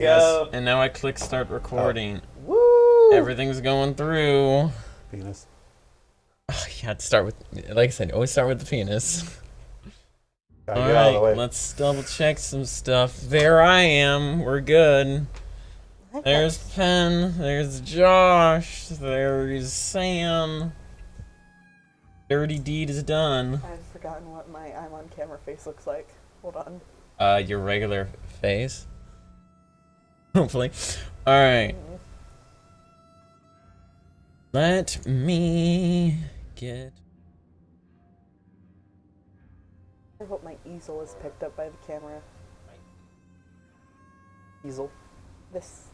Yes. And now I click start recording. Woo! Everything's going through. Penis. Oh, you had to start with, like I said, always start with the penis. Gotta get out of the way. Let's double check some stuff. There I am. We're good. There's Penn. There's Josh. There's Sam. Dirty deed is done. I've forgotten what my I'm on camera face looks like. Hold on. Your regular face. Hopefully. Alright. Let me get... I hope my easel is picked up by the camera. Easel. This.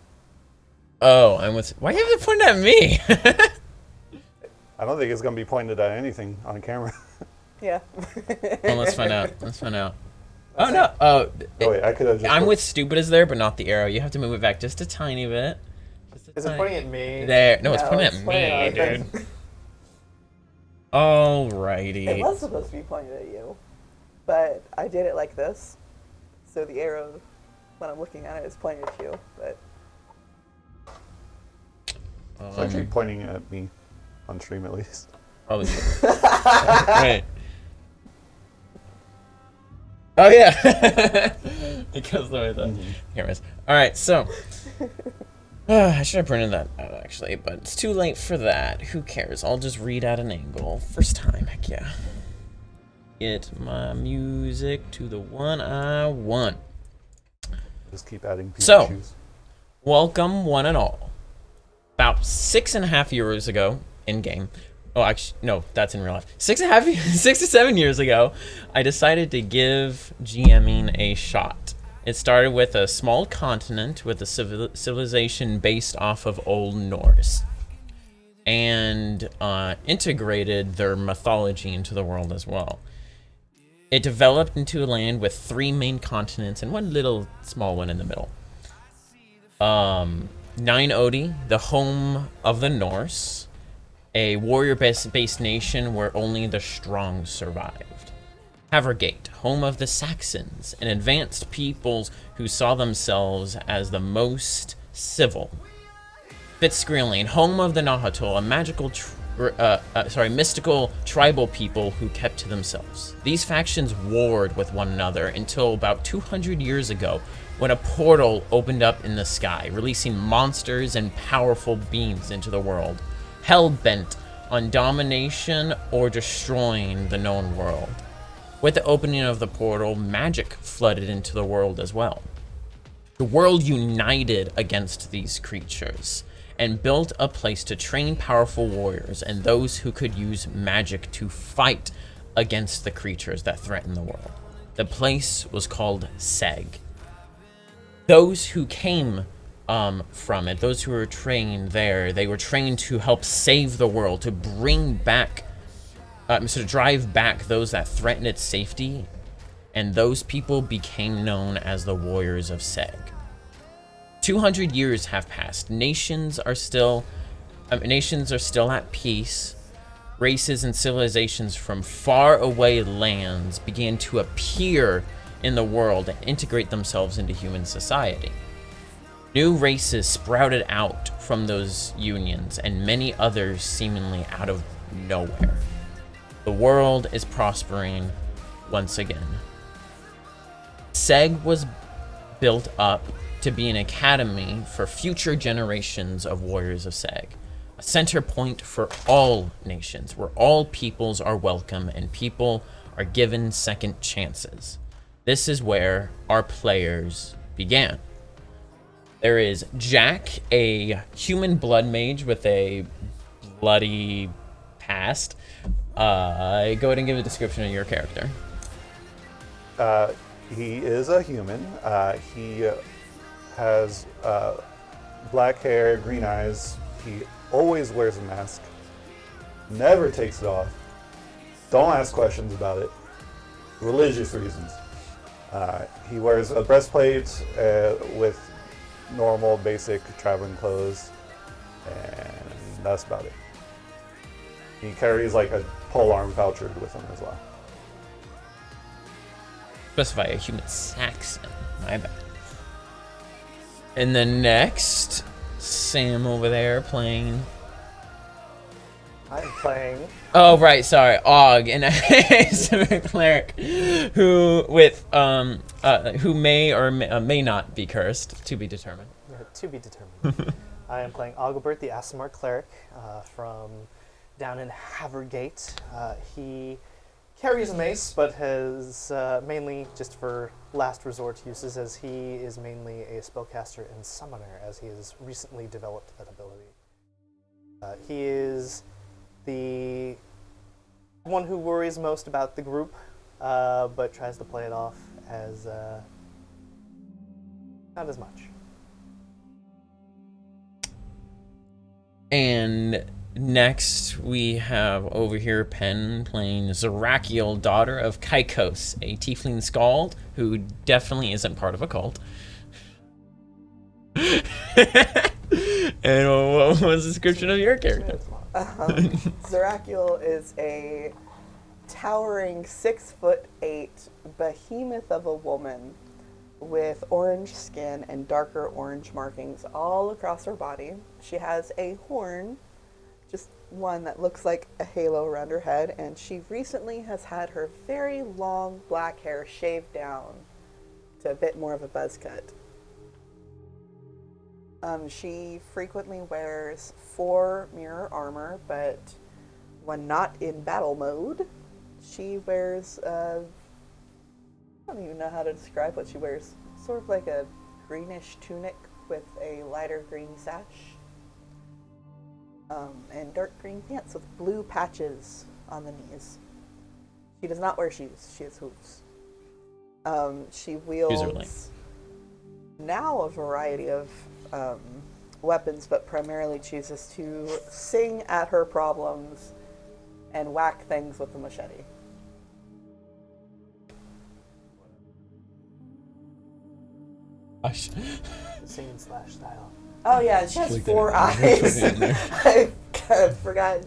Oh, I'm with... Why have you pointed at me? I don't think it's gonna be pointed at anything on camera. Yeah. Well, let's find out. Let's find out. Oh, no. Oh, wait, I could have just... I'm with stupid is there, but not the arrow. You have to move it back just a tiny bit. Is it pointing at me? There. No, it's No, pointing it's at pointing me, at dude. Alrighty. It was supposed to be pointed at you, but I did it like this, so the arrow, when I'm looking at it, is pointing at you. But It's actually pointing at me, on stream at least. Oh, wait. Oh, yeah. It goes the way the camera is. Alright, so. I should have printed that out, actually, but it's too late for that. Who cares? I'll just read at an angle. First time, heck yeah. Get my music to the one I want. Just keep adding Pikachu's. So, welcome one and all. About 6.5 years ago, in-game, oh, actually, no, that's in real life. 6 to 7 years ago, I decided to give GMing a shot. It started with a small continent with a civilization based off of Old Norse, and integrated their mythology into the world as well. It developed into a land with 3 main continents and one little small one in the middle. Nine Odi, the home of the Norse, a warrior-based nation where only the strong survived. Havergate, home of the Saxons, an advanced peoples who saw themselves as the most civil. Fitzgreen, home of the Nahuatl, a mystical tribal people who kept to themselves. These factions warred with one another until about 200 years ago, when a portal opened up in the sky, releasing monsters and powerful beings into the world, hell-bent on domination or destroying the known world. With the opening of the portal, magic flooded into the world as well. The world united against these creatures and built a place to train powerful warriors and those who could use magic to fight against the creatures that threaten the world. The place was called Seg. Those who came from it, those who were trained there, they were trained to help save the world, to bring back to drive back those that threatened its safety, and those people became known as the Warriors of Seg. 200 years have passed. Nations are still at peace. Races and civilizations from far away lands began to appear in the world and integrate themselves into human society. New races sprouted out from those unions, and many others seemingly out of nowhere. The world is prospering once again. Seg was built up to be an academy for future generations of warriors of Seg, a center point for all nations, where all peoples are welcome and people are given second chances. This is where our players began. There is Jack, a human blood mage with a bloody past. Go ahead and give a description of your character. He is a human. He has black hair, green eyes. He always wears a mask. Never takes it off. Don't ask questions about it. Religious reasons. He wears a breastplate with normal, basic traveling clothes, and that's about it. He carries like a polearm poucher with him as well. Specify a human Saxon. My bad. And then next, Sam over there playing. I'm playing. Oh right, sorry, Og, and a cleric who may or may not be cursed, to be determined. To be determined. I am playing Augilbert, the Asimar cleric, from down in Havergate. He carries a mace, but has mainly just for last resort uses, as he is mainly a spellcaster and summoner, as he has recently developed that ability. He is the one who worries most about the group, but tries to play it off as not as much. And next we have over here Pen playing Zerakiel, daughter of Kaikos, a tiefling skald who definitely isn't part of a cult. And what was the description of your character? Zerakiel is a towering 6'8" behemoth of a woman with orange skin and darker orange markings all across her body. She has a horn, just one that looks like a halo around her head, and she recently has had her very long black hair shaved down to a bit more of a buzz cut. She frequently wears 4 mirror armor, but when not in battle mode, she wears I don't even know how to describe what she wears. Sort of like a greenish tunic with a lighter green sash. And dark green pants with blue patches on the knees. She does not wear shoes. She has hooves. She wields now a variety of weapons, but primarily chooses to sing at her problems and whack things with the machete. Singing slash style. Oh yeah, she has 4 eyes. I kind of forgot.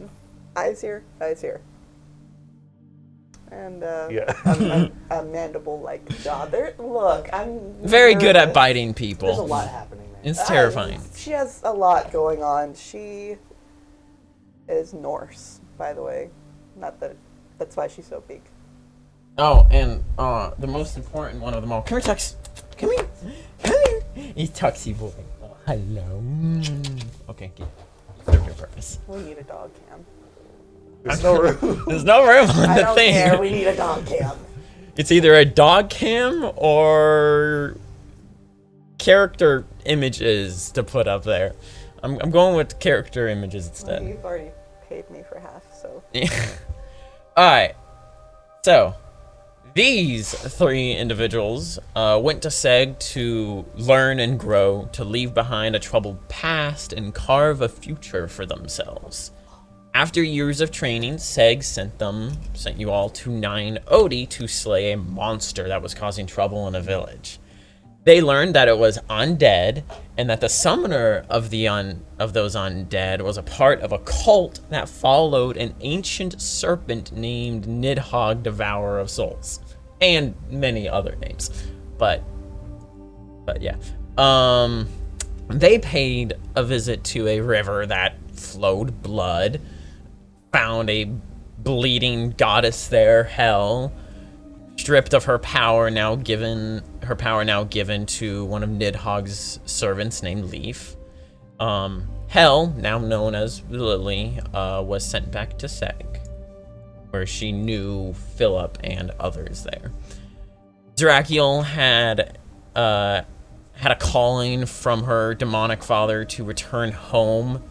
Eyes here, eyes here. And a mandible-like jaw. Look, I'm very nervous. good at biting people. There's a lot happening there. It's terrifying. She has a lot going on. She is Norse, by the way. Not that that's why she's so big. Oh, and the most important one of them all. Come here, Tux. Come here. Come here. He's Tuxy boy. Oh, hello. Okay, good. Served your purpose. We need a dog cam. There's no room. There's no room on I the don't thing. care. We need a dog cam. It's either a dog cam or character images to put up there. I'm going with character images instead. Well, you've already paid me for half, so. Alright. So, these 3 individuals went to Seg to learn and grow, to leave behind a troubled past and carve a future for themselves. After years of training, Seg sent you all to Nine Odi to slay a monster that was causing trouble in a village. They learned that it was undead, and that the summoner of those undead was a part of a cult that followed an ancient serpent named Nidhogg, Devourer of Souls, and many other names. But yeah, they paid a visit to a river that flowed blood, found a bleeding goddess there, Hel, stripped of her power now given to one of Nidhogg's servants named Leaf. Hel, now known as Lily, was sent back to Seg, where she knew Philip and others there. Zerakiel had a calling from her demonic father to return home,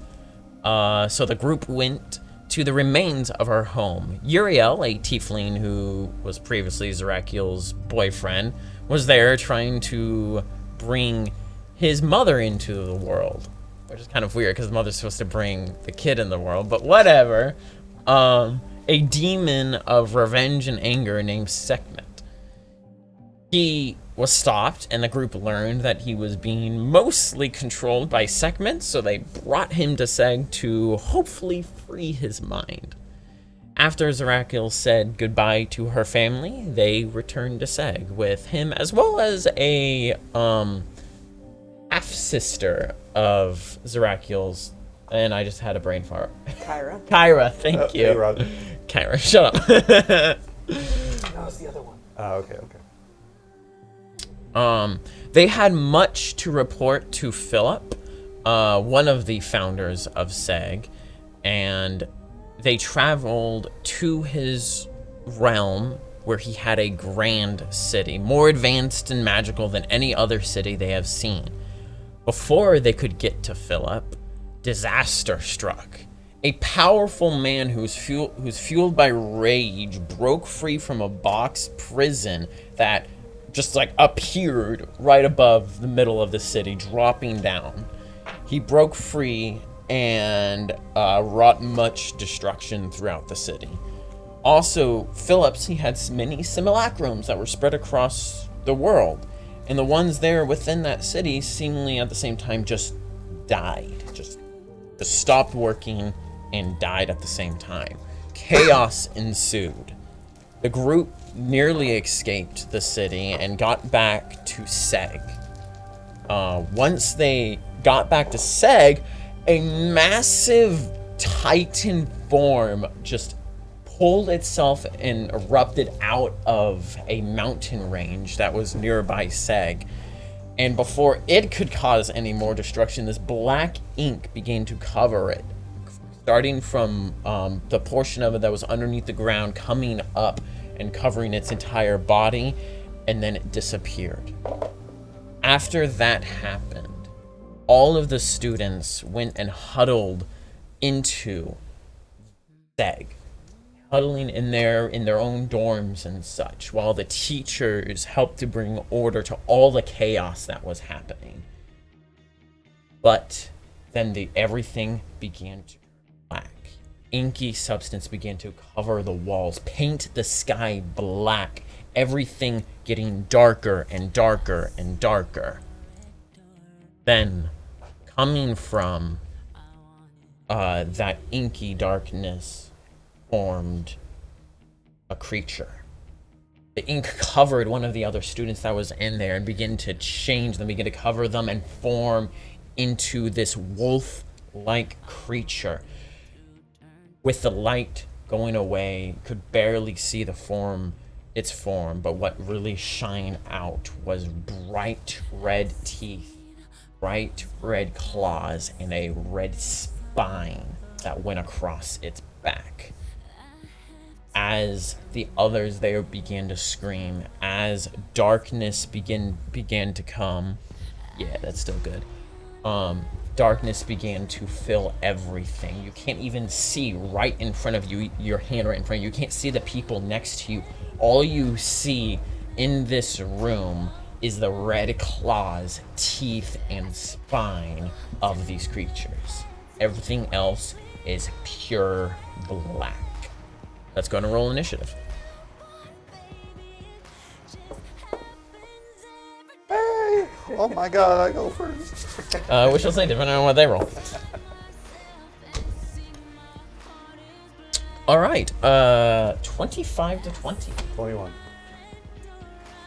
so the group went to the remains of her home. Uriel, a tiefling who was previously Zerakiel's boyfriend, was there trying to bring his mother into the world, which is kind of weird because the mother's supposed to bring the kid in the world, but whatever. A demon of revenge and anger named Sekhmet. He was stopped, and the group learned that he was being mostly controlled by Sekhmet, so they brought him to Seg to hopefully free his mind. After Zerakiel said goodbye to her family, they returned to Seg with him, as well as a half sister of Zerakiel's, and I just had a brain fart. Kyra. Kyra, thank you. Hey, Rod. Kyra, shut up. That was the other one. Okay. They had much to report to Philip, one of the founders of SEG, and they traveled to his realm where he had a grand city, more advanced and magical than any other city they have seen. Before they could get to Philip, disaster struck. A powerful man who's fueled by rage broke free from a box prison that just like appeared right above the middle of the city, dropping down. He broke free and wrought much destruction throughout the city. Also, Phillips, he had many simulacrums that were spread across the world, and the ones there within that city seemingly at the same time just died, just stopped working and died at the same time. Chaos ensued. The group nearly escaped the city and got back to Seg. Once they got back to Seg, a massive titan form just pulled itself and erupted out of a mountain range that was nearby Seg. And before it could cause any more destruction, this black ink began to cover it, starting from the portion of it that was underneath the ground, coming up and covering its entire body, and then it disappeared. After that happened, all of the students went and huddled into Seg, huddling in their own dorms and such, while the teachers helped to bring order to all the chaos that was happening. But then everything began to turn black. Inky substance began to cover the walls, paint the sky black, everything getting darker and darker and darker. Then, coming from that inky darkness, formed a creature. The ink covered one of the other students that was in there and began to change them, began to cover them and form into this wolf-like creature. With the light going away, could barely see its form, but what really shined out was bright red teeth, bright red claws, and a red spine that went across its back. As the others there began to scream, as darkness began to come, yeah, that's still good. Darkness began to fill everything. You can't even see right in front of you, your hand right in front of you. You can't see the people next to you. All you see in this room is the red claws, teeth, and spine of these creatures. Everything else is pure black. Let's go and roll initiative. Hey! Oh my god, I go first. We shall say depending on what they roll. All right, 25 to 20. 21.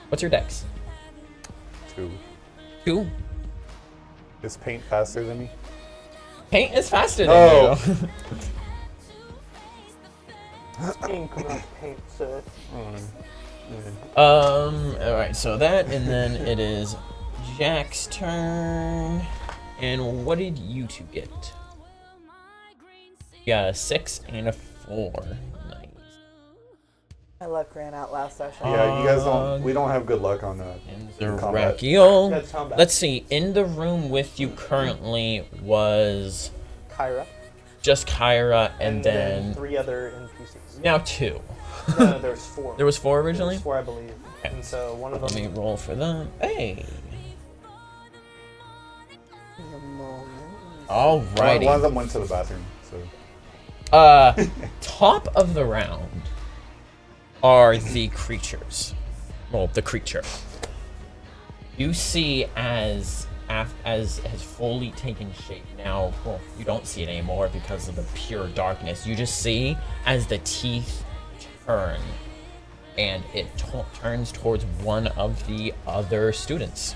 What's your dex? 2. 2. Is paint faster than me? Paint is faster No. than you. Ink, not paint, sir. Alright, so that, and then it is Jack's turn. And what did you two get? You got a 6 and a 4. Nice. My luck ran out last session. Yeah, you guys we don't have good luck on that. And combat. Zerakiel. That's combat. Let's see, in the room with you currently was Kyra. just Kyra, and then 3 other NPCs. now 2. No, there was 4. There was 4 There originally? was 4, I believe. Okay. And so one of Let me them. roll for them. Hey. In a moment. Alrighty. One of them went to the bathroom, so. Top of the round are the creatures. Well, the creature. You see as has fully taken shape now. Well, you don't see it anymore because of the pure darkness. You just see as the teeth turn, and it turns towards one of the other students.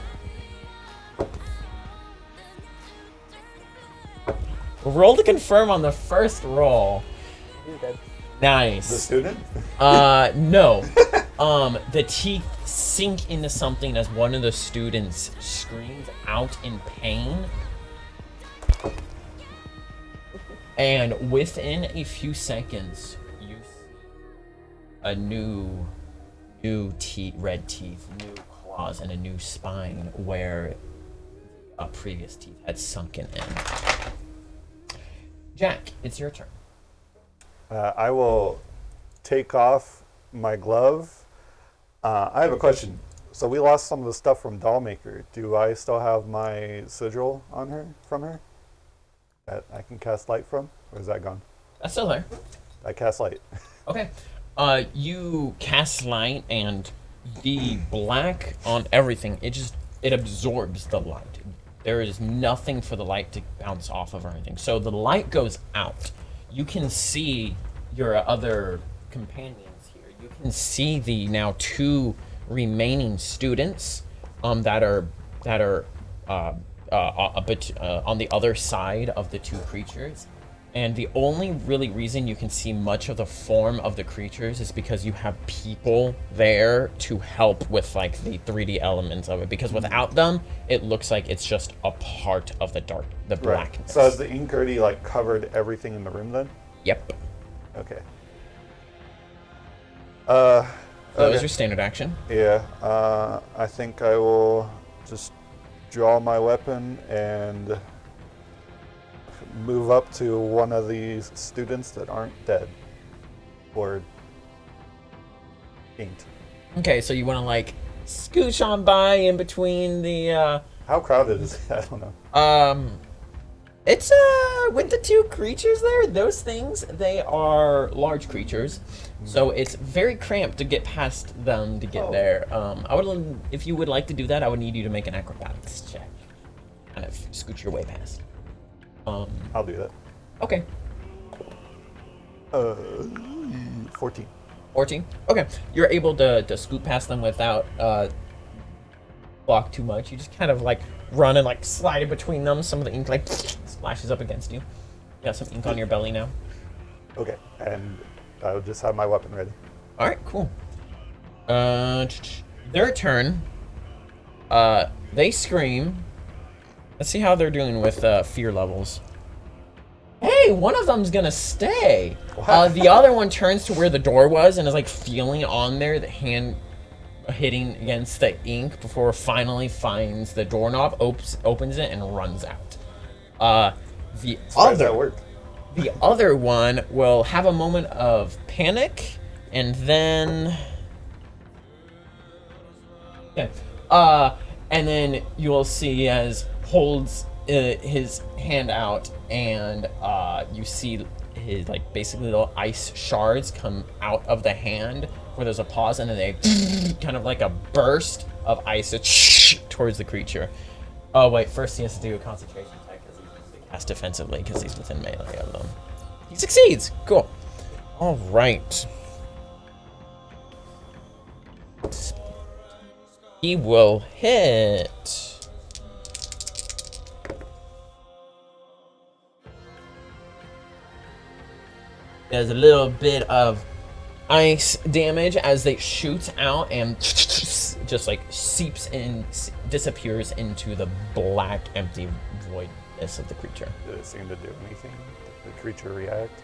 Roll to confirm on the first roll. He's dead. Nice. The student? No. The teeth sink into something as one of the students screams out in pain. And within a few seconds, you see a new red teeth, new claws, and a new spine where previous teeth had sunken in. Jack, it's your turn. I will take off my glove. I have a question. So we lost some of the stuff from Dollmaker. Do I still have my sigil on her, from her, that I can cast light from? Or is that gone? That's still there. I cast light. Okay. You cast light, and the black on everything, it absorbs the light. There is nothing for the light to bounce off of or anything. So the light goes out. You can see your other companions here. You can see the now 2 remaining students that are a bit on the other side of the 2 creatures. And the only really reason you can see much of the form of the creatures is because you have people there to help with like the 3D elements of it. Because without them, it looks like it's just a part of the blackness. So has the ink already like covered everything in the room then? Yep. Okay. So that okay. was your standard action. Yeah. I think I will just draw my weapon and move up to one of these students that aren't dead or inked. Okay, so you want to like scooch on by in between the How crowded is it? I don't know. It's with the 2 creatures there, those things, they are large creatures. So it's very cramped to get past them to get there. If you would like to do that, I would need you to make an acrobatics check. Kind of scoot your way past. I'll do that. Okay. 14. 14? Okay. You're able to scoot past them without block too much. You just kind of like run and like slide in between them. Some of the ink like splashes up against you. You got some ink on your belly now. Okay, and I'll just have my weapon ready. All right, cool. Their turn. They scream. Let's see how they're doing with fear levels. Hey, one of them's gonna stay. The other one turns to where the door was and is like feeling on there, the hand hitting against the ink before finally finds the doorknob, opens it, and runs out. The other one will have a moment of panic, and then and then you will see as holds his hand out, and you see his like basically little ice shards come out of the hand where there's a pause, and then they kind of like a burst of ice towards the creature. Oh wait, first he has to do a concentration check because he needs to cast defensively because he's within melee of them. He succeeds. Cool. All right. He will hit. There's a little bit of ice damage as they shoot out and just like seeps in, disappears into the black, empty voidness of the creature. Did it seem to do anything? Did the creature react?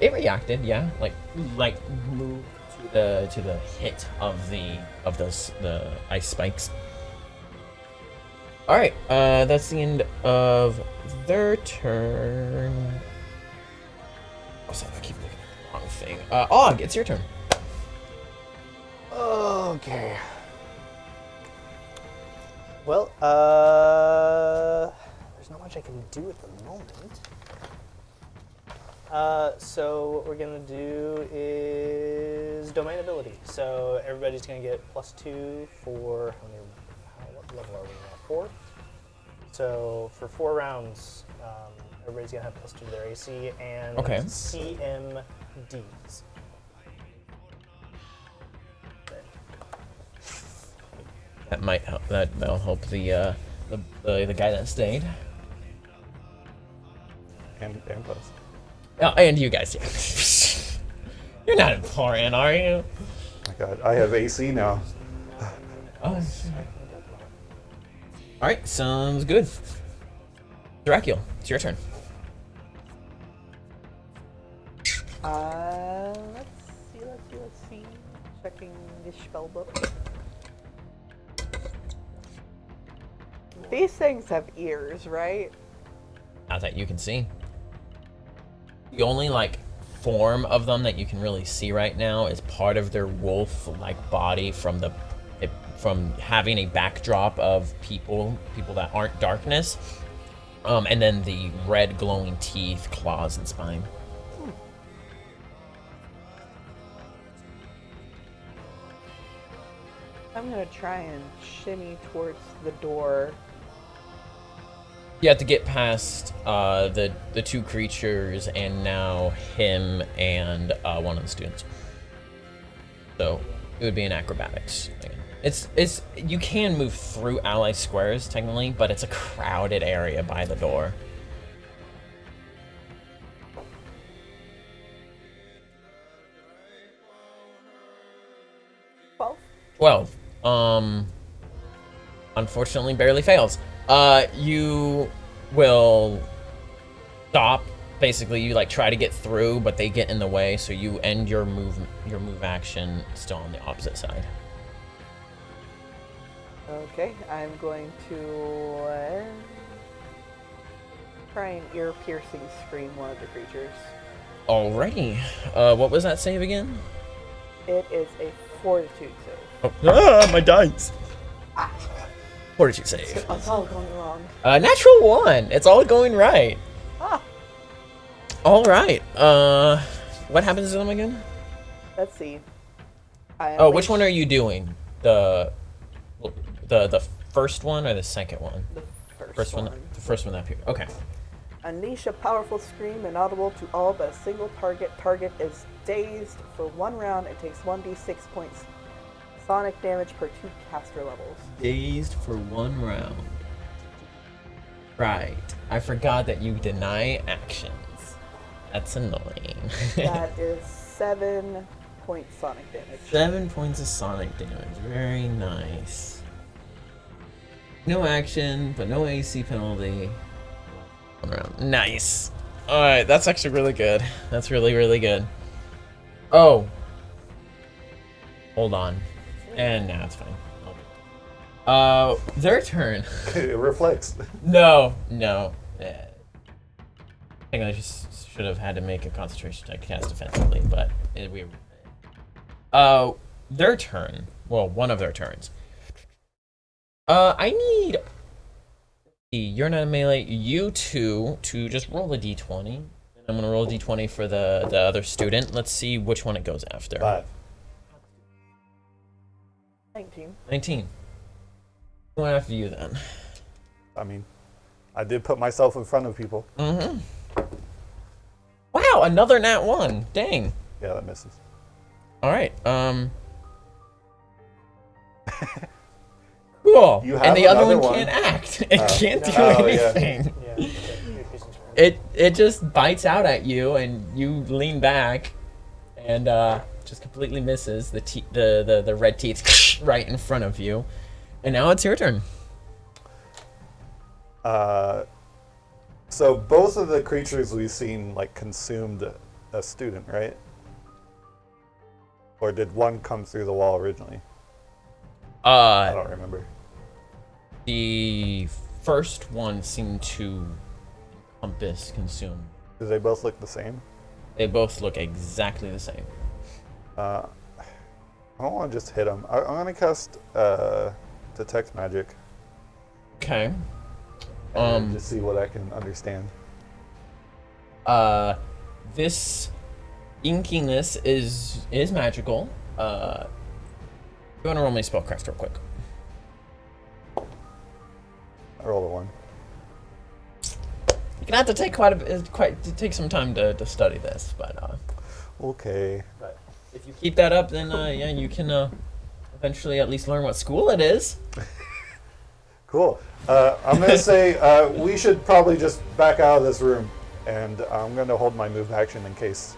It reacted, yeah, like moved to the hit of the ice spikes. All right, that's the end of their turn. Oh, sorry, I keep looking at the wrong thing. Og, it's your turn. Okay. Well, there's not much I can do at the moment. So what we're gonna do is domain ability. So everybody's gonna get +2 for what level are we now? 4. So for 4 rounds, everybody's gonna have +2 to their AC and Okay. CMDs. That might help. That'll help the guy that stayed. and Puss. Oh, and you guys, yeah. You're not important, are you? My God, I have AC now. Oh. Alright, sounds good. Dracula, it's your turn. Let's see. Checking the spell book. These things have ears, right? Not that you can see. The only, like, form of them that you can really see right now is part of their wolf-like body from having a backdrop of people that aren't darkness, and then the red glowing teeth, claws, and spine. I'm gonna try and shimmy towards the door. You have to get past the two creatures and now him and one of the students. So it would be an acrobatics again. It's you can move through ally squares technically, but it's a crowded area by the door. Well, unfortunately barely fails. You will stop. Basically, you like try to get through, but they get in the way, so you end your move action still on the opposite side. Okay, I'm going to try and ear-piercing scream one of the creatures. Alrighty. What was that save again? It is a fortitude save. Oh, my dice. Fortitude save. It's all going wrong. Natural 1. It's all going right. Ah. All right. What happens to them again? Let's see. Oh, which one are you doing? The first one or the second one? The First one. The first one up here. Okay. Unleash a powerful scream inaudible to all but a single target. Target is dazed for 1 round and takes 1d6 points sonic damage per 2 caster levels. Dazed for 1 round. Right. I forgot that you deny actions. That's annoying. That is 7 points sonic damage. 7 points of sonic damage. Very nice. No action, but no AC penalty. 1 round. Nice. Alright, that's actually really good. That's really, really good. Oh. Hold on. And now it's fine. Their turn. It reflects. No. I think I just should have had to make a concentration check to cast defensively, but their turn. Well, one of their turns. I need. You're not a melee. You two to just roll a d20. I'm gonna roll a d20 for the other student. Let's see which one it goes after. 5. 19. Going after you then. I mean, I did put myself in front of people. Mm-hmm. Wow, another nat 1. Dang. Yeah, that misses. All right. Cool. You have and the other another one one. can't act. It can't do Oh, yeah. anything. Yeah. It just bites out at you, and you lean back, and just completely misses the red teeth right in front of you. And now it's your turn. So both of the creatures we've seen like consumed a student, right? Or did one come through the wall originally? I don't remember. The first one seemed to consume. Do they both look the same? They both look exactly the same. I don't want to just hit them. I'm going to cast Detect Magic. Okay. And just see what I can understand. This inkiness is magical. You want to roll me spellcraft real quick? I rolled a 1. You're gonna have to take take some time to study this, but Okay. but if you keep that up, then yeah, you can eventually at least learn what school it is. Cool. I'm going to say we should probably just back out of this room. and I'm going to hold my move action in case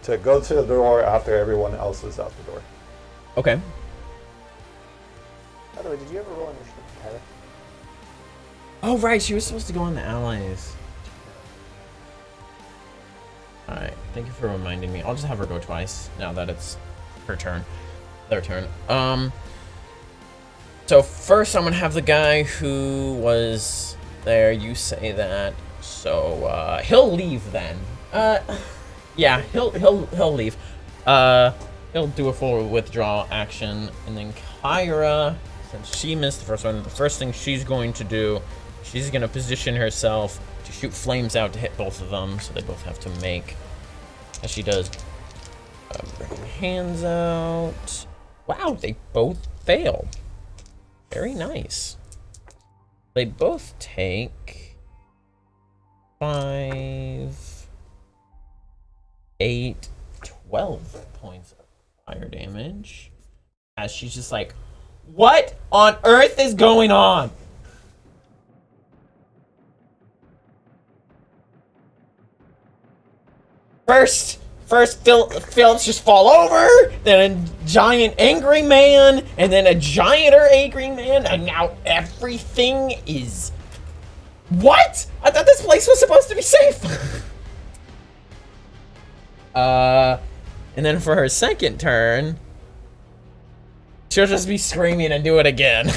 to go to the door after everyone else is out the door. Okay. By the way, did you ever roll initiative, Tyler? Oh, right. She was supposed to go on the allies. Alright. Thank you for reminding me. I'll just have her go twice now that it's her turn. Their turn. So first I'm going to have the guy who was there. You say that. So, he'll leave then. Yeah, he'll leave. He'll do a full withdrawal action, and then Kyra, since she missed the first one, the first thing she's going to do, she's going to position herself to shoot flames out to hit both of them, so they both have to make, as she does, bring her hands out. Wow, they both fail. Very nice. They both take 5, 8, 12 points of fire damage. As she's just like, what on earth is going on? First Phillips just fall over, then a giant angry man, and then a gianter angry man, and now everything is... What? I thought this place was supposed to be safe. And then for her second turn, she'll just be screaming and do it again.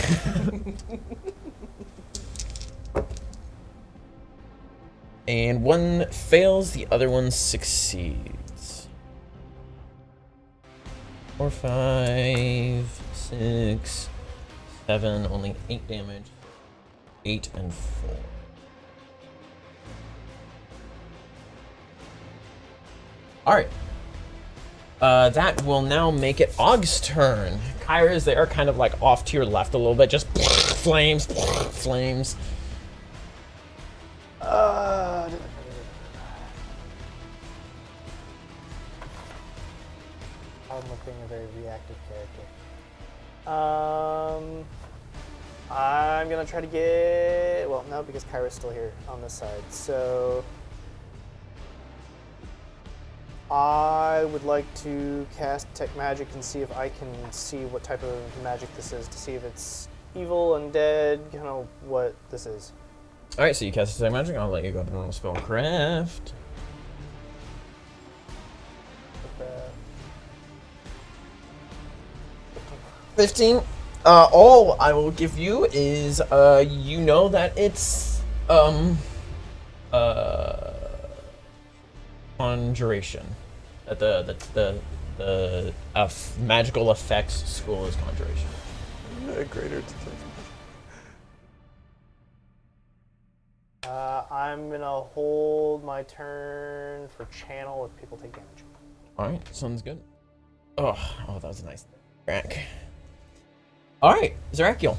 And one fails, the other one succeeds. 4, 5, 6, 7, only 8 damage. 8 and 4. Alright. That will now make it Og's turn. Kyra is there, kind of like off to your left a little bit, just flames, flames. I'm being a very reactive character. I'm gonna try to get, well, no, because Kyra's still here on this side. So I would like to cast Detect Magic and see if I can see what type of magic this is, to see if it's evil, undead, kind of what this is. Alright, so you cast Detect Magic. I'll let you go to normal spellcraft. 15. All I will give you is, you know that it's, conjuration. That the magical effects school is conjuration. Greater detect. I'm gonna hold my turn for channel if people take damage. Alright, sounds good. Oh, that was a nice crack. Alright, Zerakiel.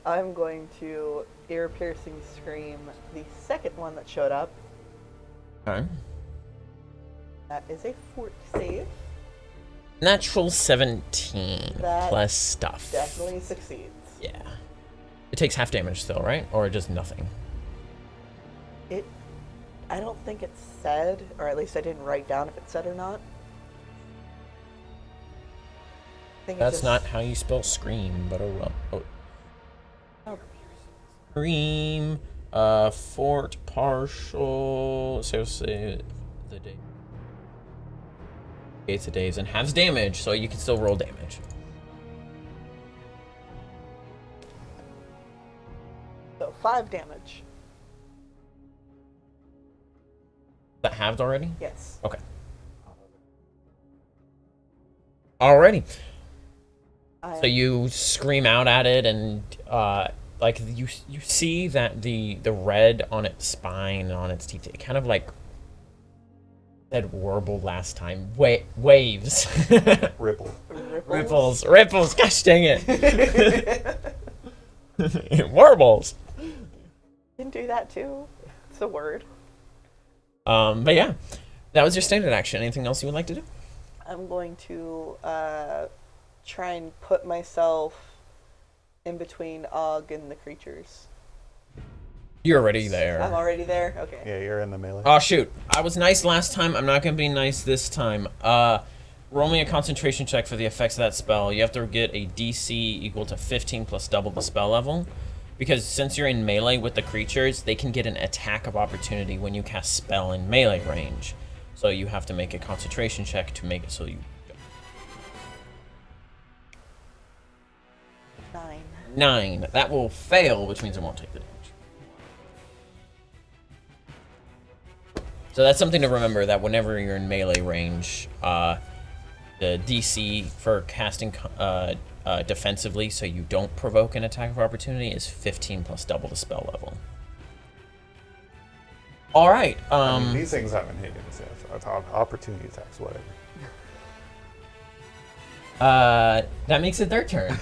I'm going to ear-piercing scream the second one that showed up. Okay. That is a fort save. Natural 17 That plus stuff. Definitely succeeds. Yeah. It takes half damage still, right? Or just nothing? I don't think it's said, or at least I didn't write down if it said or not. I think That's not how you spell scream, but oh well. Oh. Scream, fort, partial, so say the day. Gates of days and halves damage, so you can still roll damage. So 5 damage. That halved already? Yes. Okay. Alrighty. So you scream out at it, and like you see that the red on its spine and on its teeth, it kind of like said warble last time. Waves. Ripples. Gosh dang it. Warbles. You can do that too. It's a word. But yeah, that was your standard action. Anything else you would like to do? I'm going to try and put myself in between Og and the creatures. You're already there. I'm already there? Okay. Yeah, you're in the melee. Oh shoot! I was nice last time. I'm not gonna be nice this time. Roll me a concentration check for the effects of that spell. You have to get a DC equal to 15 plus double the spell level. Because since you're in melee with the creatures, they can get an attack of opportunity when you cast spell in melee range. So you have to make a concentration check to make it so you... 9. 9. That will fail, which means it won't take the damage. So that's something to remember, that whenever you're in melee range, the DC for casting defensively, so you don't provoke an attack of opportunity, is 15 plus double the spell level. All right. I mean, these things haven't hit us yet. So opportunity attacks, whatever. That makes it their turn.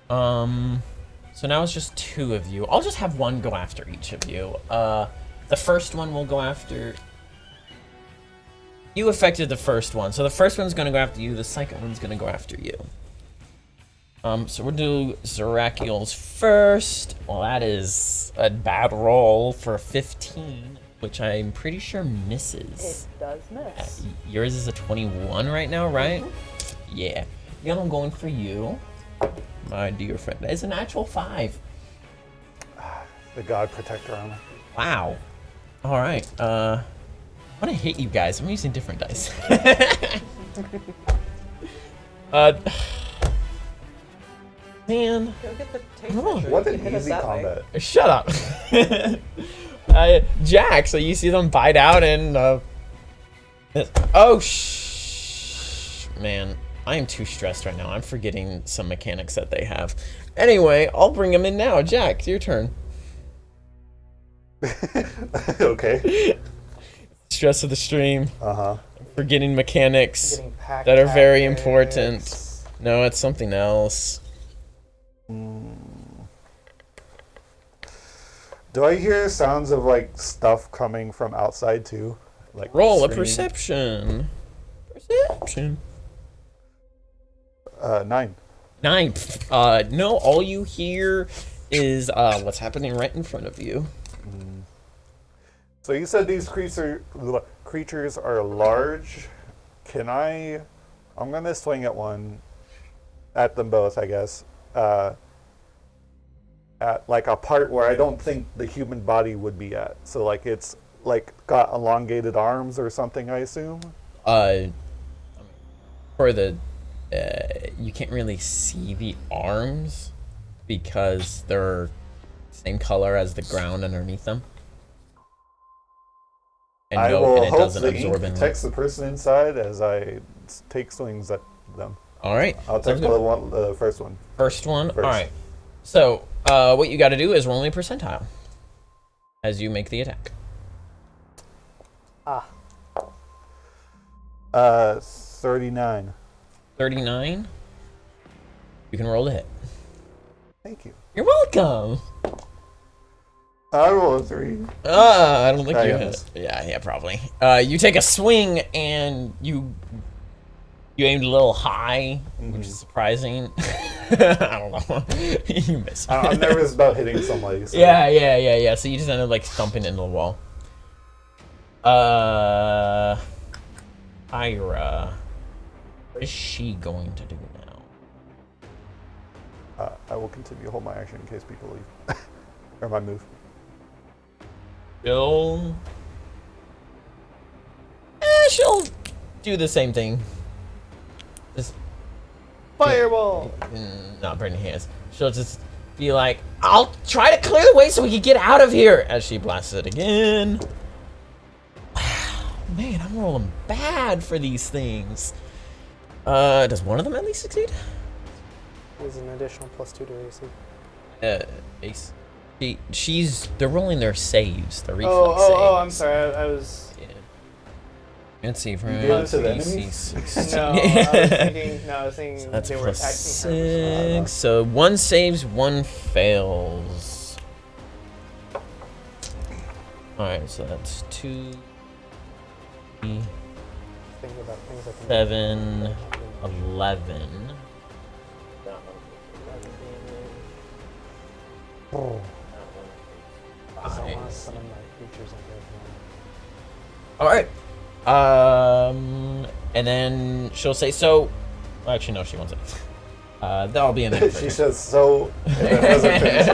So now it's just 2 of you. I'll just have one go after each of you. The first one will go after... You affected the first one, so the first one's gonna go after you, the second one's gonna go after you. So we'll do Zerakiel's first. Well, that is a bad roll for 15, which I'm pretty sure misses. It does miss. Yours is a 21 right now, right? Mm-hmm. Yeah. Yeah, I'm going for you, my dear friend. That is a natural 5. The God Protector armor. Wow. All right. I'm gonna hit you guys. I'm using different dice. Man. Go get the tape Oh, measure. What You an can hit us easy that way. combat. Shut up. Jack, so you see them bite out and oh man, I am too stressed right now. I'm forgetting some mechanics that they have. Anyway, I'll bring them in now. Jack, it's your turn. Okay. Stress of the stream. Uh-huh. Forgetting mechanics Getting pack that are very tactics. important. No, it's something else. Do I hear sounds of like stuff coming from outside too? Like Roll a screaming? perception. Perception. 9. 9. No, all you hear is what's happening right in front of you. So you said these creatures are large. I'm gonna swing at one, at them both, I guess. At like a part where I don't think the human body would be at. So like it's like got elongated arms or something, I assume. For the you can't really see the arms because they're same color as the ground underneath them. And I no, will and it hope doesn't the absorb ink in. protects the person inside as I take swings at them. All right. I'll sounds take good. the first one. First one. First. All right. So what you got to do is roll me a percentile as you make the attack. 39. 39. You can roll to hit. Thank you. You're welcome. I roll a 3. I don't think I you miss. hit. Yeah, probably. You take a swing and you aimed a little high, which is surprising. I don't know. You missed. I'm nervous about hitting somebody. So. Yeah. So you just end up like thumping into the wall. Ira, what is she going to do now? I will continue to hold my action in case people leave. Or my move. She'll do the same thing. Just Fireball! not burning hands. She'll just be like, I'll try to clear the way so we can get out of here, as she blasts it again. Wow, man, I'm rolling bad for these things. Does one of them at least succeed? There's an additional +2 to AC. Ace. They're rolling their saves, the reflex Oh, I'm saves. sorry. I was. Yeah. Let's see, for You did it to the AC enemies? 16. No, I was thinking So that's they were plus attacking her. 6. So one saves, one fails. Alright, so that's 2, 3, Thinking about things I can 7, 11. Oh. I don't want to summon my creatures into it. All right. And then she'll say, so... Well, actually, no, she wants it. That'll be in there. She says so. And then doesn't finish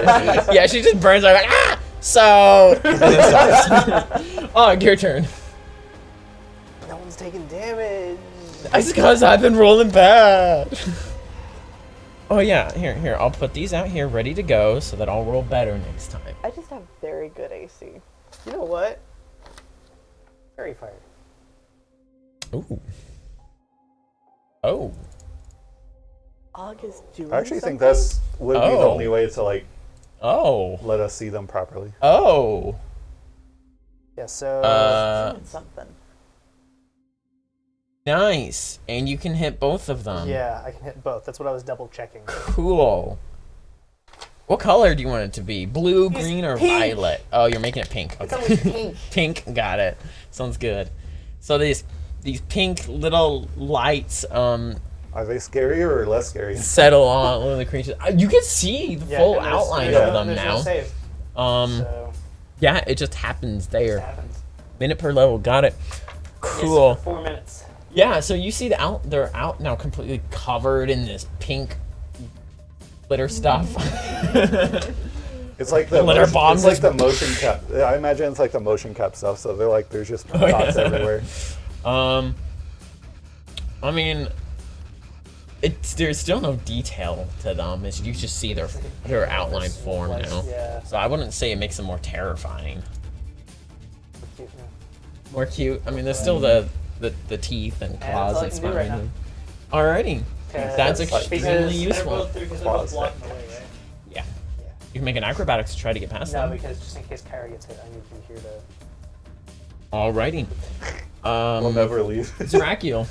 her. Yeah, she just burns her like, ah! So... And then stops. Oh, your turn. No one's taking damage. That's because I've been rolling bad. Oh, yeah. Here. I'll put these out here ready to go so that I'll roll better next time. I just have very good AC. You know what? Fairy fire. Ooh. Oh. Og is doing I actually think something? that's would be the Oh. only way to like Oh. let us see them properly. Oh. Yeah. So. Doing something. Nice. And you can hit both of them. yeah, I can hit both. That's what I was double checking. Cool. What color do you want it to be? Blue, It's green, or pink. violet? Oh, you're making it pink. It's Okay. always pink. Pink, got it. Sounds good. So these pink little lights Are they scarier or less scary? settle on one of the creatures. You can see the Yeah, full and there's- outline there's of no- them there's now. No save, so Yeah, it just happens it there. happens. Minute per level, got it. Cool. Yes, for 4 minutes. Yeah, so you see they're out now completely covered in this pink glitter stuff. It's like the Glitter motion, bombs it's like is- the motion cap. I imagine it's like the motion cap stuff. So they're like there's just Oh, yeah. dots everywhere. I mean, there's still no detail to them. You just see their outline form now. Yeah. So I wouldn't say it makes them more terrifying. Cute, yeah. More cute. I mean, there's still the teeth and that's claws all I and can do right spine. Alrighty. That's extremely useful. Because they're Claws both blocking the way, right? Yeah. Yeah. You can make an acrobatics to try to get past No, them. because just in case Kyra gets hit, I need to be here to. Alrighty. We'll never leave. Zerakiel.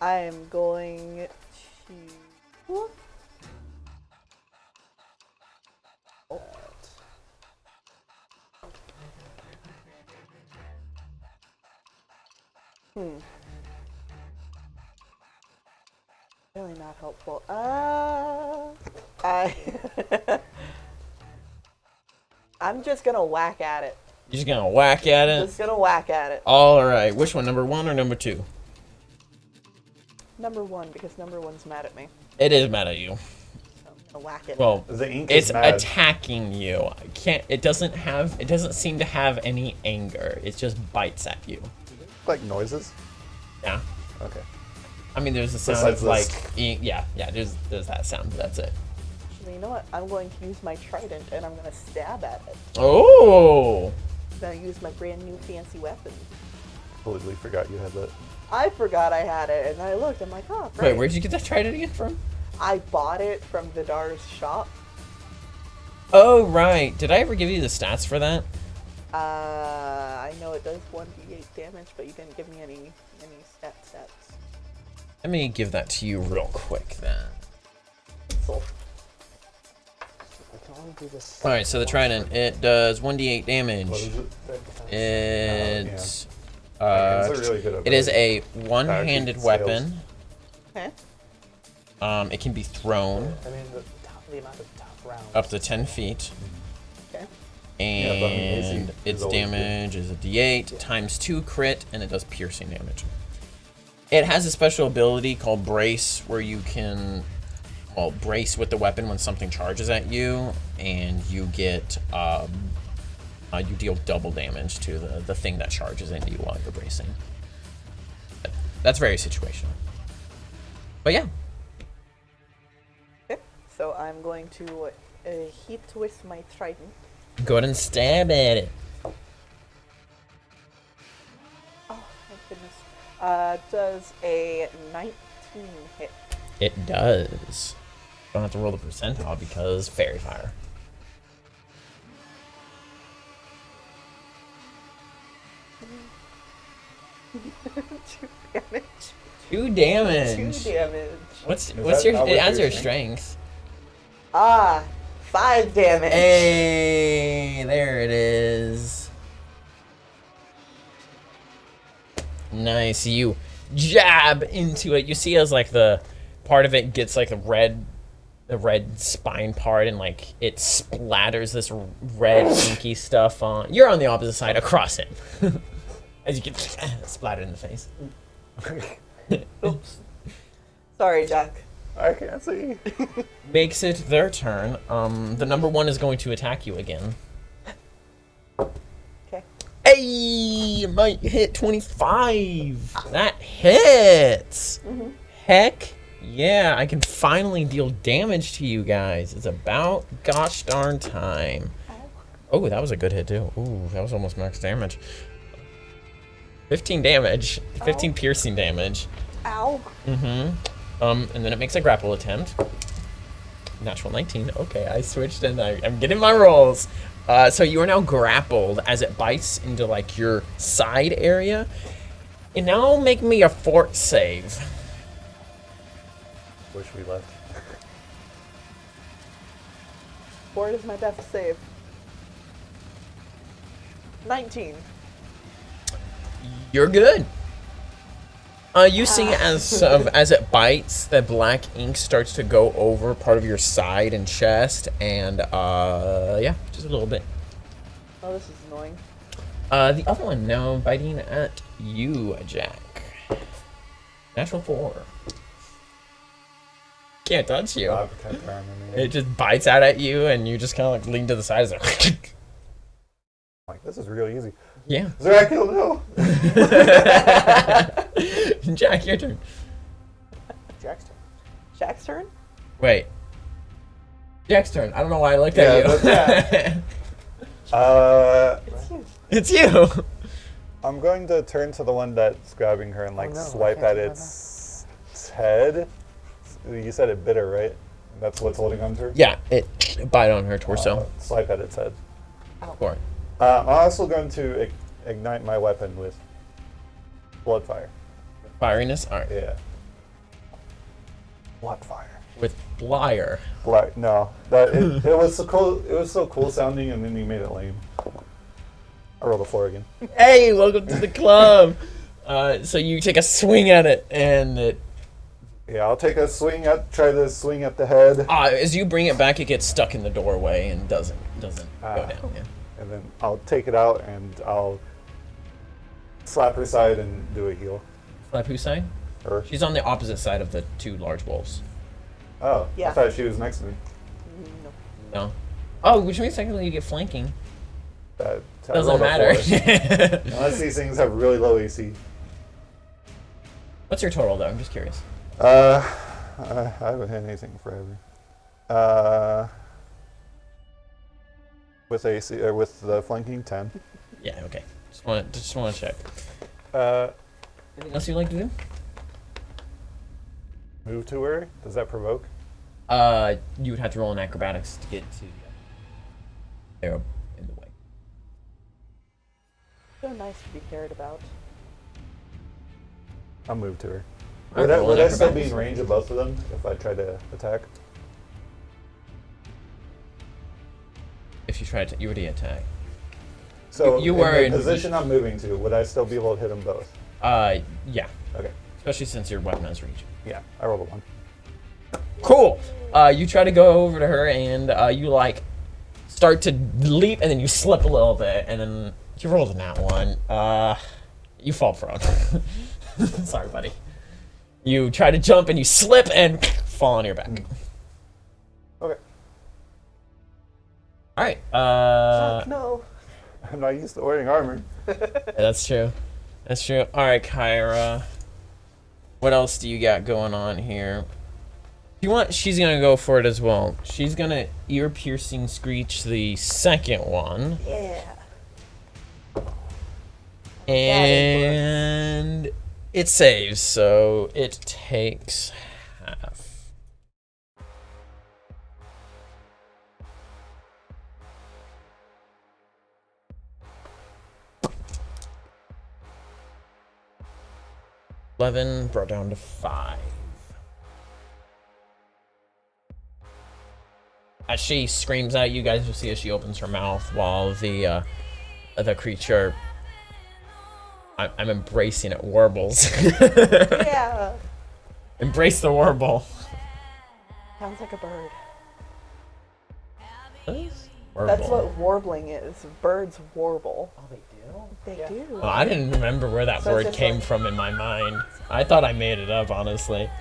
I'm going to. Really not helpful. I'm just gonna whack at it. You're just gonna whack at it. Just gonna whack at it. Alright, which one? Number 1 or number 2? Number 1, because number 1's mad at me. It is mad at you. So I'm gonna whack it. Well, The ink it's is mad. attacking you. It doesn't seem to have any anger. It just bites at you. Like noises. Yeah. Okay. I mean, there's a sound Besides of like, this. yeah, there's that sound, but that's it. Actually, you know what? I'm going to use my trident and I'm gonna stab at it. Oh! I'm gonna use my brand new fancy weapon. Completely forgot you had that. I forgot I had it, and I looked. I'm like, oh, Wait, great. where'd you get that trident again from? I bought it from Vidar's shop. Oh, right. Did I ever give you the stats for that? I know it does 1d8 damage, but you didn't give me any stats. Let me give that to you real quick then. So, I can only do this. Alright, so the trident, it does 1d8 damage. What is it? It's It's a really good it is ability. a one-handed Scales. weapon. okay. It can be thrown I mean, the amount of top rounds. up to 10 feet. Okay. Yeah, but I mean, AC And is its always good. damage is a d8 times 2 crit, and it does piercing damage. It has a special ability called Brace, where you can, well, brace with the weapon when something charges at you, and you get, you deal double damage to the thing that charges into you while you're bracing. That's very situational. But yeah. Okay. So I'm going to hit with my trident. Go ahead and stab at it. Oh, my goodness. Does a 19 hit? It does. Don't have to roll the percentile because fairy fire. 2 damage. 2 damage. 2 damage. What's that your? not It with adds your your strength. Ah, 5 damage. Hey, there it is. Nice. You jab into it. You see as like the part of it gets like the red spine part, and like it splatters this red inky stuff on. You're on the opposite side across it. As you get splattered in the face. Oops. Sorry, Jack. I can't see. Makes it their turn. The number 1 is going to attack you again. Okay. Hey, might hit 25. That hits. Heck yeah, I can finally deal damage to you guys. It's about gosh darn time. Oh, that was a good hit too. Ooh, that was almost max damage. 15 damage. 15 piercing damage. Ow. And then it makes a grapple attempt. Natural 19. Okay, I switched and I'm getting my rolls. So you are now grappled as it bites into like your side area. And now make me a fort save. Wish we left. Fort is my best save. 19. You're good. You see as it bites, the black ink starts to go over part of your side and chest, and yeah, just a little bit. Oh, this is annoying. The other one now biting at you, Jack. Natural 4. Can't touch you. God protect our armor, man. It just bites out at you, and you just kind of like lean to the side. Like, this is real easy. Yeah. Dracula, no. Jack, your turn. Jack's turn. Jack's turn? Wait. Jack's turn. I don't know why I looked at you. It's you. It's you. I'm going to turn to the one that's grabbing her and like no, I swipe can't at do that its head. You said it bit her, right? That's what's holding on to her? Yeah, it bite on her torso. Swipe at its head. Or I'm also going to ignite my weapon with blood fire. firiness. All right. Yeah. Blood fire. With Blyer. Black. No, that it was so cool. It was so cool sounding, and then you made it lame. I rolled a 4 again. Hey, welcome to the club. So you take a swing at it, and it. Yeah, I'll take a swing at. Try to swing at the head, As you bring it back, it gets stuck in the doorway and doesn't go down. Yeah. and then I'll take it out and I'll slap her side and do a heal. Slap whose side? Her. She's on the opposite side of the 2 large wolves. Oh, Yeah. I thought she was next to me. No. No. Oh, which means technically you get flanking. I Doesn't rolled a matter. 4. Unless these things have really low AC. What's your total though? I'm just curious. I haven't hit anything forever. With AC or with the flanking 10. Yeah. Okay. Just want to check. Uh, Anything else you'd like to do? move to her. Does that provoke? You would have to roll an acrobatics to get to the arrow in the way. So nice to be cared about. I'll move to her. Alright, roll Would an I still be acrobatics. in range of both of them if I tried to attack? If you tried to, you already attack. So You in were the in- position I'm moving to, would I still be able to hit them both? Yeah. Okay. Especially since your weapon has reach. Yeah, I rolled a 1. Cool. You try to go over to her, and you like start to leap, and then you slip a little bit, and then you rolled a nat 1. You fall prone. Sorry, buddy. You try to jump, and you slip and fall on your back. Okay. All right. No. I'm not used to wearing armor. That's true. That's true. All right, Kyra. What else do you got going on here? If you want, she's gonna go for it as well. She's gonna ear-piercing screech the second one, Yeah. and it saves, so it takes half. $11 brought down to 5. As she screams at you guys, will see as she opens her mouth while the creature, I'm embracing it, warbles. Yeah. Embrace the warble. Sounds like a bird. Warble. That's what warbling is. Birds warble. Oh, they do? They Yeah. do. Well, I didn't remember where that So it's word just came like- from in my mind. I thought I made it up, honestly.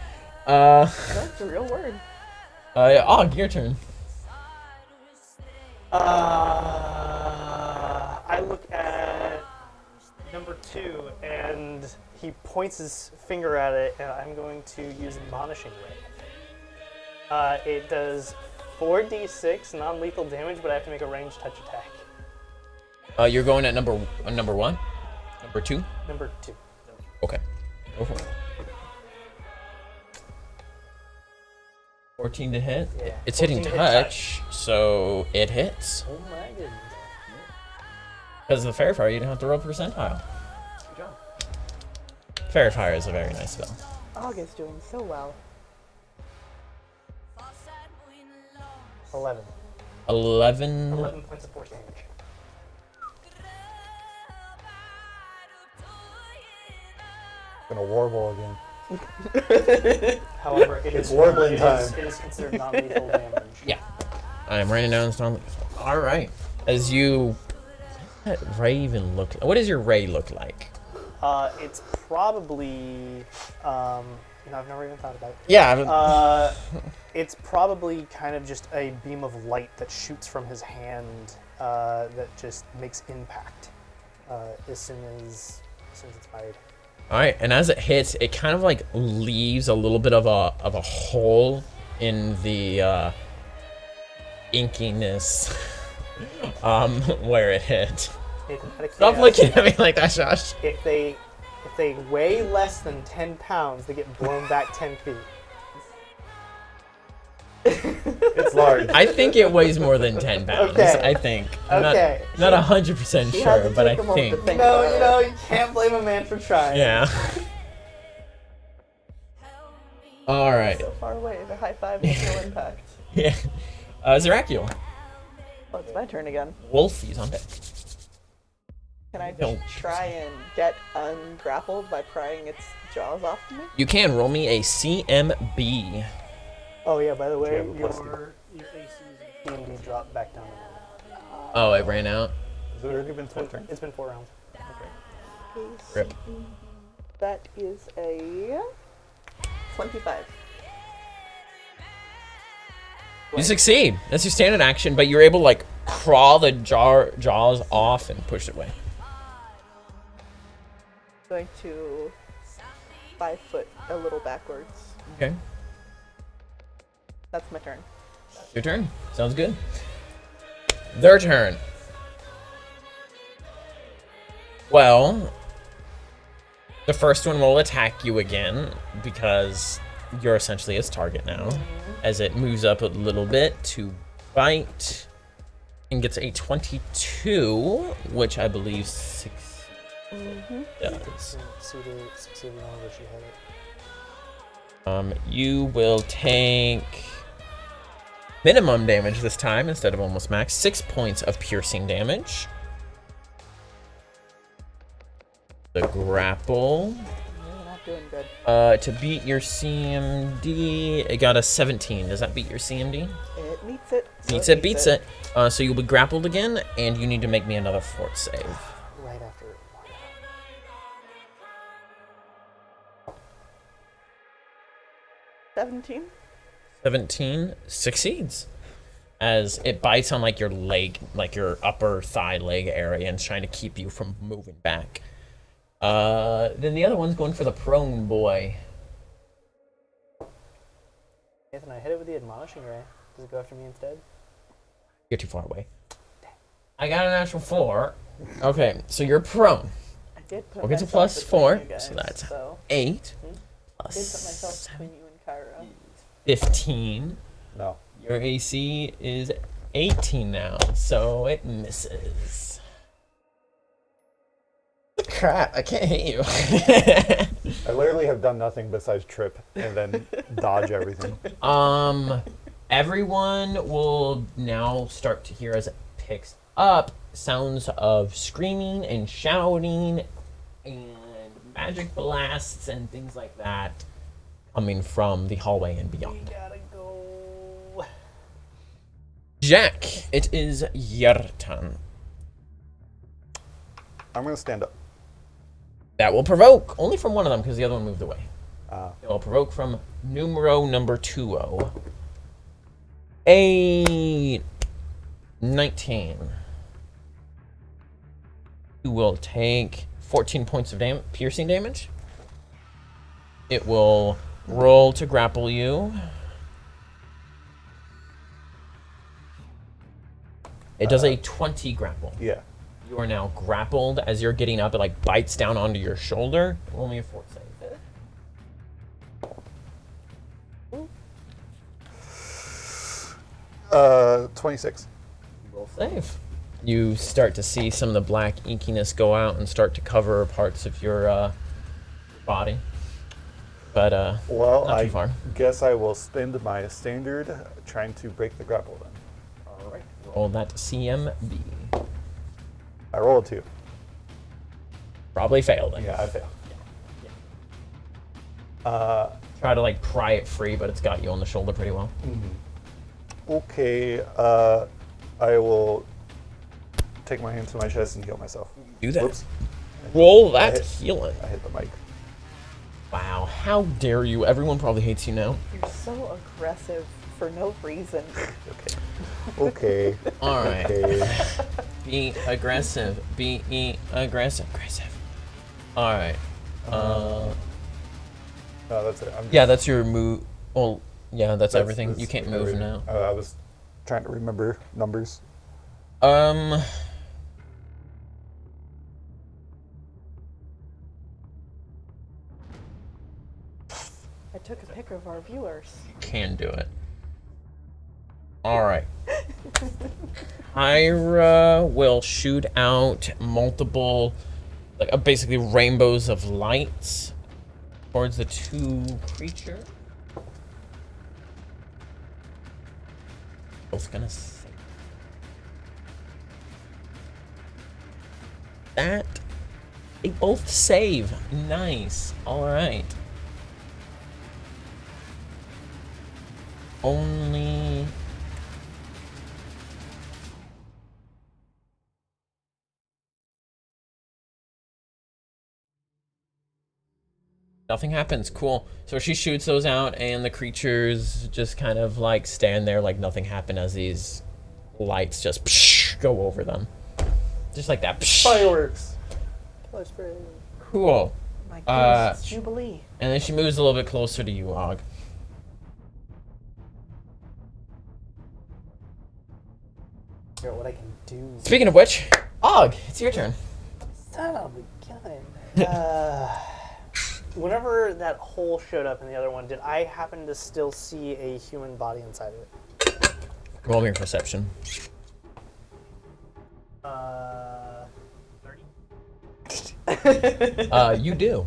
That's a real word. Og, your turn. I look at number 2, and he points his finger at it, and I'm going to use Admonishing Ray. It does 4d6 non-lethal damage, but I have to make a ranged touch attack. You're going at number 1? Number 2? Number 2. Okay. Go for it. 14 to hit? Yeah. It's hitting 14 to hit touch, so it hits. Oh my goodness. Because of the Fairy Fire, you don't have to roll percentile. Good job. Fairy Fire is a very nice spell. Og is doing so well. 11. 11. 11 points of force damage. Gonna warble again. However, It's warbling time. It is considered non-lethal damage. Yeah. I'm writing down this on. All right. As you. What does that ray even look like? What does your ray look like? It's probably, I've never even thought about it. Yeah. It's probably kind of just a beam of light that shoots from his hand that just makes impact as soon as it's fired. All right. And as it hits, it kind of like leaves a little bit of a hole in the inkiness where it hit. Stop looking at me like that, Josh. If they weigh less than 10 pounds, they get blown back 10 feet. It's large. I think it weighs more than 10 pounds. Okay. I think. I'm Okay. Not 100% She had sure, to but I take a moment think. to think No, about it. you can't blame a man for trying. Yeah. All right. So far away, the high five has no impact. Yeah. Zerakiel. Oh, it's my turn again. Wolfie's on deck. Can I Don't. try and get ungrappled by prying its jaws off me? You can roll me a CMB. Oh yeah, by the way, have a plus your AC D&D dropped back down a little. Oh, it ran out. Has it already been 4 turns? It's been 4 rounds. Rip. That is a 25. You succeed. That's your standard action, but you're able to like crawl the jaws off and push it away. Going to 5 foot a little backwards. Okay. That's my turn. Your turn. Sounds good. Their turn. Well, the first one will attack you again because you're essentially its target now. As it moves up a little bit to bite and gets a 22, which I believe does. Succeeded on where she had it. You will take minimum damage this time instead of almost max. 6 points of piercing damage. The grapple. You're not doing good. To beat your CMD, it got a 17. Does that beat your CMD? It meets it. So Beats it. So you'll be grappled again, and you need to make me another fort save. Right after it. 17. 17 succeeds. As it bites on like your leg, like your upper thigh leg area, and it's trying to keep you from moving back. Then the other one's going for the prone boy. Nathan, I hit it with the admonishing ray. Does it go after me instead? You're too far away. I got a natural 4. Okay, so you're prone. I did put We'll get to myself plus between 4, you guys, so that's so 8 I did put plus myself between you and Kyra. 15. No. Your AC is 18 now, so it misses. Crap, I can't hit you. I literally have done nothing besides trip and then dodge everything. Everyone will now start to hear as it picks up sounds of screaming and shouting and magic blasts and things like that coming from the hallway and beyond. We gotta go. Jack, it is your turn. I'm gonna stand up. That will provoke only from one of them because the other one moved away. Uh, It will provoke from numero number 20. A 19. You will take 14 points of piercing damage. It will roll to grapple you. It does a 20 grapple. yeah. You are now grappled. As you're getting up, it like bites down onto your shoulder. Only a 4 save. 26. Roll save. You start to see some of the black inkiness go out and start to cover parts of your body. But Well, not too I far. guess I will spend my standard trying to break the grapple then. All right. Roll that CMB. I rolled 2. Probably failed. Yeah, I failed. Try to like pry it free, but it's got you on the shoulder pretty well. Okay, I will take my hand to my chest and heal myself. Do that. Whoops. Roll that hit- healing. I hit the mic. Wow, how dare you? Everyone probably hates you now. You're so aggressive for no reason. Okay. All right. Okay. Be aggressive. Be aggressive. Aggressive. All right. No, that's it. Yeah, that's your move. Well, yeah, that's everything. that's You can't move everything. now. I was trying to remember numbers. I took a pic of our viewers. Can do it. All right. Ira will shoot out multiple, like basically rainbows of lights towards the 2 creatures. Both gonna save. That. They both save. Nice. All right. Only. Nothing happens. Cool. So she shoots those out, and the creatures just kind of like stand there like nothing happened as these lights just go over them. Just like that. Fireworks. Color spray. Cool. My goodness, it's Jubilee. And then she moves a little bit closer to you, Og. Figure out what I can do. Speaking of which, Og, it's your turn. Son of a gun. Whenever that hole showed up in the other one, did I happen to still see a human body inside of it? Roll me your perception. 30. You do.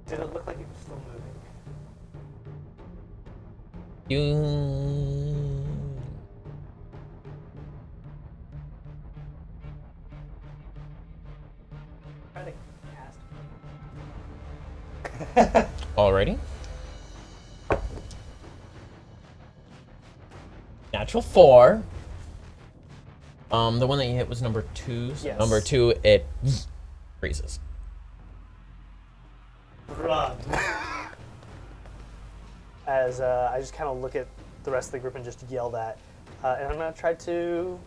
Did it look like it was still moving? You. Try to cast. Alrighty. Natural 4. The one that you hit was number 2. So Yes. number 2, it freezes. Run. As I just kind of look at the rest of the group and just yell that. And I'm going to try to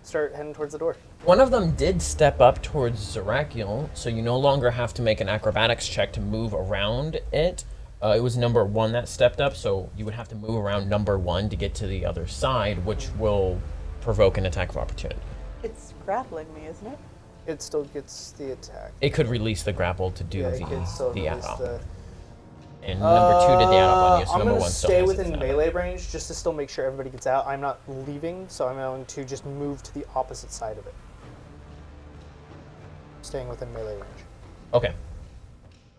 start heading towards the door. One of them did step up towards Zerakiel, so you no longer have to make an acrobatics check to move around it. It was number 1 that stepped up, so you would have to move around number 1 to get to the other side, which will provoke an attack of opportunity. It's grappling me, isn't it? It still gets the attack. It could release the grapple to do It could still the release add-on. the- And number 2 did the add-on on you, so I'm number going 1 to still stay has within its add-on. melee range just to still make sure everybody gets out. I'm not leaving, so I'm going to just move to the opposite side of it. Staying within melee range. Okay.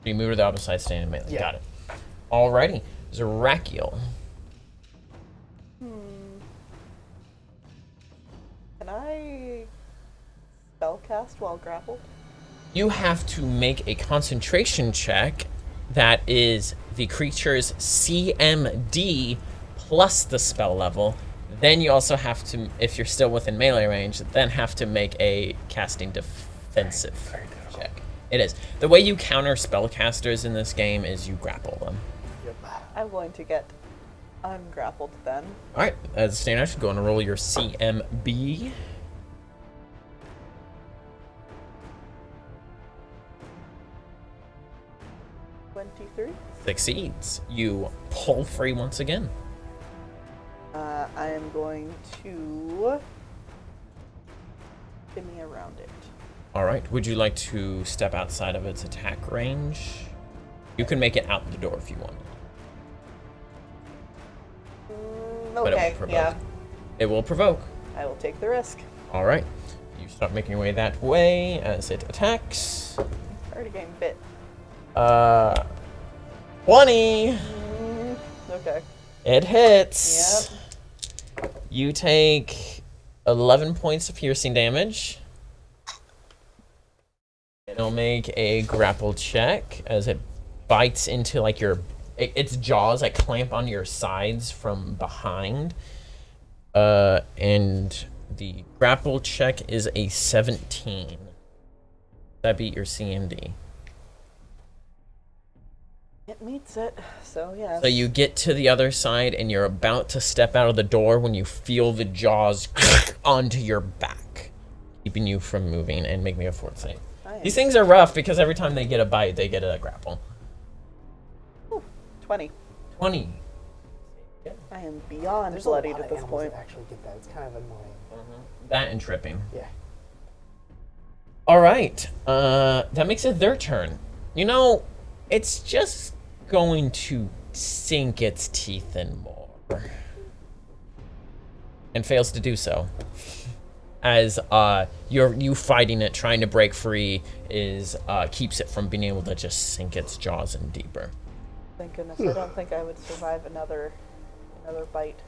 You move to the opposite side, staying in melee. Yeah. Got it. Alrighty. Zerakiel. Can I spellcast while grappled? You have to make a concentration check that is the creature's CMD plus the spell level. Then you also have to, if you're still within melee range, then have to make a casting defensive check. It is. The way you counter spellcasters in this game is you grapple them. Yep. I'm going to get ungrappled then. Alright, as a standard action, go and roll your CMB. Succeeds. You pull free once again. I am going to shimmy around it. Alright, would you like to step outside of its attack range? You can make it out the door if you want. But Okay, yeah. It will provoke. I will take the risk. Alright. You start making your way that way as it attacks. Already getting bit. 20! Okay. It hits. Yep. You take 11 points of piercing damage. It'll make a grapple check as it bites into like its jaws that clamp on your sides from behind. And the grapple check is a 17. That beat your CMD. It meets it, so yeah. So you get to the other side and you're about to step out of the door when you feel the jaws onto your back, keeping you from moving, and make me a fort save. These things are rough because every time they get a bite, they get a grapple. Ooh, 20. 20. I am beyond There's bloodied a lot at of this animals point. that actually get that. It's kind of annoying. That and tripping. Yeah. All right. That makes it their turn. You know, it's just going to sink its teeth in more. And fails to do so. As you fighting it, trying to break free, is keeps it from being able to just sink its jaws in deeper. Thank goodness. I don't think I would survive another bite.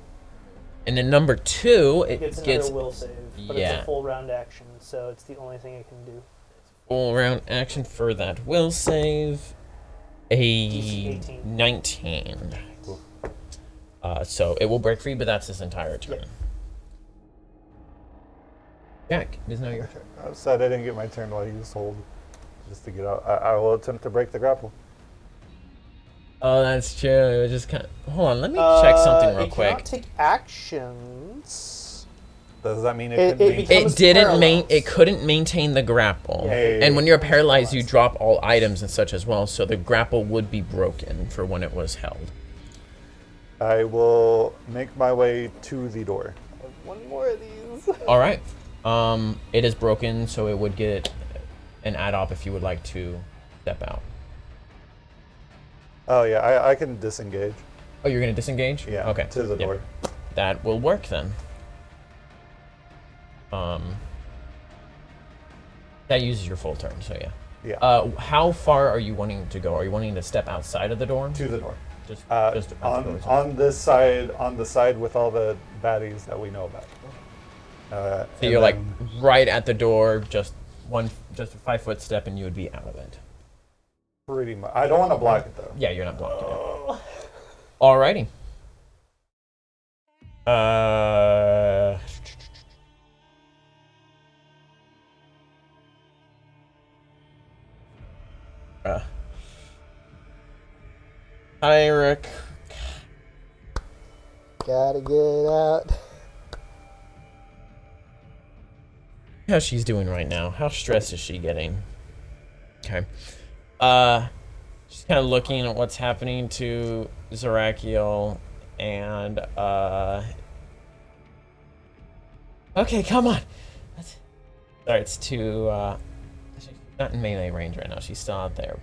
And then number 2, It gets another will save, but it's yeah. a full round action, so it's the only thing it can do. Full round action for that will save. A DC 18. 19. So it will break free, but that's his entire turn. Yep. Jack, it is now your turn. I said I didn't get my turn while he was hold, just to get out. I will attempt to break the grapple. Oh, that's true. It was just kind of... Hold on, let me check something real it quick. cannot take actions. Does that mean It it becomes can It couldn't maintain the grapple. Hey. And when you're paralyzed, you drop all items and such as well, so the grapple would be broken for when it was held. I will make my way to the door. I have one more of these. All right. It is broken, so it would get an add-op if you would like to step out. Oh yeah, I can disengage. Oh, you're gonna disengage? Yeah. Okay. To the door. That will work then. That uses your full turn, so yeah. Yeah. How far are you wanting to go? Are you wanting to step outside of the door? To the door. Just On this side, on the side with all the baddies that we know about. So you're like right at the door, just a 5-foot step, and you would be out of it. Pretty much. I don't want to block it though. Yeah, you're not blocking it. Alrighty. Hi, Rick. Gotta get out. How's she's doing right now? How stressed is she getting? Okay. She's kind of looking at what's happening to Zorakiel, and okay, come on. Starts to she's not in melee range right now. She's still out there.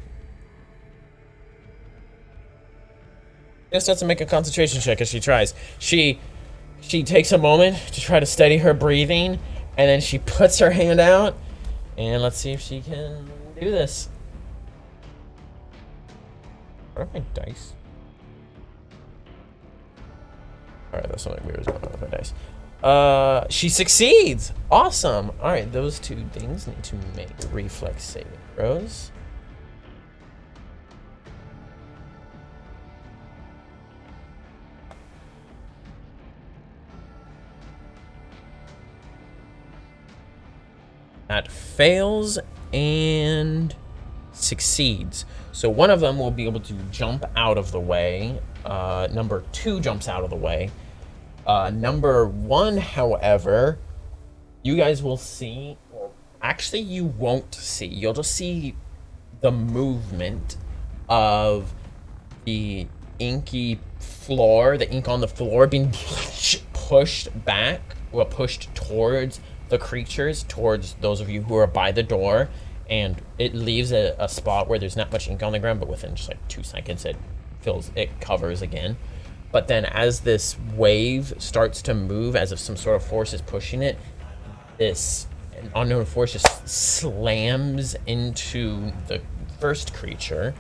Just has to make a concentration check as she tries. She takes a moment to try to steady her breathing, and then she puts her hand out, and let's see if she can do this. What are my dice? Alright, that's something weird is going on with my dice. She succeeds! Awesome! Alright, those two things need to make reflex saving throws. That fails and succeeds. So one of them will be able to jump out of the way. Number 2 jumps out of the way. Number 1, however, you guys will see, well, actually you won't see. You'll just see the movement of the inky floor, the ink on the floor being pushed back, or pushed towards the creatures, towards those of you who are by the door, and it leaves a spot where there's not much ink on the ground, but within just like 2 seconds it covers again. But then as this wave starts to move, as if some sort of force is pushing it, this unknown force just slams into the first creature.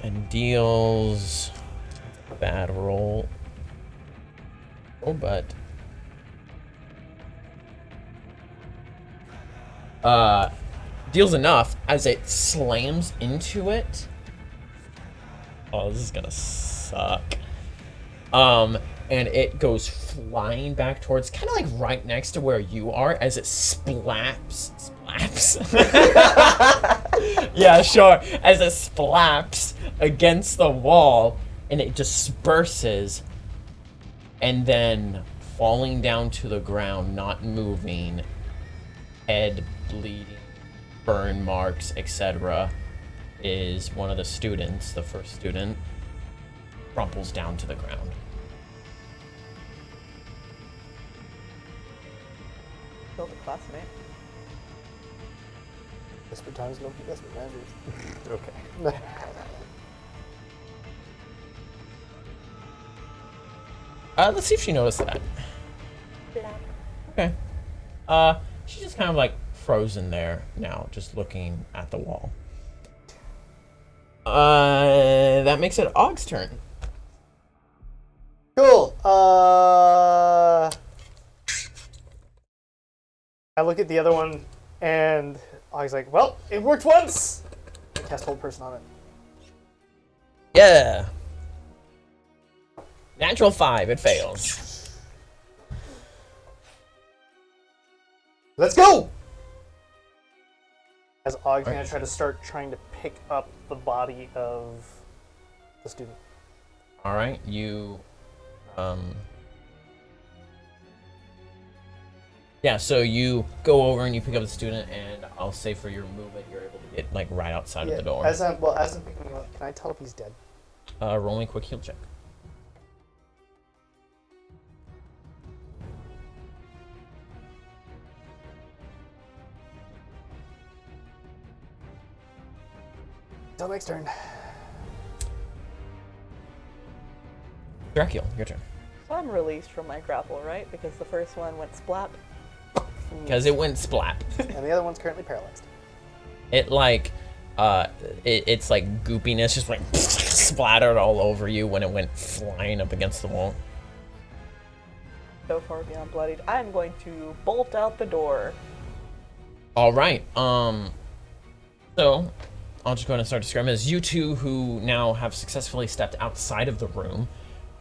And deals a bad roll. Oh, but deals enough as it slams into it. Oh, this is gonna suck. And it goes flying back towards, kind of like right next to where you are, as it splaps. Yeah, sure. As it splaps against the wall, and it disperses, and then falling down to the ground, not moving, head bleeding, burn marks, etc., is one of the students, the first student, crumples down to the ground. Killed a classmate. Desperate times, no desperate measures. Okay. Let's see if she noticed that. Okay. She's just kind of like frozen there now, just looking at the wall. That makes it Og's turn. Cool. I look at the other one, and I was like, well, it worked once! I cast Hold Person on it. Yeah. Natural 5, it fails. Let's go! As Og kind of trying to pick up the body of the student. Alright, you... Yeah, so you go over and you pick up the student, and I'll say for your movement, you're able to get like right outside of the door. As I'm picking him up, can I tell if he's dead? Roll me a quick heal check. Till next turn. Dracula, your turn. So I'm released from my grapple, right? Because the first one went splat. Because it went splat. And the other one's currently paralyzed. It like, it's like goopiness just like splattered all over you when it went flying up against the wall. So far beyond bloodied. I'm going to bolt out the door. All right. So I'll just go ahead and start describing as you two who now have successfully stepped outside of the room.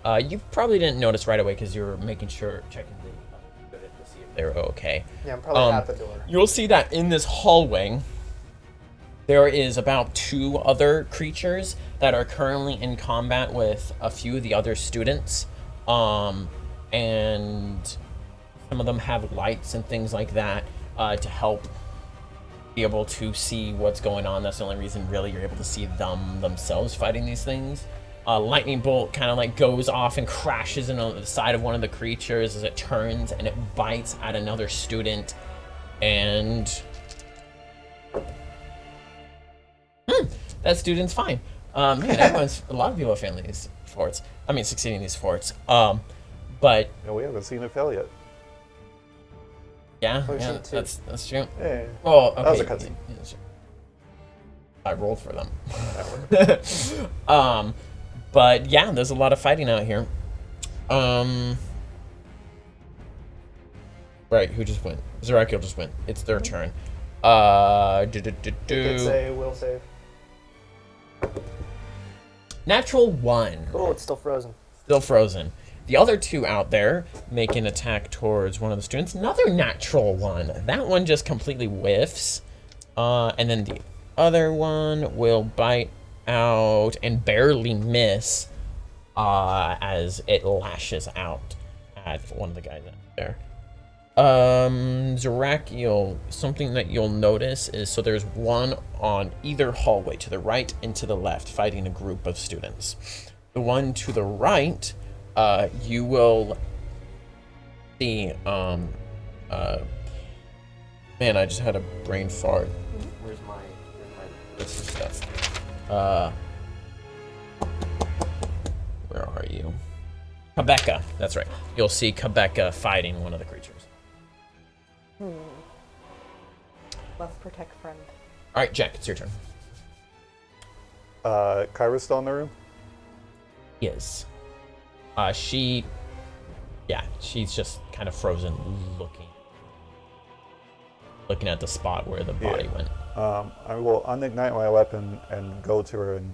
You probably didn't notice right away because you were making sure, checking the to see if they were okay. Yeah, I'm probably at the door. You'll see that in this hallway, there is about 2 other creatures that are currently in combat with a few of the other students. And some of them have lights and things like that to help be able to see what's going on. That's the only reason really you're able to see them themselves fighting these things. A lightning bolt kind of like goes off and crashes into the side of one of the creatures as it turns and it bites at another student. And that student's fine. Man, a lot of people are failing these forts. I mean, succeeding these forts. But No, we haven't seen it fail yet. yeah, Oh, yeah, shit, too. that's true. Yeah. Well, okay. That was a cutscene. Yeah, sure. I rolled for them. But yeah, there's a lot of fighting out here. Right, who just went? Zerakiel just went. It's their turn. It's a will save. Natural 1. Oh, it's still frozen. Still frozen. The other two out there make an attack towards one of the students. Another natural 1. That one just completely whiffs. And then the other one will bite out and barely miss as it lashes out at one of the guys out there. Zerakiel, something that you'll notice is, so there's one on either hallway, to the right and to the left, fighting a group of students. The one to the right, you will see, man, I just had a brain fart. Where's my list of stuff? Where are you? Kabeka, that's right. You'll see Kabeka fighting one of the creatures. Let's protect friend. All right, Jack, it's your turn. Kyra's still in the room? Is. She's just kind of frozen, looking at the spot where the body went. I will unignite my weapon and go to her and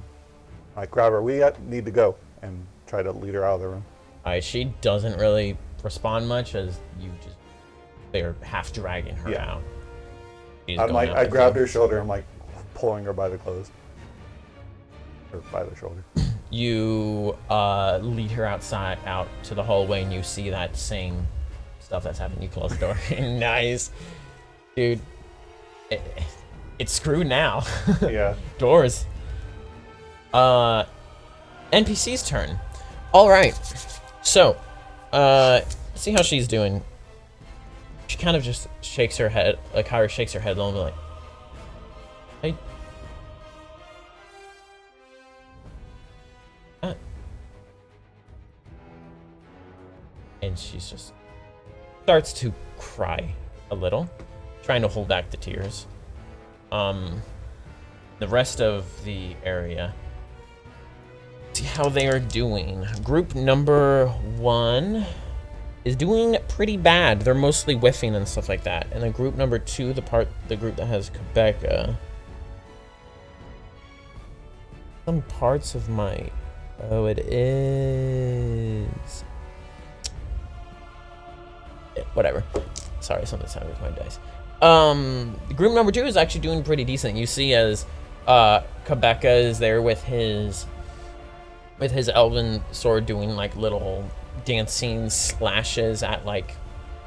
grab her. We need to go, and try to lead her out of the room. All right, she doesn't really respond much as they're half dragging her out. I grabbed her shoulder. I'm pulling her by the clothes, or by the shoulder. You lead her out to the hallway, and you see that same stuff that's happening. You close the door. Nice, dude. It's screwed now. Yeah. Doors. NPC's turn. All right. So, see how she's doing. She kind of just shakes her head, Kyra shakes her head a little bit, hey. And she's just starts to cry a little, trying to hold back the tears. The rest of the area, see how they are doing. Group number 1 is doing pretty bad. They're mostly whiffing and stuff like that. And then group number 2, the group that has Kabeka. Some parts of my, oh, it is. Yeah, whatever. Sorry, something's happening with my dice. Group number 2 is actually doing pretty decent. You see as Kabeka is there with his elven sword doing little dancing slashes at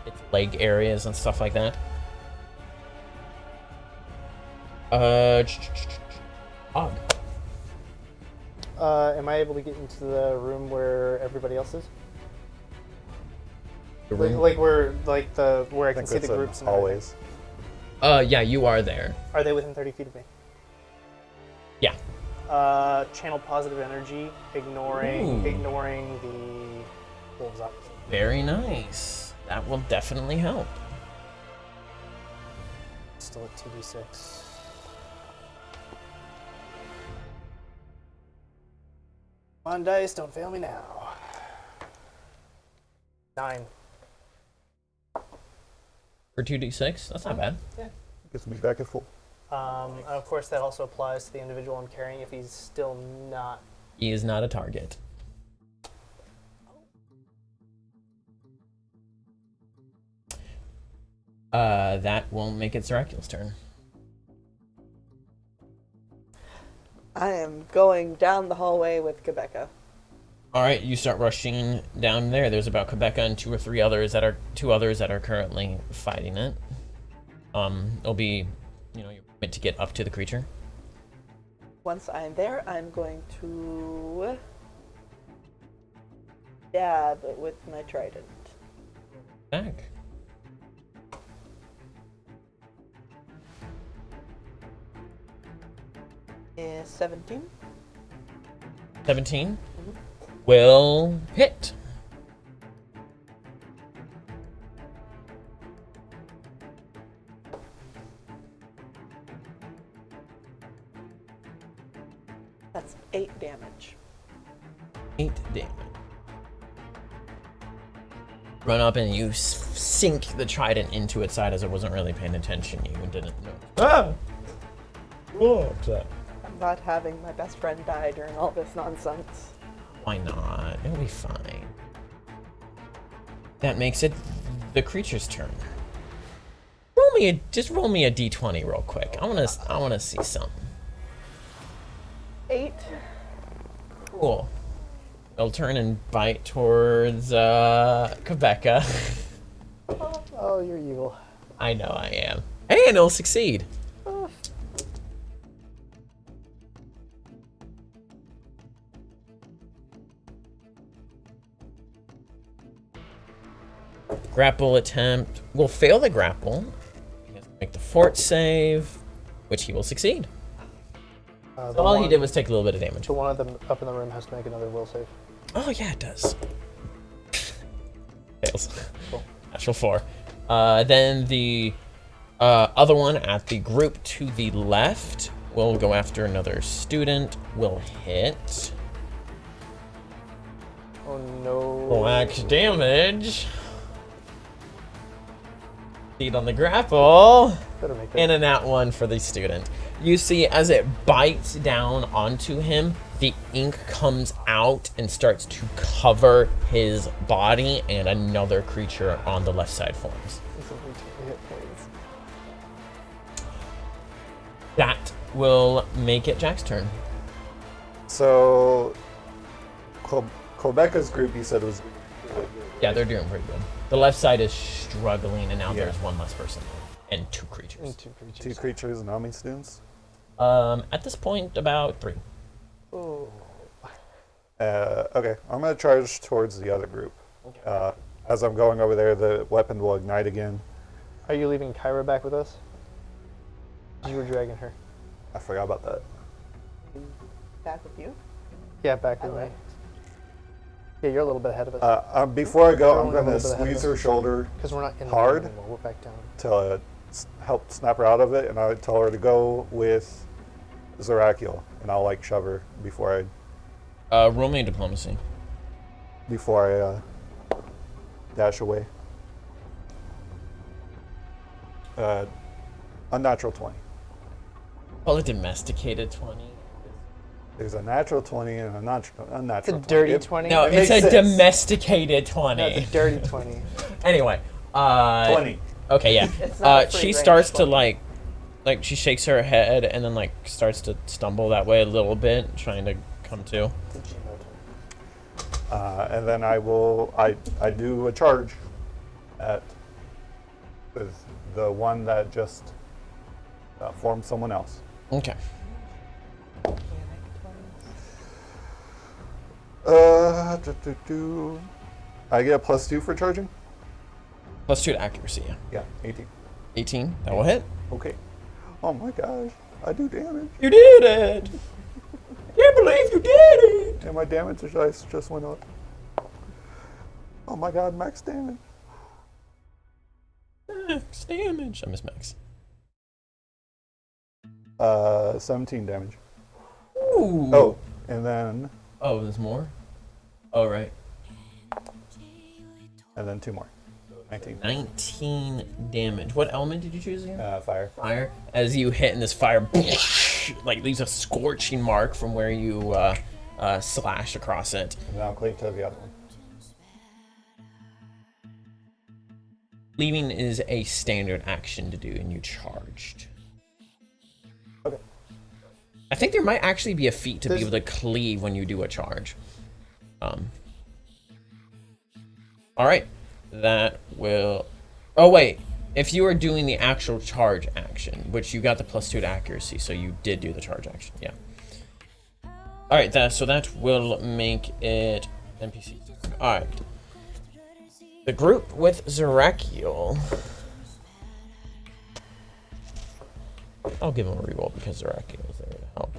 its leg areas and stuff like that. Og. Am I able to get into the room where everybody else is? The room? Where I can see the groups and always. Yeah, you are there. Are they within 30 feet of me? Yeah. Channel positive energy, ignoring the wolves opposite. Very nice. That will definitely help. Still at 2d6. Come on, dice, don't fail me now. 9. For 2d6? That's not bad. Yeah. Gets me back at full. Of course, that also applies to the individual I'm carrying if he's still not. He is not a target. That won't make it Zerakiel's turn. I am going down the hallway with Kabeka. All right, you start rushing down there. There's about Kabeka and two others that are currently fighting it. It'll be, you're meant to get up to the creature. Once I'm there, I'm going to stab with my trident. Back. Is 17. 17 will hit. 8 damage. Run up and you sink the trident into its side as it wasn't really paying attention. You didn't know. Ah! What's that? I'm not having my best friend die during all this nonsense. Why not? It'll be fine. That makes it the creature's turn. Just roll me a d20 real quick. I wanna see something. 8. Cool. They'll turn and bite towards Quebeca. Oh, you're evil. I know I am. And it'll succeed. Grapple attempt will fail the grapple. He has to make the fort save, which he will succeed. So all he did was take a little bit of damage. The one of them up in the room has to make another will save. Oh yeah, it does. Fails. Cool. Natural 4. Then the other one at the group to the left will go after another student. Will hit. Oh no. Black damage. Feed on the grapple. Better make it. And a nat 1 for the student. You see as it bites down onto him, the ink comes out and starts to cover his body, and another creature on the left side forms. That will make it Jack's turn. So, Quebeca's group, you said was. Yeah, they're doing pretty good. The left side is struggling, and now there's one less person and 2 creatures. And 2 creatures. 2 creatures and how many students? At this point, about 3. Oh. Okay, I'm going to charge towards the other group. Okay. As I'm going over there, the weapon will ignite again. Are you leaving Kyra back with us? You were dragging her. I forgot about that. Back with you? Yeah, back with me. Yeah, you're a little bit ahead of us. Before I go, I'm Everyone a going to little bit ahead of squeeze her shoulder Because we're not in the hard room anymore. We're back down. to help snap her out of it, and I tell her to go with Zerakiel, and I'll like shove her before Roll me diplomacy. I dash away. Unnatural 20. Call it domesticated 20. There's a natural 20 and a unnatural It's a 20. dirty 20. No, It it's a makes sense. domesticated 20. No, it's a dirty 20. Anyway, 20. Okay, yeah. It's not a free She range starts to one. like she shakes her head and then like starts to stumble that way a little bit, trying to come to. And then I do a charge at with the one that just formed someone else. Okay. I get a +2 for charging? +2 to accuracy. Yeah. Yeah, 18. 18. That will hit. Okay. Oh my gosh, I do damage. You did it! Can't believe you did it! And my damage dice just went up. Oh my god, max damage. Max damage. I miss Max. 17 damage. Ooh. Oh, and then Oh, there's more? Oh, right. 2 more. 19. 19 damage. What element did you choose again? Fire. Fire. As you hit, and this fire like leaves a scorching mark from where you slash across it. And then I'll cleave to the other one. Leaving is a standard action to do, and you charged. Okay. I think there might actually be a feat to be able to cleave when you do a charge. All right. That will... Oh, wait. If you are doing the actual charge action, which you got the +2 to accuracy, so you did do the charge action. Yeah. All right. So that will make it NPC. All right. The group with Zerakiel. I'll give him a reroll because Zerakiel is there to help.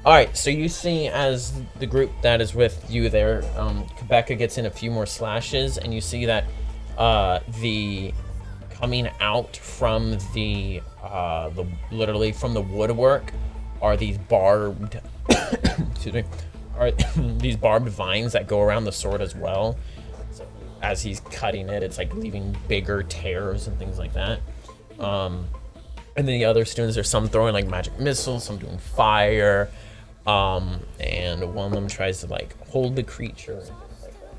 All right, so you see as the group that is with you there, Quebeca gets in a few more slashes, and you see that the coming out from the literally from the woodwork are these barbed, excuse me, are these barbed vines that go around the sword as well. So as he's cutting it, it's like leaving bigger tears and things like that. And then the other students, there's some throwing like magic missiles, some doing fire, and one of them tries to like hold the creature. And things like that.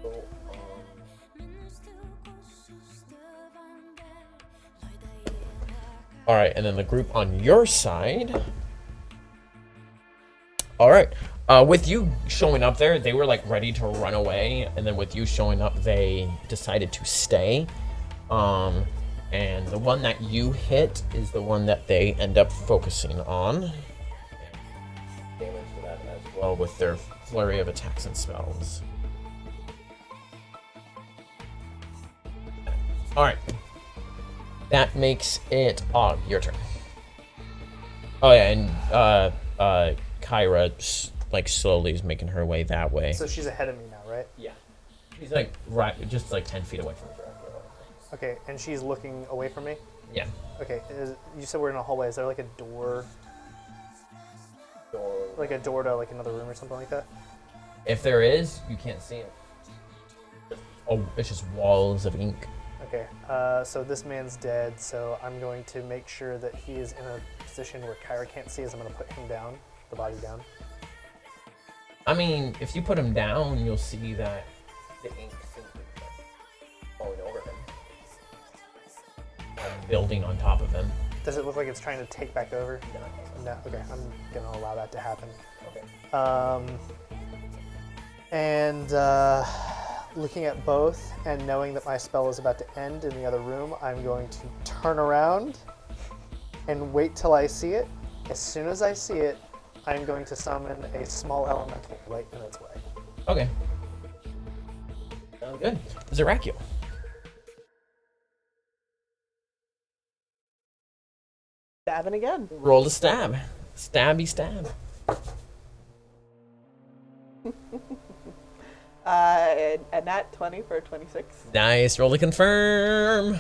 So, all right, and then the group on your side. All right, with you showing up there, they were like ready to run away, and then with you showing up, they decided to stay. And the one that you hit is the one that they end up focusing on. Damage to that as well with their flurry of attacks and spells. Alright. That makes it your turn. Oh yeah, and Kyra like slowly is making her way that way. So she's ahead of me now, right? Yeah. She's like right just like 10 feet away from her. Okay, and she's looking away from me? Yeah. Okay, you said we're in a hallway. Is there like a door? Like a door to like another room or something like that? If there is, you can't see it. Oh, it's just walls of ink. Okay, so this man's dead, so I'm going to make sure that he is in a position where Kyra can't see us. I'm going to put him down, the body down. I mean, if you put him down, you'll see that the ink seems to be falling over him. Building on top of him. Does it look like it's trying to take back over? No. Okay, I'm gonna allow that to happen. Okay. And looking at both and knowing that my spell is about to end in the other room, I'm going to turn around and wait till I see it. As soon as I see it, I'm going to summon a small elemental right in its way. Okay. Sounds good. Zeracul. Stabbing again. Roll to stab. Stabby stab. A nat 20 for 26. Nice. Roll to confirm.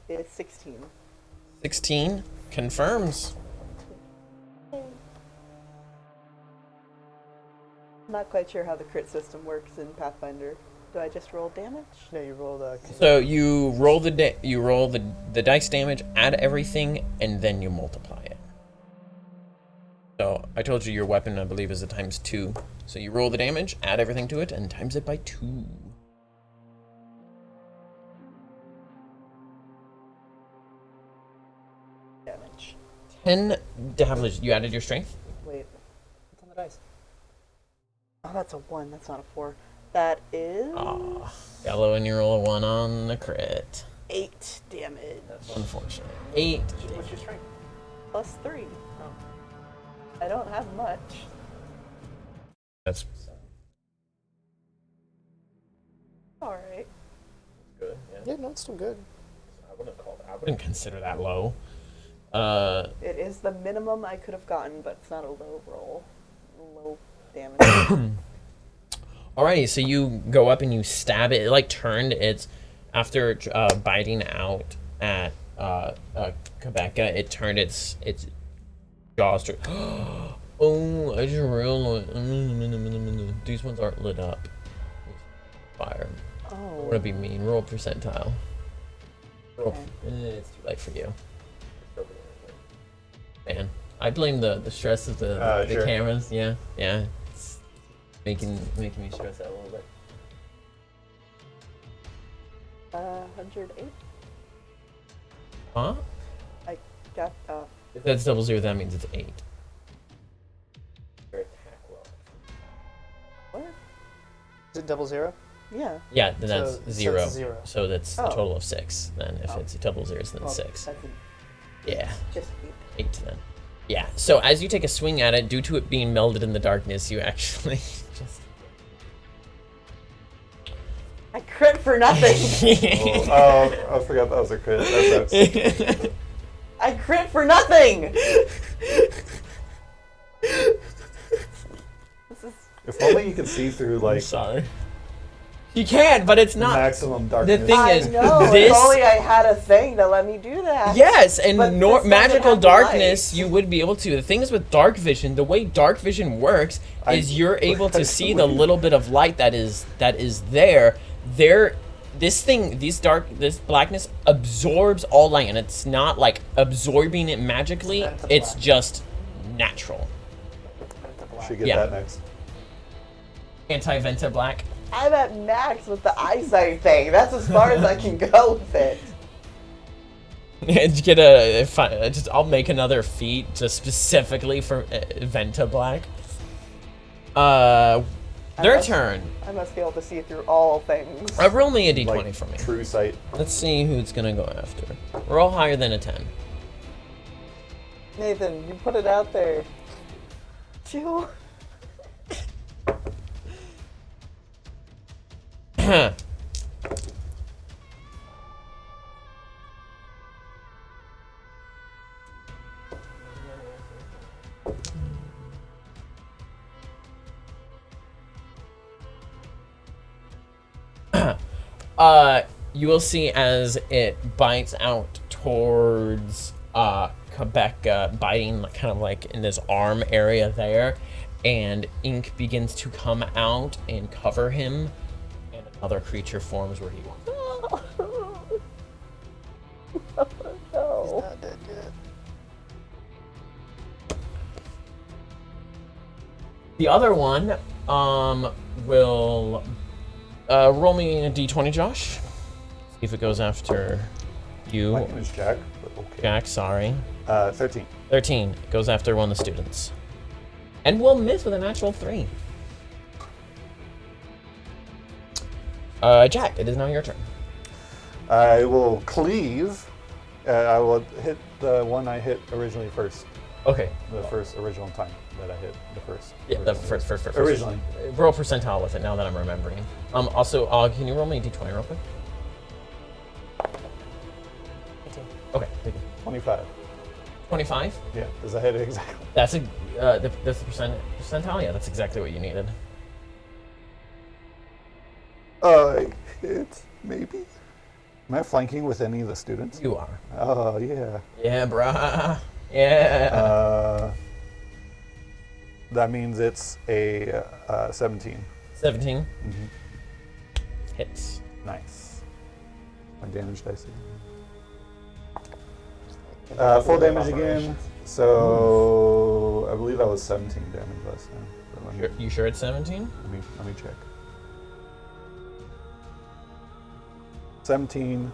It's 16. 16 confirms. Not quite sure how the crit system works in Pathfinder. Do I just roll damage? No, you roll the... So you roll the dice damage, add everything, and then you multiply it. So I told you your weapon, I believe, is a ×2. So you roll the damage, add everything to it, and times it by 2. Damage. 10 damage. You added your strength? Wait. What's on the dice? Oh, that's a 1. That's not a 4. That is... Ah, yellow, and you roll a 1 on the crit. 8 damage. That's unfortunate. 8. What's your strength? Plus 3. Oh. I don't have much. That's Alright. good. Yeah, no, it's still good. I wouldn't consider that low. It is the minimum I could have gotten, but it's not a low roll. Low damage. Alrighty, so you go up and you stab it. It like turned its after biting out at Quebeca. It turned its jaws to. Oh, I just realized these ones aren't lit up. Fire. Oh. I want to be mean. Roll percentile. Roll. Okay. It's too late for you. Man, I blame the stress of the Sure. cameras. Yeah. It's making me stress out a little bit. 108? Huh? I got, If that's 00, that means it's 8. Your attack roll. what? Is it 00? Yeah. Yeah, then that's So- so 0. it's 0. So that's Oh. a total of 6. Then if Oh. it's double zeros, then Well, 6. That's Yeah, just 8. 8 then. Yeah. So as you take a swing at it, due to it being melded in the darkness, you actually just. I crit for nothing. Oh, I forgot that was a crit. That sucks. I crit for nothing. This is If only you could see through I'm like sorry. You can, but it's not. Maximum darkness. The thing I is, know. this. If only I had a thing to let me do that. Yes, and But this doesn't magical have darkness, light. you would be able to. The thing is with dark vision, the way dark vision works is you're able to see the little bit of light that is there. This blackness absorbs all light, and it's not like absorbing it magically. It's just natural. Should get Yeah. that next. Anti-Venta black. I'm at max with the eyesight thing. That's as far as I can go with it. And get I'll make another feat just specifically for Venta black. Their turn. I must be able to see through all things. Roll me a d20 Like for me. true sight. Let's see who it's gonna go after. Roll higher than a 10. Nathan, you put it out there. Chill. You will see as it bites out towards Quebec, biting kind of like in this arm area there, and ink begins to come out and cover him, and another creature forms where he was. No. Not dead yet. The other one will roll me a d20, Josh. See if it goes after you. My name is Jack, but okay. Jack, sorry. 13. 13. It goes after one of the students. And will miss with a natural 3. Jack, it is now your turn. I will cleave. I will hit the one I hit originally first. Okay. The first original time that I hit the first. Yeah, the first. Originally. Roll percentile with it now that I'm remembering. Also, can you roll me a d20 real quick? 18. Okay, thank you. 25. 25? Yeah, does I hit it exactly? That's that's the percentile? Yeah, that's exactly what you needed. Hit, maybe? Am I flanking with any of the students? You are. Oh, yeah. Yeah, bruh. Yeah. That means it's a 17. 17. Mm-hmm. Hits. Nice. My damage dice again. Full damage again. So I believe that was 17 damage last time. So let me, You sure it's 17? let me check. 17.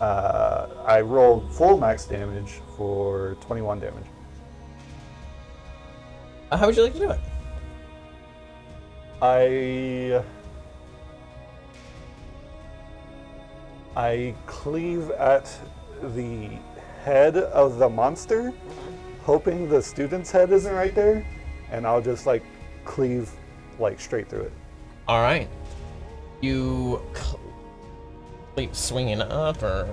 I rolled full max damage for 21 damage. How would you like to do it? I cleave at the head of the monster, hoping the student's head isn't right there, and I'll just like cleave like straight through it. All right. You keep swinging up, or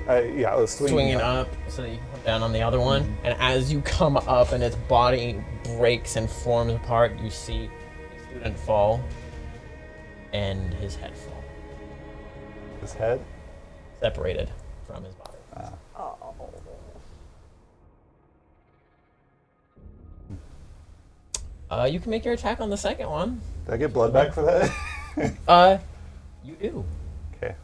Yeah, I was swinging up so that you can come down on the other one. And as you come up and its body breaks and forms apart, you see the student fall and his head fall, His head. separated from his body. Oh. You can make your attack on the second one. Did I get blood back for that? You do. Okay.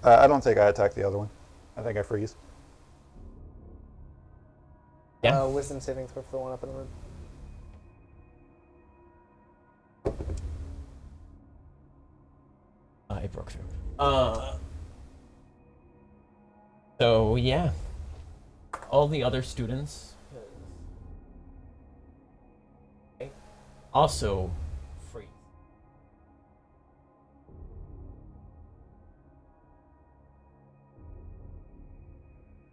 I don't think I attacked the other one. I think I freeze. Yeah. Wisdom saving throw for the one up in the room. It broke through. So yeah, all the other students also freeze.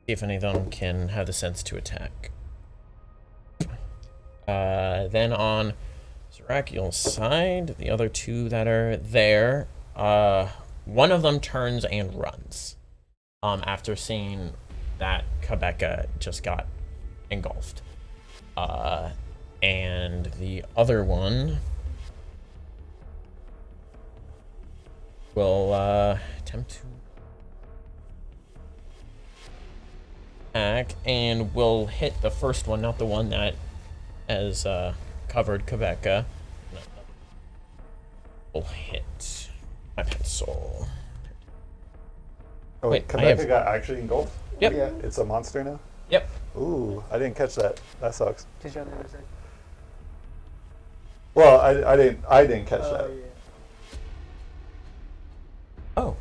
See if any of them can have the sense to attack. Then on Zerakiel's side, the other two that are there, one of them turns and runs. After seeing that Quebeca just got engulfed. And the other one will attempt to attack and will hit the first one, not the one that has covered Quebeca. No. Will hit my pencil. Oh, wait, Wait, I have- Quebeca got actually engulfed? Yep. Yeah. It's a monster now? Yep. Ooh, I didn't catch that. That sucks. Did you on the other side? Well, I didn't catch that. Oh.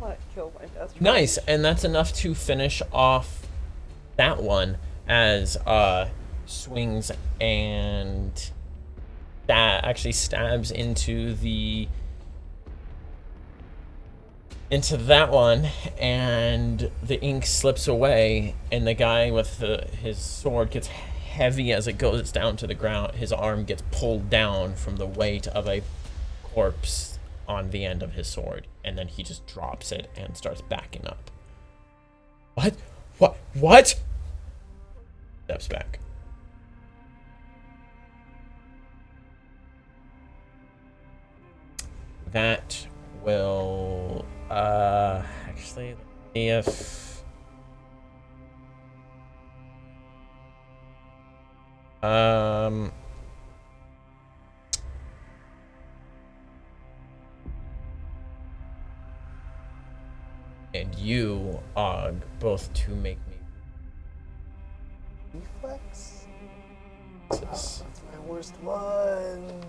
What killed my best friend? Nice, and that's enough to finish off that one as swings and that actually stabs into that one, and the ink slips away, and the guy with his sword gets heavy as it goes down to the ground. His arm gets pulled down from the weight of a corpse on the end of his sword, and then he just drops it and starts backing up. What? Steps back. That will actually, let's see if and you, Og, both to make me Reflex? this. That's my worst one.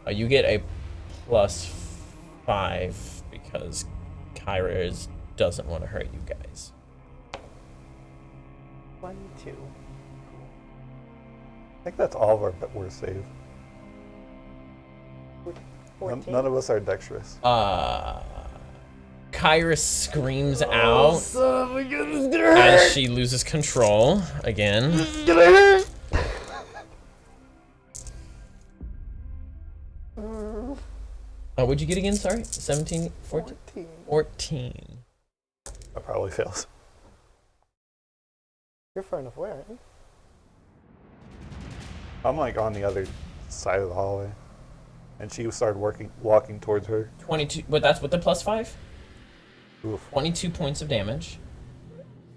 You get a +5 because Kyra doesn't want to hurt you guys. 1, 2. I think that's all of our worst save. 14. None of us are dexterous. Kyra screams out as she loses control again. What'd you get again? Sorry, 17, 14? 14. That probably fails. You're far enough away, aren't you? I'm like on the other side of the hallway. And she started walking towards her. 22, but that's with the +5? Oof. 22 points of damage.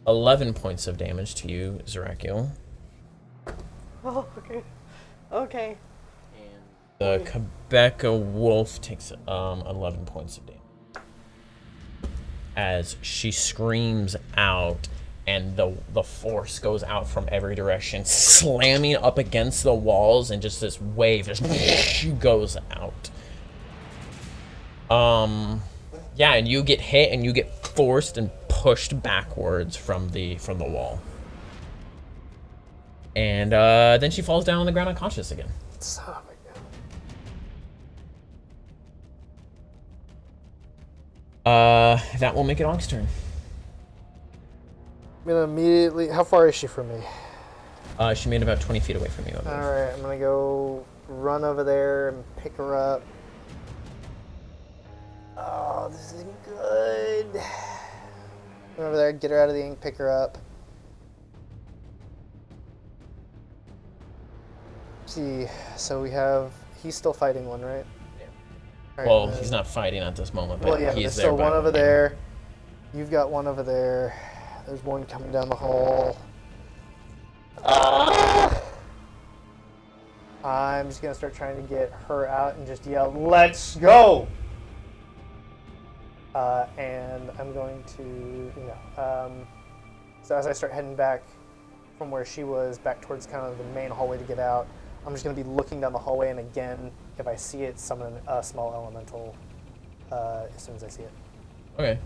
11 points of damage to you, Zerakiel. Oh, okay. Okay. The Quebeca wolf takes 11 points of damage as she screams out, and the force goes out from every direction, slamming up against the walls, and just this wave just goes out. Yeah, and you get hit, and you get forced and pushed backwards from the wall, and then she falls down on the ground unconscious again. Son of a gun. That will make it Og's turn. I'm gonna immediately. How far is she from me? She made about 20 feet away from you. I believe. Alright, I'm gonna go run over there and pick her up. Oh, this isn't good. Run over there, get her out of the ink, pick her up. See, so we have. He's still fighting one, right? Yeah. All right, Well, he's not fighting at this moment, but Well, yeah, but he's there's there. still by one over the- there. You've got one over there. There's one coming down the hall. I'm just gonna start trying to get her out and just yell, "Let's go!" And I'm going to, so as I start heading back from where she was, back towards kind of the main hallway to get out, I'm just gonna be looking down the hallway, and again, if I see it, summon a small elemental as soon as I see it. Okay.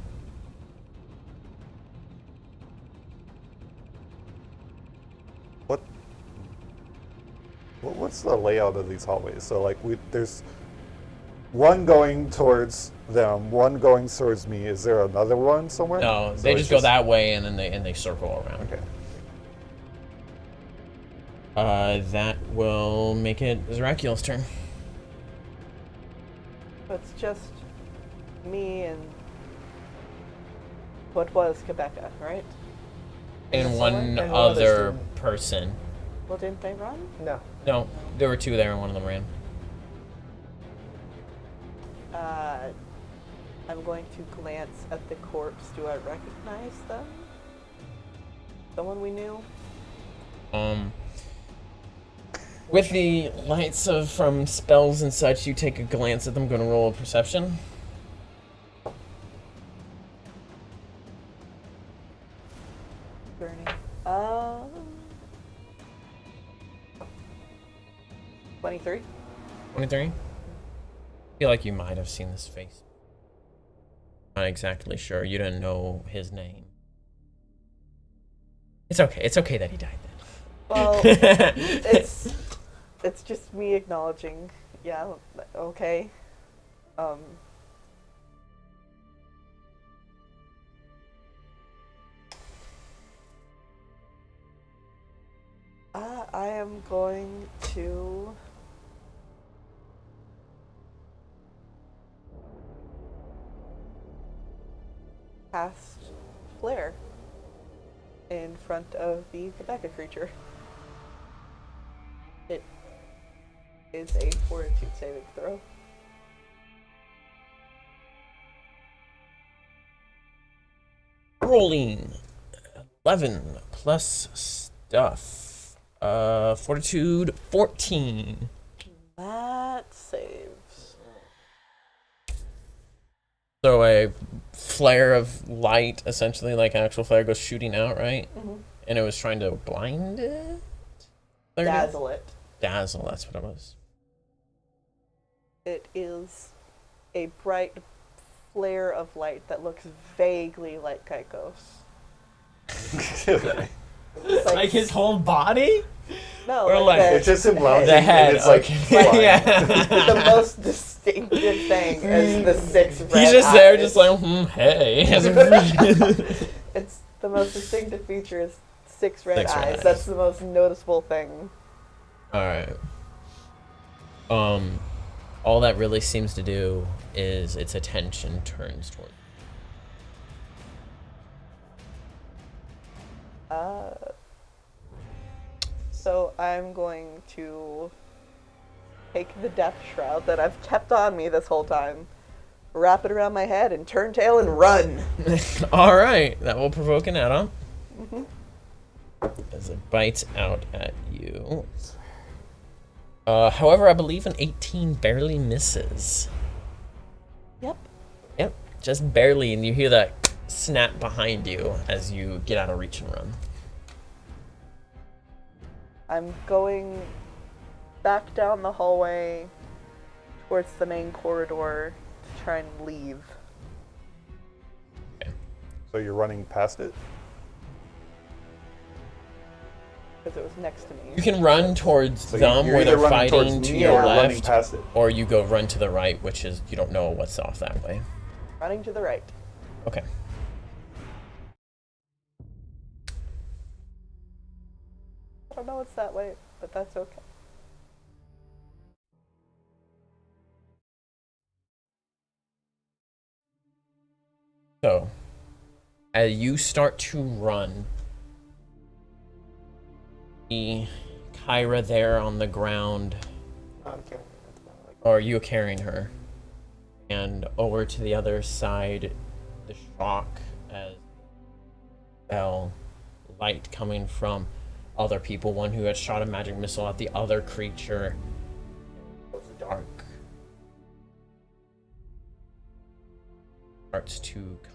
What's the layout of these hallways? So like there's one going towards them, one going towards me. Is there another one somewhere? No, So they it's just go that way, and then they circle around. Okay. That will make it Zerakiel's turn. So it's just me and what was Quebeca, right? And one And one other other student. person. Well, didn't they run? No. No, there were two there and one of them ran. I'm going to glance at the corpse. Do I recognize them? Someone we knew? With the lights of from spells and such, you take a glance at them. Gonna roll a perception. Burning. 23. 23. I feel like you might have seen this face. Not exactly sure. You didn't know his name. It's okay. It's okay that he died then. Well, it's just me acknowledging. Yeah, okay. I am going to cast Flare in front of the Quebeca creature. It is a fortitude saving throw. Rolling 11 plus stuff. Fortitude 14. That saves. So a flare of light, essentially, like an actual flare, goes shooting out, right? Mm-hmm. And it was trying to blind it? Dazzle it. Dazzle, that's what it was. It is a bright flare of light that looks vaguely like Kaikos. Okay. It's Like his whole body? no, or like- the, It's just him lounging, The head, and it's like okay. flying. Yeah. the most distinctive thing is the 6 red He's just there, eyes. just like, hey. It's the most distinctive feature is 6 red 6 red eyes. eyes. That's the most noticeable thing. Alright. All that really seems to do is its attention turns toward. So I'm going to take the death shroud that I've kept on me this whole time, wrap it around my head, and turn tail and run. Alright, that will provoke an add-on. As it bites out at you. However, I believe an 18 barely misses. Yep. Yep, just barely, and you hear that snap behind you as you get out of reach and run. I'm going back down the hallway towards the main corridor to try and leave. So you're running past it? Because it was next to me. You can run towards So them you're where either they're running fighting towards to me your or running left, past it. or you go run to the right, which is you don't know what's off that way. Running to the right. Okay. I don't know it's that way, but that's okay. So, as you start to run, the Kyra there on the ground, I'm carrying it. or you carrying her, and over to the other side, the shock as fell, light coming from other people, one who had shot a magic missile at the other creature. It was dark. Starts to come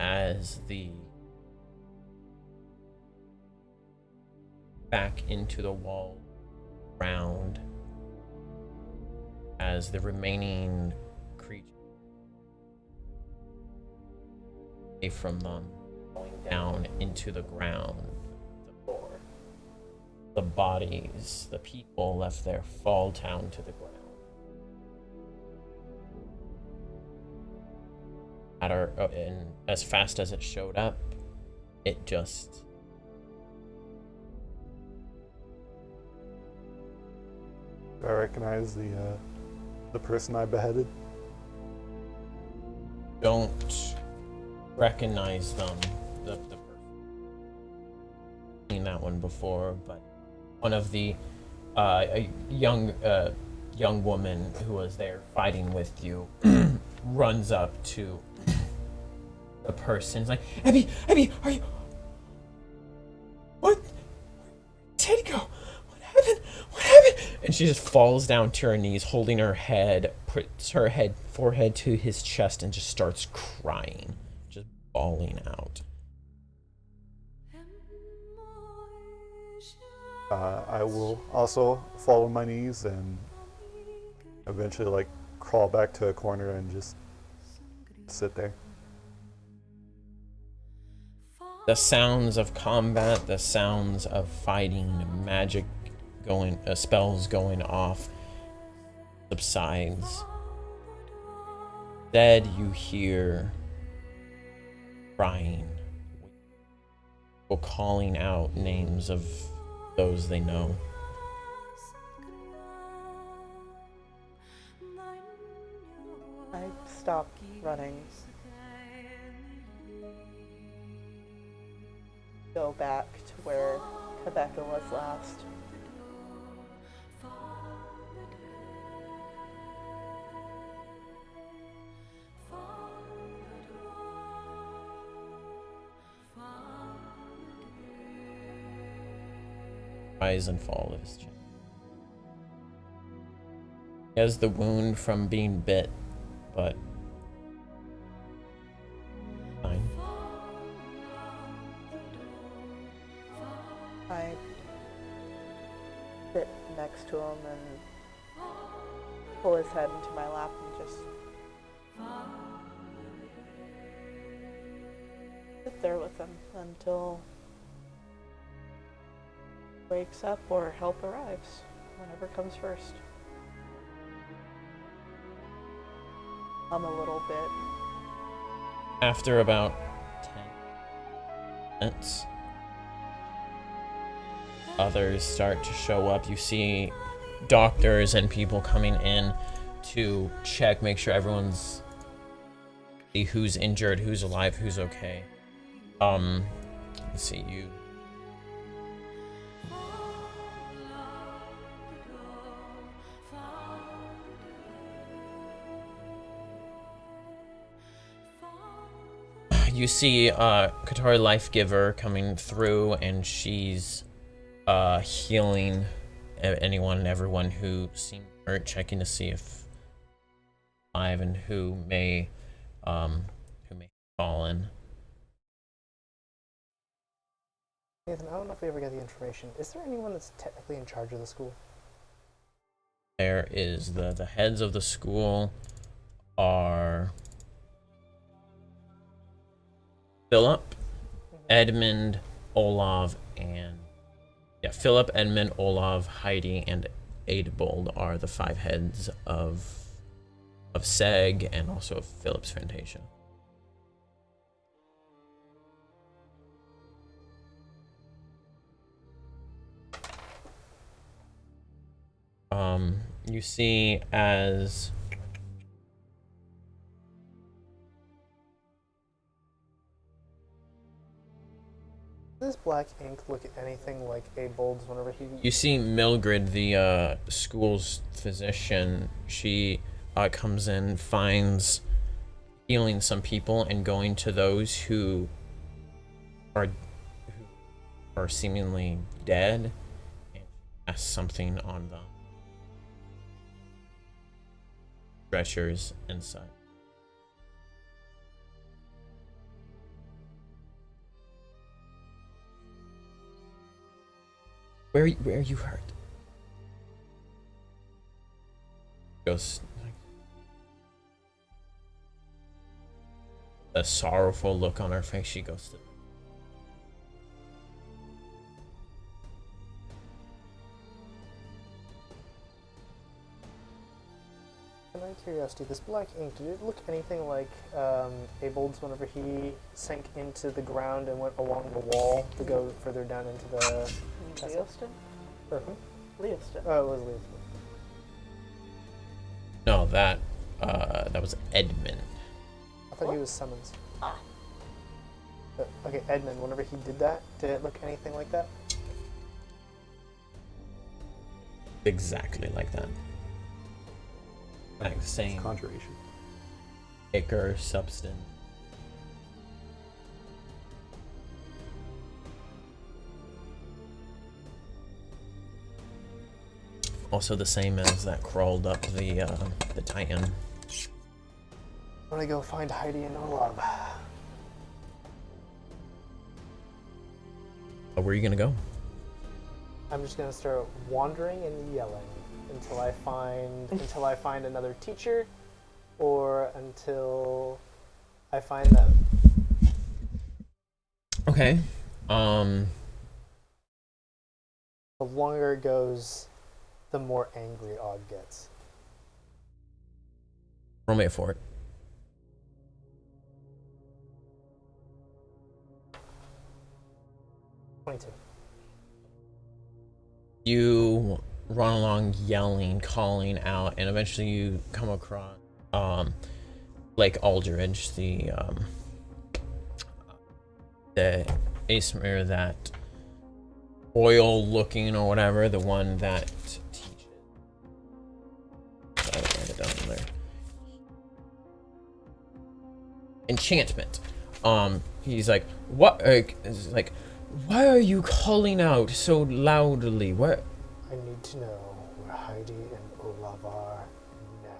as the back into the wall round as the remaining creature away from them going down into the ground, the floor. The bodies, the people left there fall down to the ground. And as fast as it showed up, it just Do I recognize the person I beheaded? don't recognize them. The person seen that one before, but one of the a young woman who was there fighting with you runs up to the person. It's like, Abby, are you? What? Where'd he go? What happened? And she just falls down to her knees, holding her head, puts her forehead to his chest, and just starts crying, just bawling out. I will also fall on my knees and eventually like crawl back to a corner and just sit there. The sounds of combat, the sounds of fighting, magic going, spells going off, subsides. Instead, you hear crying, people calling out names of those they know. I stop running. Go back to where Rebecca was last. Rise and fall of his chest. He has the wound from being bit, but fine. I sit next to him and pull his head into my lap and just sit there with him until he wakes up or help arrives, whatever comes first. A little bit. After about 10 minutes, others start to show up. You see doctors and people coming in to check, make sure everyone's, see who's injured, who's alive, who's okay. Let's see, you. You see Katori Lifegiver coming through, and she's healing anyone and everyone who seemed hurt, checking to see if alive and who may have fallen. Nathan, I don't know if we ever get the information. Is there anyone that's technically in charge of the school? There is the heads of the school are Philip, Edmund, Olav, and Philip, Edmund, Olav, Heidi, and Adebold are the 5 heads of Seg and also of Philip's Fantasia. You see as Does black ink look at anything like Abold's whenever he... you see Mildred, the school's physician. She comes in, finds healing some people and going to those who are seemingly dead, and asks something on the stretchers and such. Where are you hurt? Goes a sorrowful look on her face. She goes to Out of curiosity, this black ink, did it look anything like Abold's whenever he sank into the ground and went along the wall to go further down into the... Leoston? Or who? Leoston. Oh, it was Leoston. no, that was Edmund. I thought thought he was summoned. Okay, Edmund, whenever he did that, did it look anything like that? Exactly like that. Like the same Conjuration. ichor substance. Also the same as that crawled up the Titan. I'm gonna go find Heidi and Olaf. Where are you gonna go? I'm just gonna start wandering and yelling until I find another teacher, or until I find them. Okay. The longer it goes, the more angry Og gets. Roll me a fort. 22. You run along yelling, calling out, and eventually you come across Blake Aldridge, the Aesir, that oil looking or whatever, the one that teaches. I write it down there. Enchantment. He's like, what? Like, why are you calling out so loudly? What? I need to know where Heidi and Olaf are now.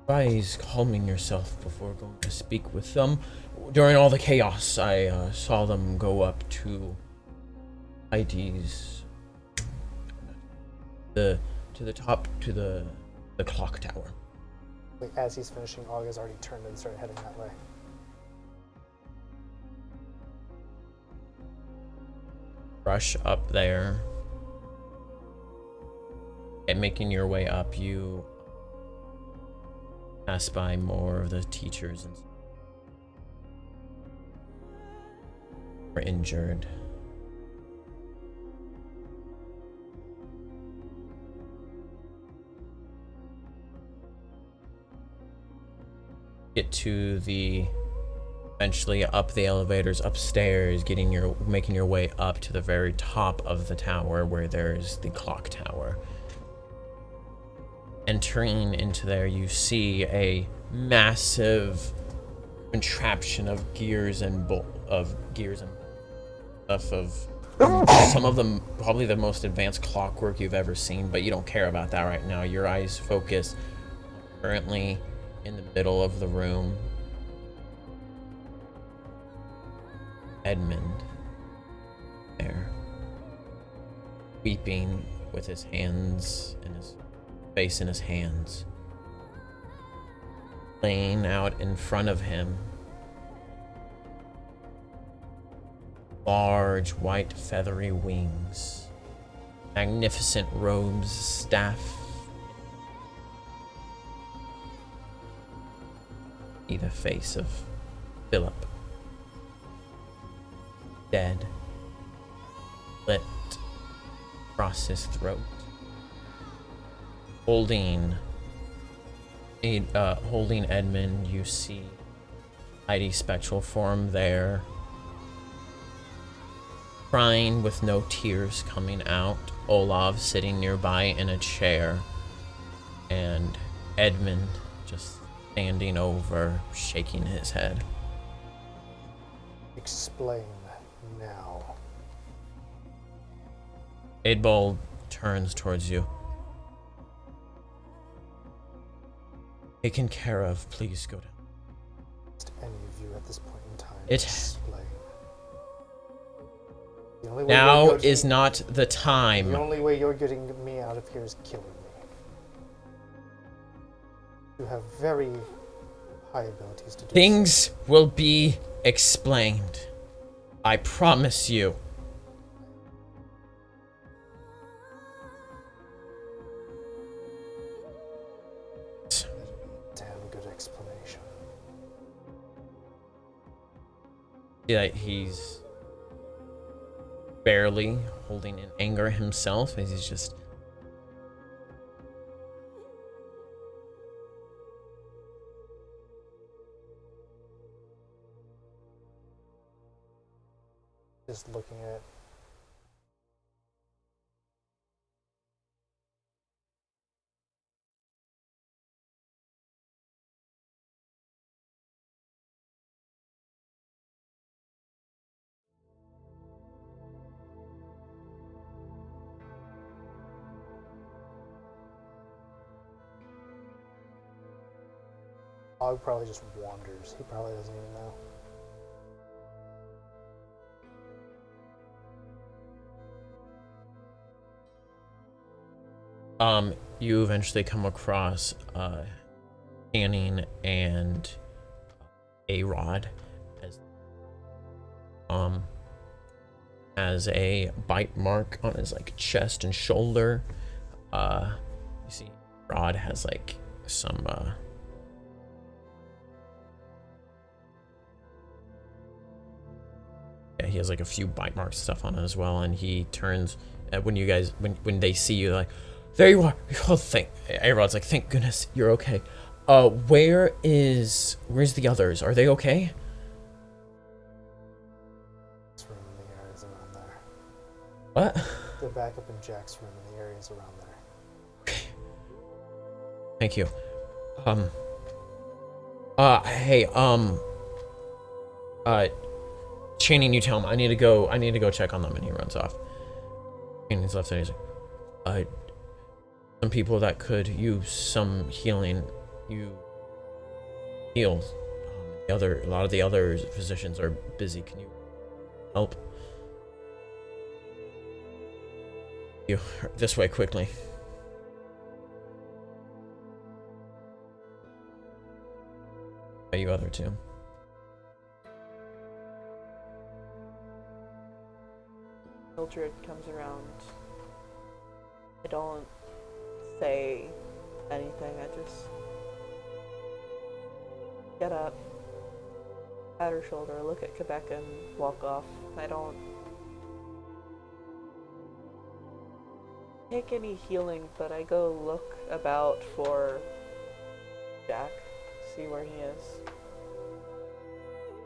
Advise calming yourself before going to speak with them. During all the chaos, I saw them go up to Heidi's to the top to the clock tower. Like, as he's finishing, Og has already turned and started heading that way. Rush up there, and making your way up, you pass by more of the teachers and were injured. Get to the eventually up the elevators upstairs, making your way up to the very top of the tower where there's the clock tower. Entering into there, you see a massive contraption of gears and stuff of some of them probably the most advanced clockwork you've ever seen, but you don't care about that right now. Your eyes focus currently in the middle of the room. Edmund there, weeping with his hands and his face in his hands. Laying out in front of him, large white feathery wings, magnificent robes, staff. The face of Philip, dead, lit across his throat, holding Edmund. You see Heidi's spectral form there, crying with no tears coming out. Olaf sitting nearby in a chair, and Edmund just standing over, shaking his head. Explain now. Adbold turns towards you. Taken care of, please go down. Just any of you at this point in time. It- Explain. The only way Now you're is not the The time. only way you're getting me out of here is killing me. You have very high abilities to do Things will be explained. I promise you. so. That'd be a damn good explanation. Yeah, he's barely holding in anger himself as he's just Just looking at it. Og probably just wanders. He probably doesn't even know. You eventually come across Canning and A-Rod has a bite mark on his like chest and shoulder. You see Rod has like some yeah, he has like a few bite marks stuff on it as well, and he turns when you guys when they see you, like, there you are. Oh, A-Rod's like, thank goodness you're okay. Where's the others? Are they okay? Jack's room in the areas around there. What? They're back up in Jack's room in the areas around there. Okay. Thank you. Hey, Channing, you tell him I need to go check on them, and he runs off. Channing's left there. He's like, some people that could use some healing. You heal. A lot of the other physicians are busy. Can you help? You this way quickly. You other two. Mildred comes around. I don't say anything, I just get up, pat her shoulder, look at Quebec, and walk off. I don't take any healing, but I go look about for Jack, see where he is.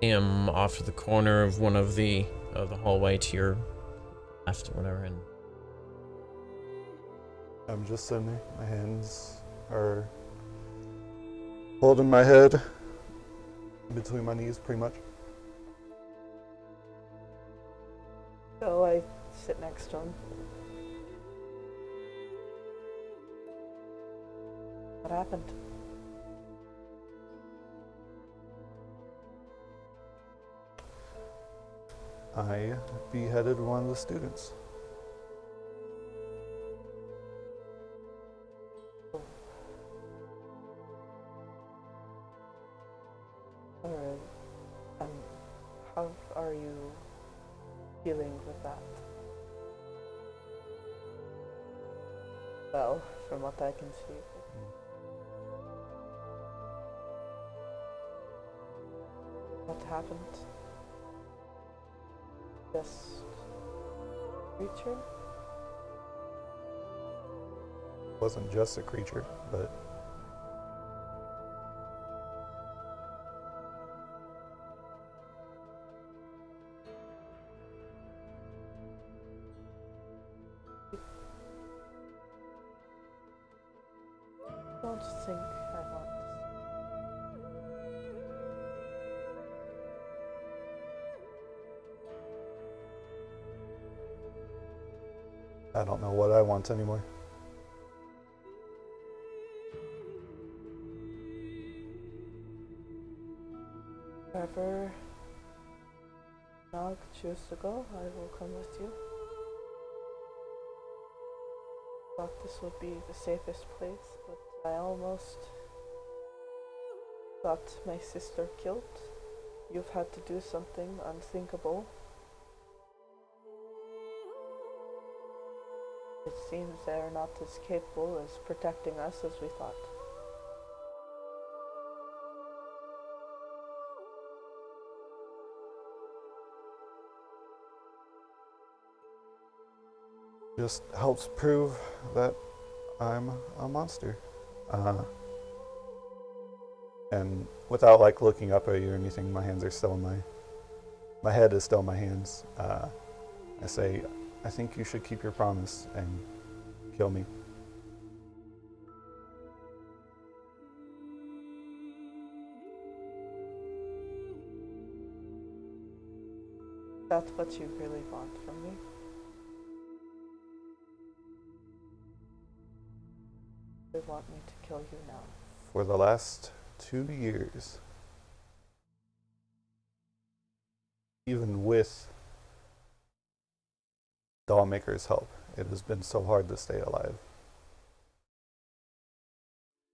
Him off to the corner of one of the hallway to your left or whatever, and I'm just sitting there. My hands are holding my head between my knees, pretty much. So I sit next to him. What happened? I beheaded one of the students. Alright. How are you dealing with that? Well, from what I can see. What happened? Just creature? Wasn't just a creature, but I don't think I want to. I don't know what I want anymore. Wherever Nog choose to go, I will come with you. Thought this would be the safest place, but I almost got my sister killed. You've had to do something unthinkable. It seems they are not as capable as protecting us as we thought. Just helps prove that I'm a monster. And without like looking up at you or anything, my hands are still in my My head is still in my hands. I say, I think you should keep your promise and kill me. That's what you really want from me. You want me to kill you now. For the last 2 years, even with Dollmaker's help, it has been so hard to stay alive.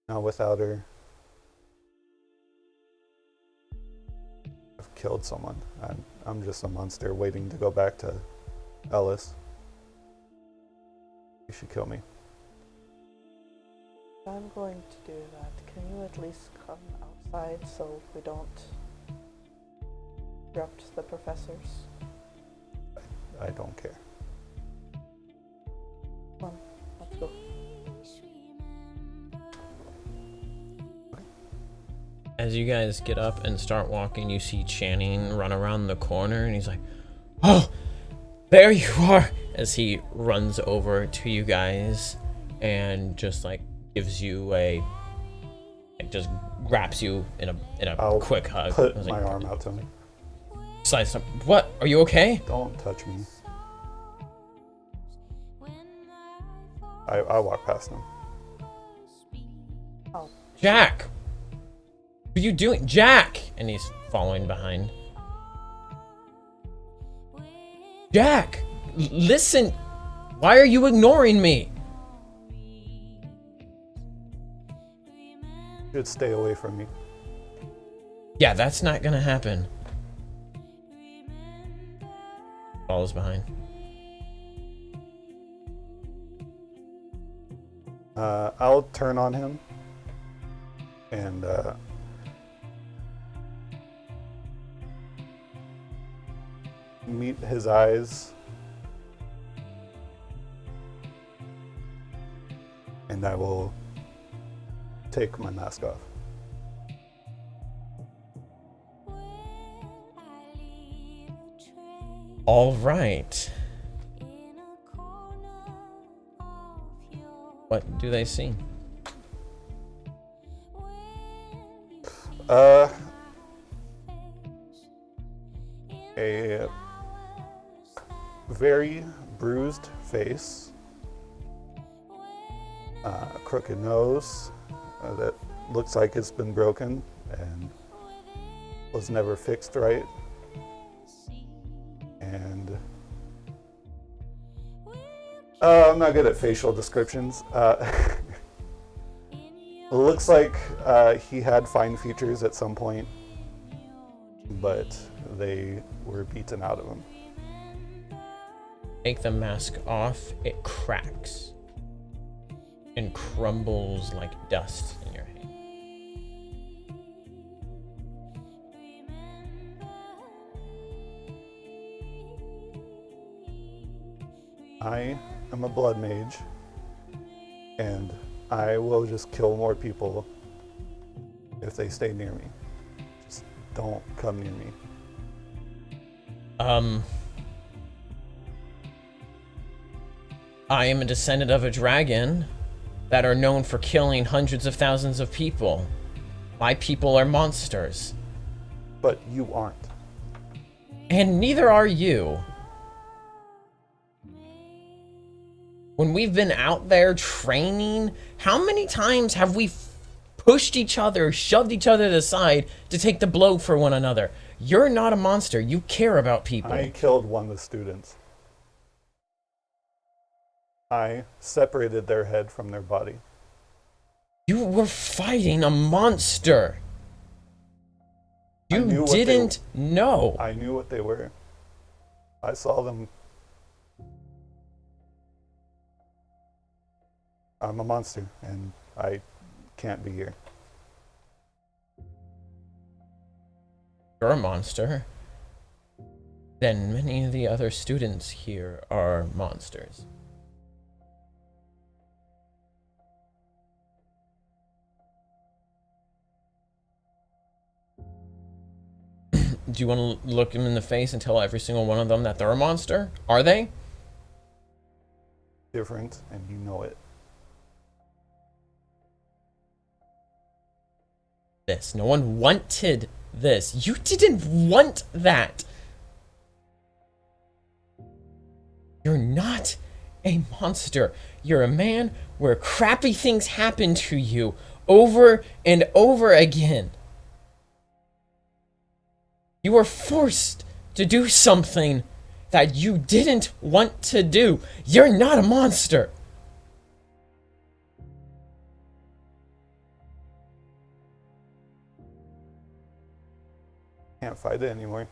Now without her, I've killed someone. I'm just a monster waiting to go back to Ellis. You should kill me. I'm going to do that. Can you at least come outside so we don't disrupt the professors? I don't care. Come on, let's go. As you guys get up and start walking, you see Channing run around the corner, and he's like, "Oh, there you are!" As he runs over to you guys and just like gives you just grabs you in a I'll quick hug. Put I was my like, arm out to him. slice up. What? Are you okay? Don't touch me. I walk past him. Oh, Jack! What are you doing? Jack! And he's following behind. Jack! Listen! Why are you ignoring me? You should stay away from me. Yeah, that's not gonna happen. Follows behind. I'll turn on him and meet his eyes, and I will take my mask off. All right. What do they see? A very bruised face, a crooked nose that looks like it's been broken and was never fixed right, and I'm not good at facial descriptions. Looks like he had fine features at some point, but they were beaten out of him. Take the mask off, it cracks and crumbles like dust in your hand. I am a blood mage, and I will just kill more people if they stay near me. Just don't come near me. I am a descendant of a dragon that are known for killing hundreds of thousands of people. My people are monsters. But you aren't. And neither are you. When we've been out there training, how many times have we pushed each other, shoved each other to the side to take the blow for one another? You're not a monster. You care about people. I killed one of the students. I separated their head from their body. You were fighting a monster. I knew You what they didn't know. I knew what they were. I saw them. I'm a monster, and I can't be here. You're a monster. Then many of the other students here are monsters. Do you want to look them in the face and tell every single one of them that they're a monster? Are they? Different, and you know it. This. No one wanted this. You didn't want that. You're not a monster. You're a man where crappy things happen to you over and over again. You were forced to do something that you didn't want to do. You're not a monster. Can't fight it anymore.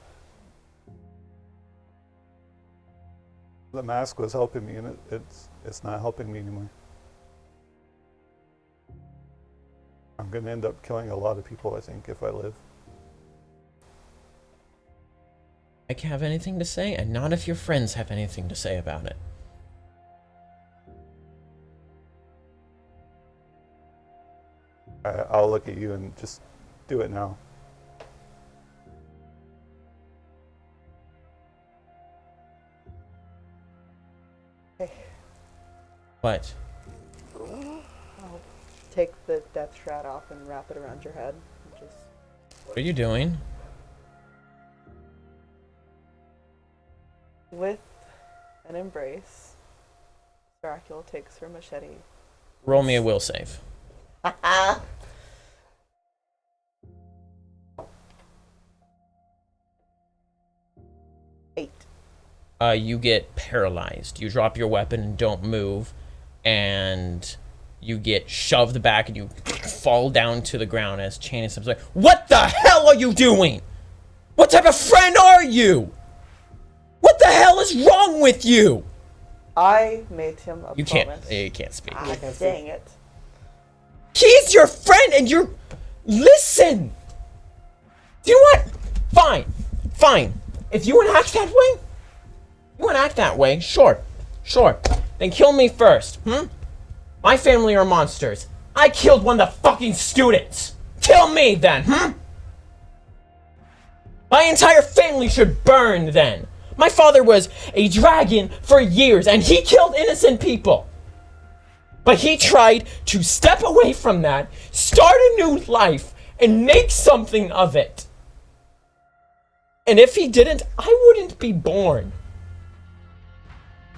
The mask was helping me, and it's not helping me anymore. I'm gonna end up killing a lot of people, I think, if I live. I can't have anything to say, and not if your friends have anything to say about it. I'll look at you and just do it now. What? I'll take the death shroud off and wrap it around your head. And just What are you doing? with an embrace, Dracula takes her machete. Roll me a will save. 8. You get paralyzed. You drop your weapon and don't move, and you get shoved back and you fall down to the ground as Chain is like, "What the hell are you doing? What type of friend are you? What the hell is wrong with you?" I made him a You can't. promise. You can't speak. Ah, dang it. He's your friend, and you're. Listen. Do you know what? Fine. Fine. If you want to act that way, Sure. Then kill me first. My family are monsters. I killed one of the fucking students. Kill me then. My entire family should burn then. My father was a dragon for years, and he killed innocent people. But he tried to step away from that, start a new life, and make something of it. And if he didn't, I wouldn't be born.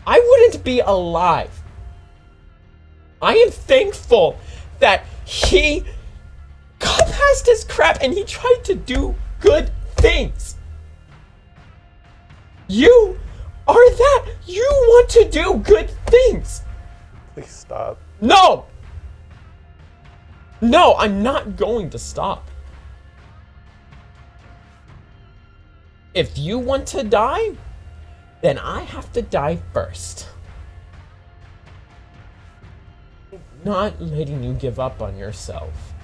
I wouldn't be alive. I am thankful that he got past his crap and he tried to do good things. You are that. You want to do good things. Please stop. No! No, I'm not going to stop. If you want to die, then I have to die first. I'm not letting you give up on yourself.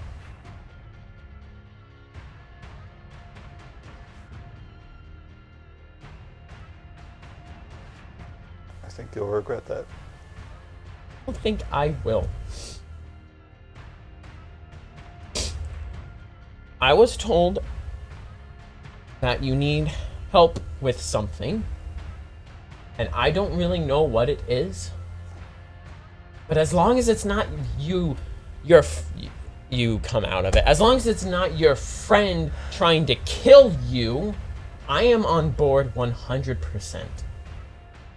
I think you'll regret that. I don't think I will. I was told that you need help with something, and I don't really know what it is. But as long as it's not you come out of it. As long as it's not your friend trying to kill you, I am on board 100%.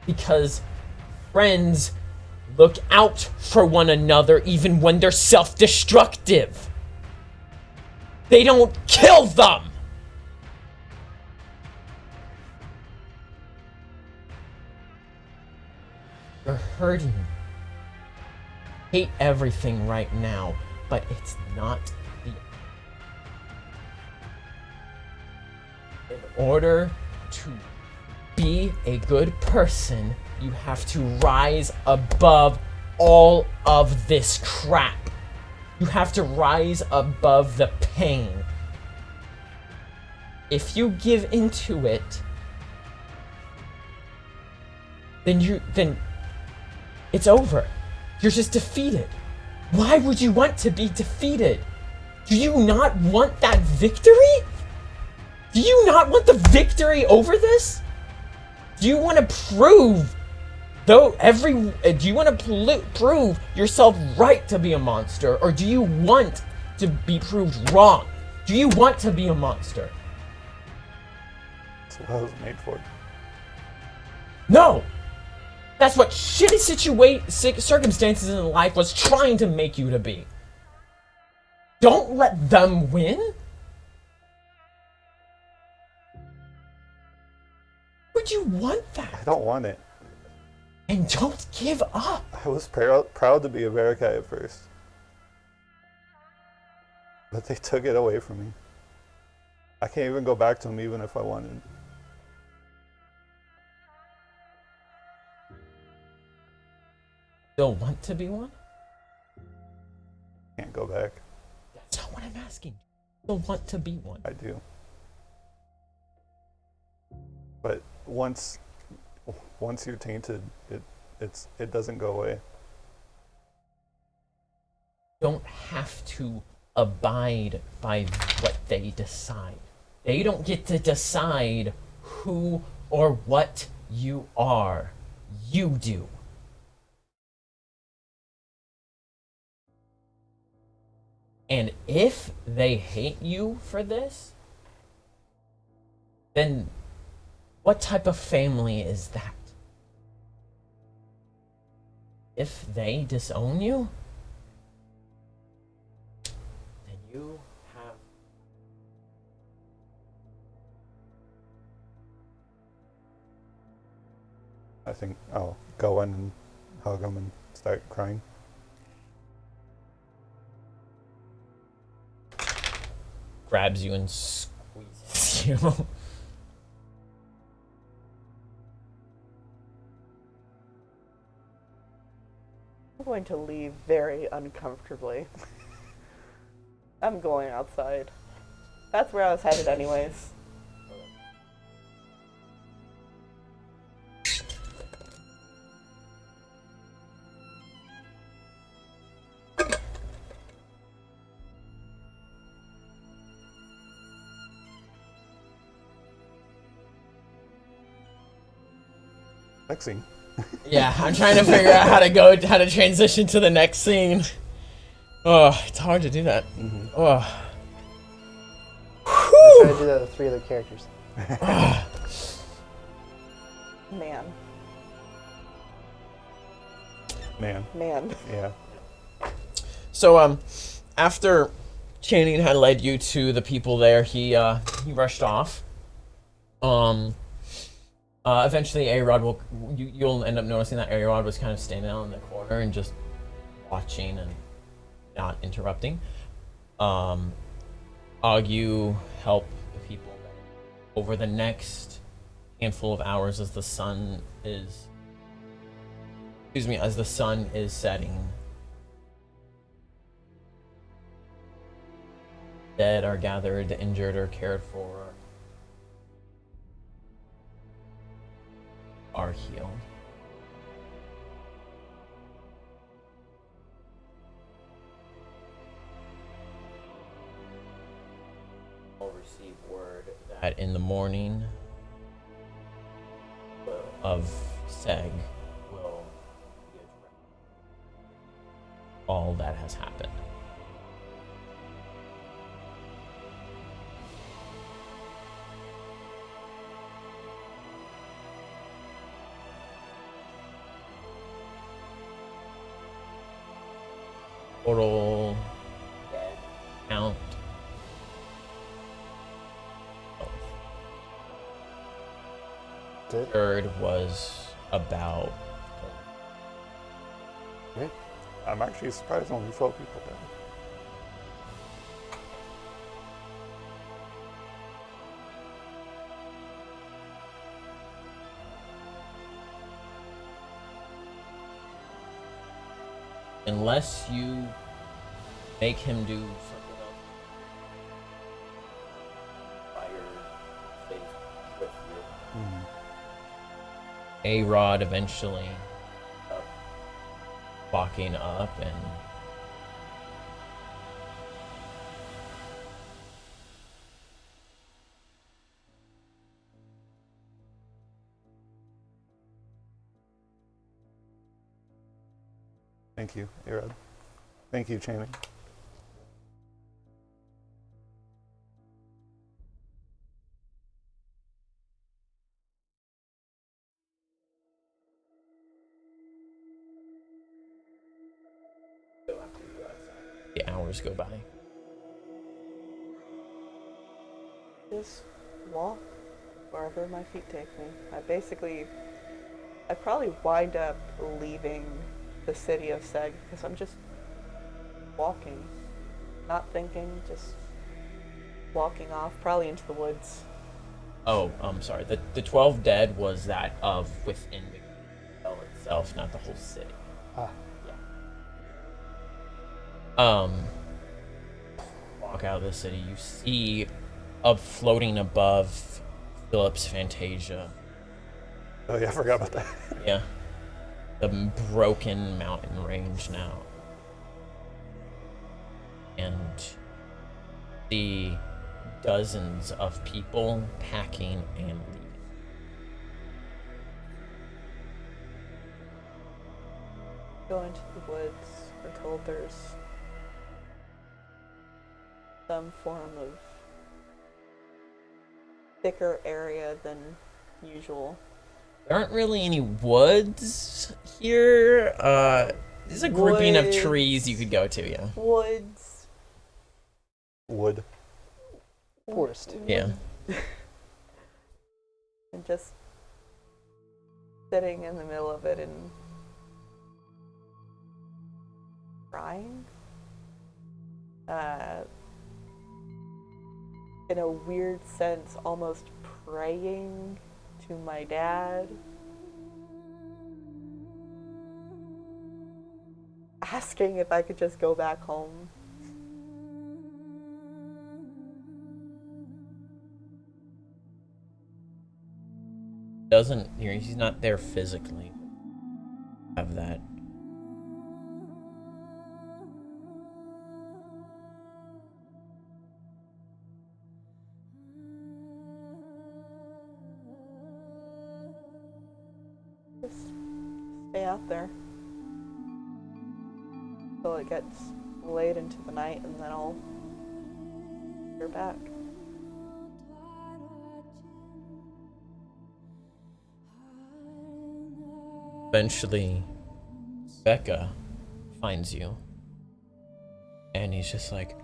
Because friends look out for one another even when they're self-destructive. They don't kill them! You're hurting. Hate everything right now, but it's not the... In order to be a good person, you have to rise above all of this crap. You have to rise above the pain. If you give into it, then it's over. You're just defeated. Why would you want to be defeated? Do you not want that victory? Do you not want the victory over this? Do you want to prove, do you want to prove yourself right to be a monster, or do you want to be proved wrong? Do you want to be a monster? That's what I was made for. No! That's what shitty circumstances in life was trying to make you to be. Don't let them win. Would you want that? I don't want it. And don't give up. I was proud to be a Verikai at first. But they took it away from me. I can't even go back to them even if I wanted. Still want to be one? Can't go back. That's not what I'm asking. Still want to be one? I do. But once you're tainted, it doesn't go away. Don't have to abide by what they decide. They don't get to decide who or what you are. You do. And if they hate you for this, then what type of family is that? If they disown you, then you have... I think I'll go in and hug them and start crying. Grabs you and squeezes you. I'm going to leave very uncomfortably. I'm going outside. That's where I was headed anyways. Next scene. Yeah, I'm trying to figure out how to transition to the next scene. Oh, it's hard to do that. Mm-hmm. Oh. I try to do that with 3 other characters. Man. Man. Yeah. So, after Channing had led you to the people there, he rushed off. Eventually, A-Rod you'll end up noticing that A-Rod was kind of standing out in the corner and just watching and not interrupting. Agu help the people over the next handful of hours as the sun is setting. Dead are gathered, the injured are cared for, are healed. I'll receive word that in the morning of Seg will be addressed all that has happened. Total count. Third was about. I'm actually surprised only 12 people died. Unless you make him do something else. Fire stays with you. Mm-hmm. A-Rod eventually walking up and Thank you, Arad. Thank you, Channing. The hours go by. Just walk wherever my feet take me. I probably wind up leaving the city of Seg because I'm just walking, not thinking, just walking off, probably into the woods. Oh, I'm sorry. The 12 dead was that of within the itself, not the whole city. Ah. Yeah. Walk out of the city. You see up floating above Philip's Fantasia. Oh yeah, I forgot about that. Yeah. The broken mountain range now. And the dozens of people packing and leaving. Go into the woods until there's some form of thicker area than usual. There aren't really any woods here. There's a grouping of trees you could go to, yeah. Woods. Wood. Forest. Yeah. And just sitting in the middle of it and crying. In a weird sense, almost praying to my dad. Asking if I could just go back home. He's not there physically. Have that. Just stay out there until it gets late into the night, and then I'll hear back. Eventually, Becca finds you, and he's just like,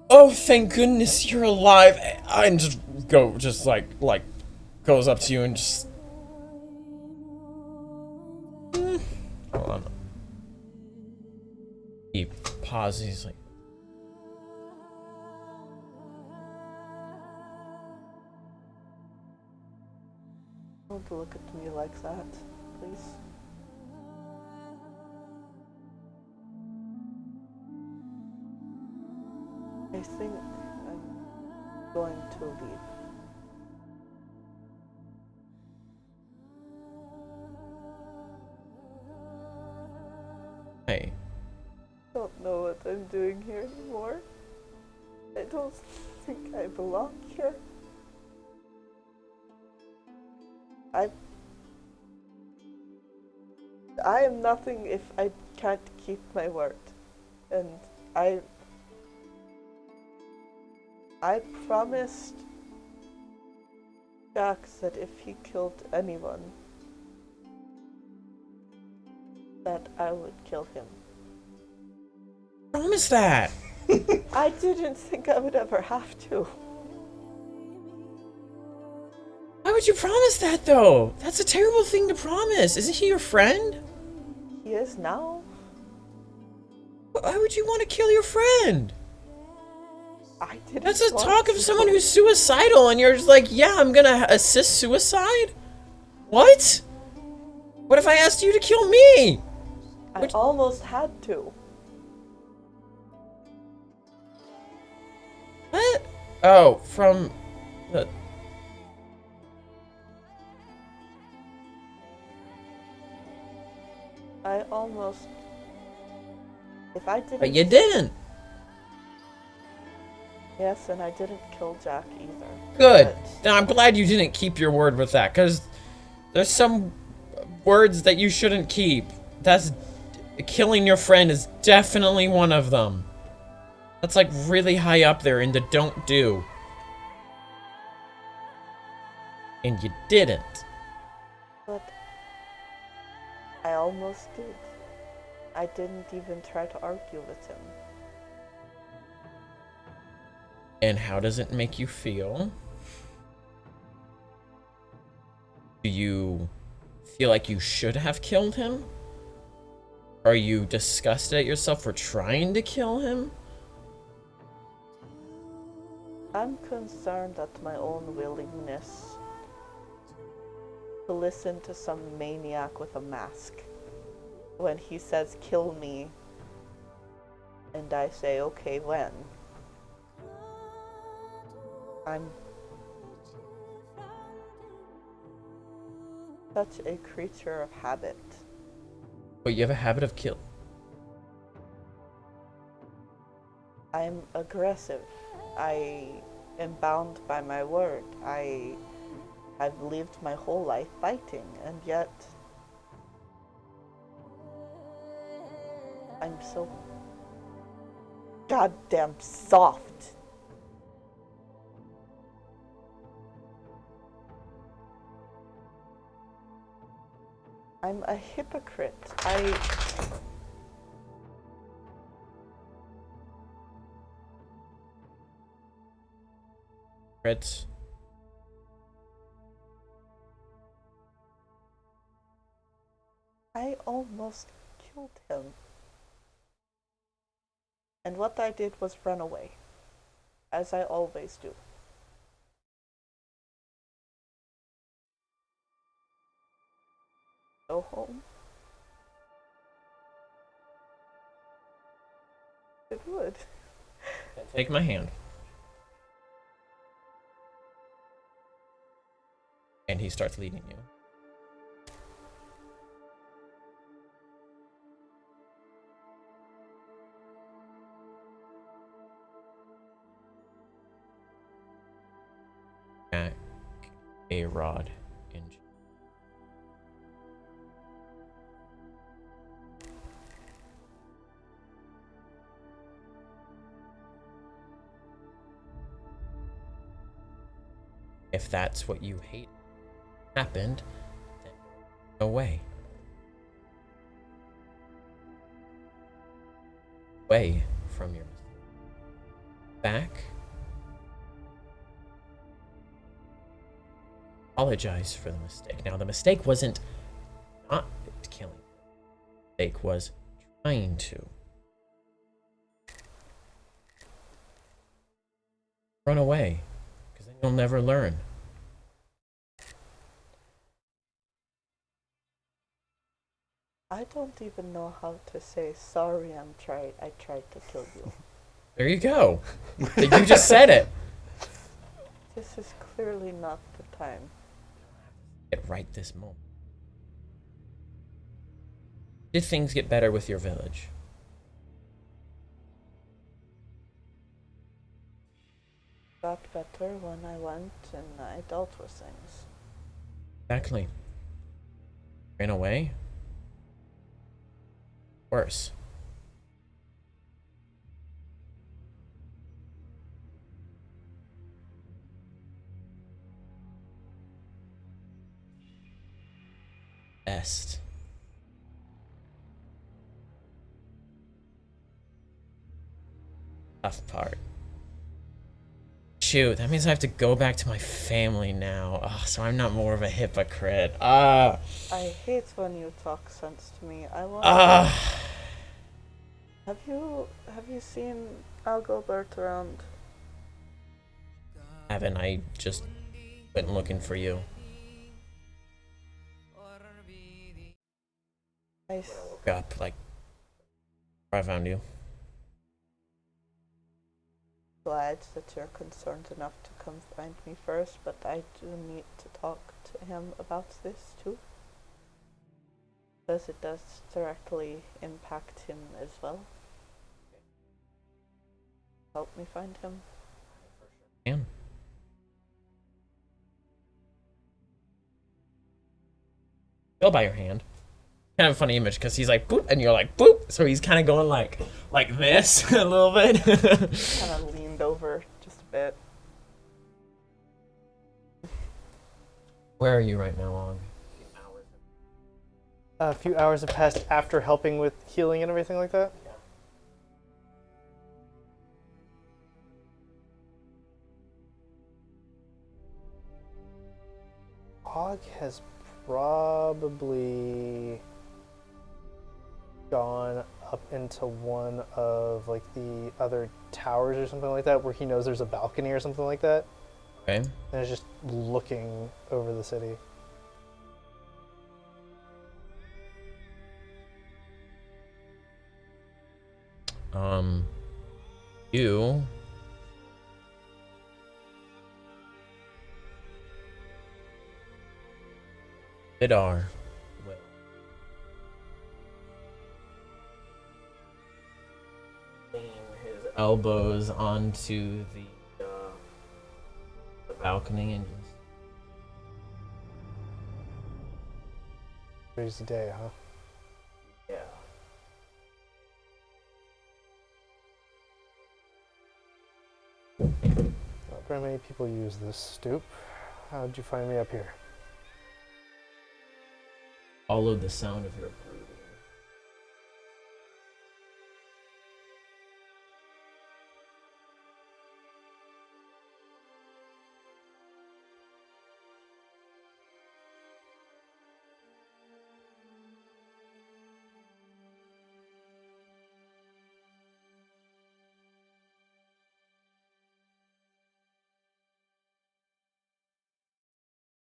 "Oh, thank goodness you're alive!" And just goes up to you and just, hold on. He pauses. He's like, Don't look at me like that, please. I think I'm going to leave. "Hey, I don't know what I'm doing here anymore. I don't think I belong here. I am nothing if I can't keep my word. And I promised Jack that if he killed anyone, that I would kill him. promise that." I didn't think I would ever have to. Why would you promise that, though? That's a terrible thing to promise. Isn't he your friend? He is now. Why would you want to kill your friend? I didn't. That's a want talk of to. someone who's suicidal, and you're just like, "Yeah, I'm gonna assist suicide." What? What if I asked you to kill me? I almost had to. What? Oh, from the. I almost. If I didn't. But you didn't. Yes, and I didn't kill Jack either. Good. But Now I'm glad you didn't keep your word with that, because there's some words that you shouldn't keep. That's Killing your friend is definitely one of them. That's like really high up there in the don't do. And you didn't. But I almost did. I didn't even try to argue with him. And how does it make you feel? Do you feel like you should have killed him? Are you disgusted at yourself for trying to kill him? I'm concerned at my own willingness to listen to some maniac with a mask when he says kill me and I say okay when. I'm such a creature of habit. But you have a habit of kill. I'm aggressive. I am bound by my word. I have lived my whole life fighting, and yet I'm so goddamn soft. I'm a hypocrite. Reds. I almost killed him. And what I did was run away, as I always do. Go home. It would. Take my hand. And he starts leading you. Back a rod engine. If that's what you hate happened, then go away. Away from your back. Apologize for the mistake. Now, the mistake wasn't not killing. The mistake was trying to. Run away, because then you'll never learn. I don't even know how to say sorry. I tried to kill you. There you go. You just said it. This is clearly not the time. Get right this moment. Did things get better with your village? Got better when I went and I dealt with things. Exactly. Ran away? Worse. Best. Tough part. Shoot, that means I have to go back to my family now. Oh, so I'm not more of a hypocrite. I hate when you talk sense to me. I want. Have you seen Algobert around? Haven't I just went looking for you? I Woke up like where I found you. glad that you're concerned enough to come find me first, but I do need to talk to him about this too. Because it does directly impact him as well. Help me find him. Can. Go by your hand. kind of a funny image because he's like boop, and you're like boop. So he's kind of going like this a little bit. Kind of leaned over just a bit. Where are you right now, Og? A few hours have passed after helping with healing and everything like that. Og has probably gone up into one of like the other towers or something like that, where he knows there's a balcony or something like that, Okay. and is just looking over the city. You Vidar will lean his elbows onto the balcony and just Crazy day, huh? yeah. Not very many people use this stoop. How'd you find me up here? Follow the sound of your breathing.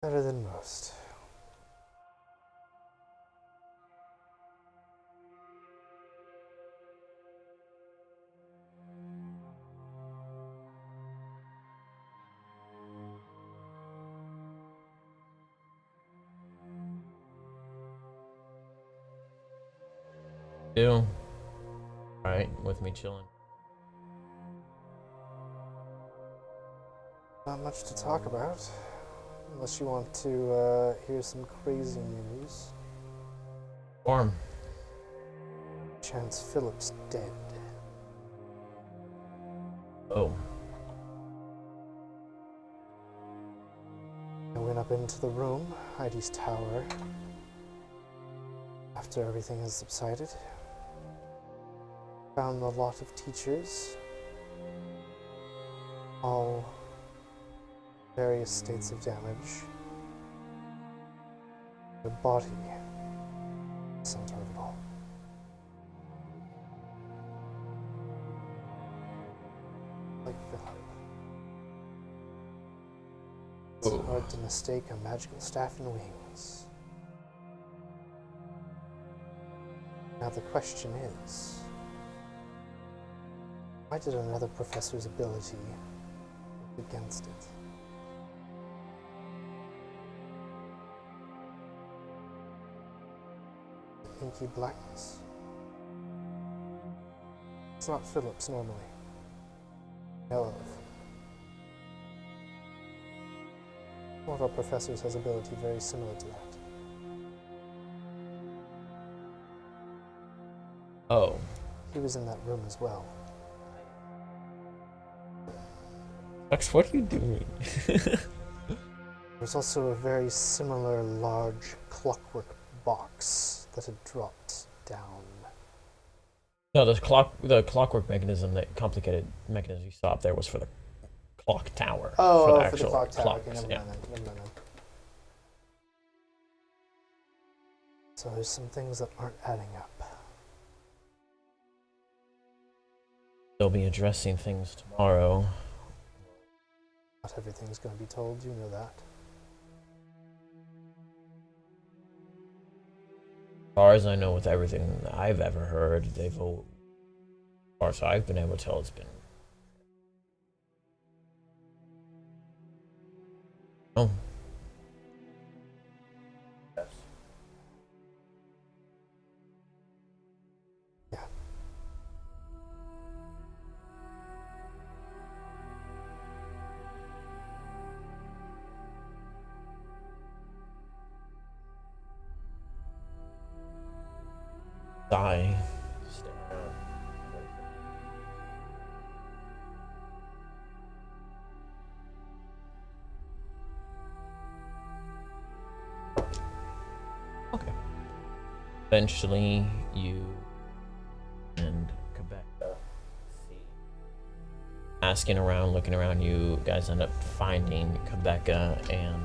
Better than most. Do. Alright, with me chilling. Not much to talk about. Unless you want to hear some crazy news. Form. Chance Phillips dead. Oh. I went up into the room, Heidi's tower, after everything has subsided. Found a lot of teachers, all various states of damage. The body, center of it all. Like Philip. It's Oh. hard to mistake a magical staff and wings. Now the question is, why did another professor's ability work against it? Inky blackness. It's not Phillips normally. Know of. One of our professors has ability very similar to that. Oh. He was in that room as well. Max, what are you doing? There's also a very similar large clockwork box that had dropped down. No, the clockwork mechanism, that complicated mechanism you saw up there was for the clock tower. Oh, the for the actual clock tower. clocks, Okay, never yeah. mind then. Never mind then. So there's some things that aren't adding up. They'll be addressing things tomorrow. Not everything's going to be told, you know that. As far as I know, with everything that I've ever heard, they've all, as far as I've been able to tell, it's been. Oh. Yes. Yeah. sigh. Okay. Eventually, you and Quebec asking around, looking around, you guys end up finding Quebeca and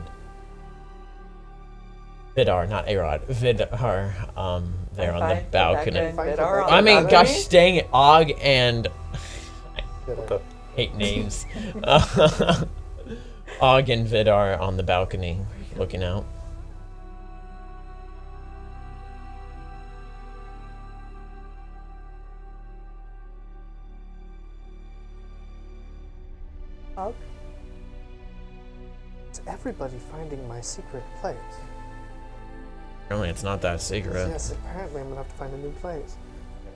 Vidar, not Arod, Vidar, there on the balcony. I mean, gosh dang it, Og and hate names. Og and Vidar on the balcony, looking out. Og? Is everybody finding my secret plate? Apparently it's not that secret. Yes, apparently I'm gonna have to find a new plate.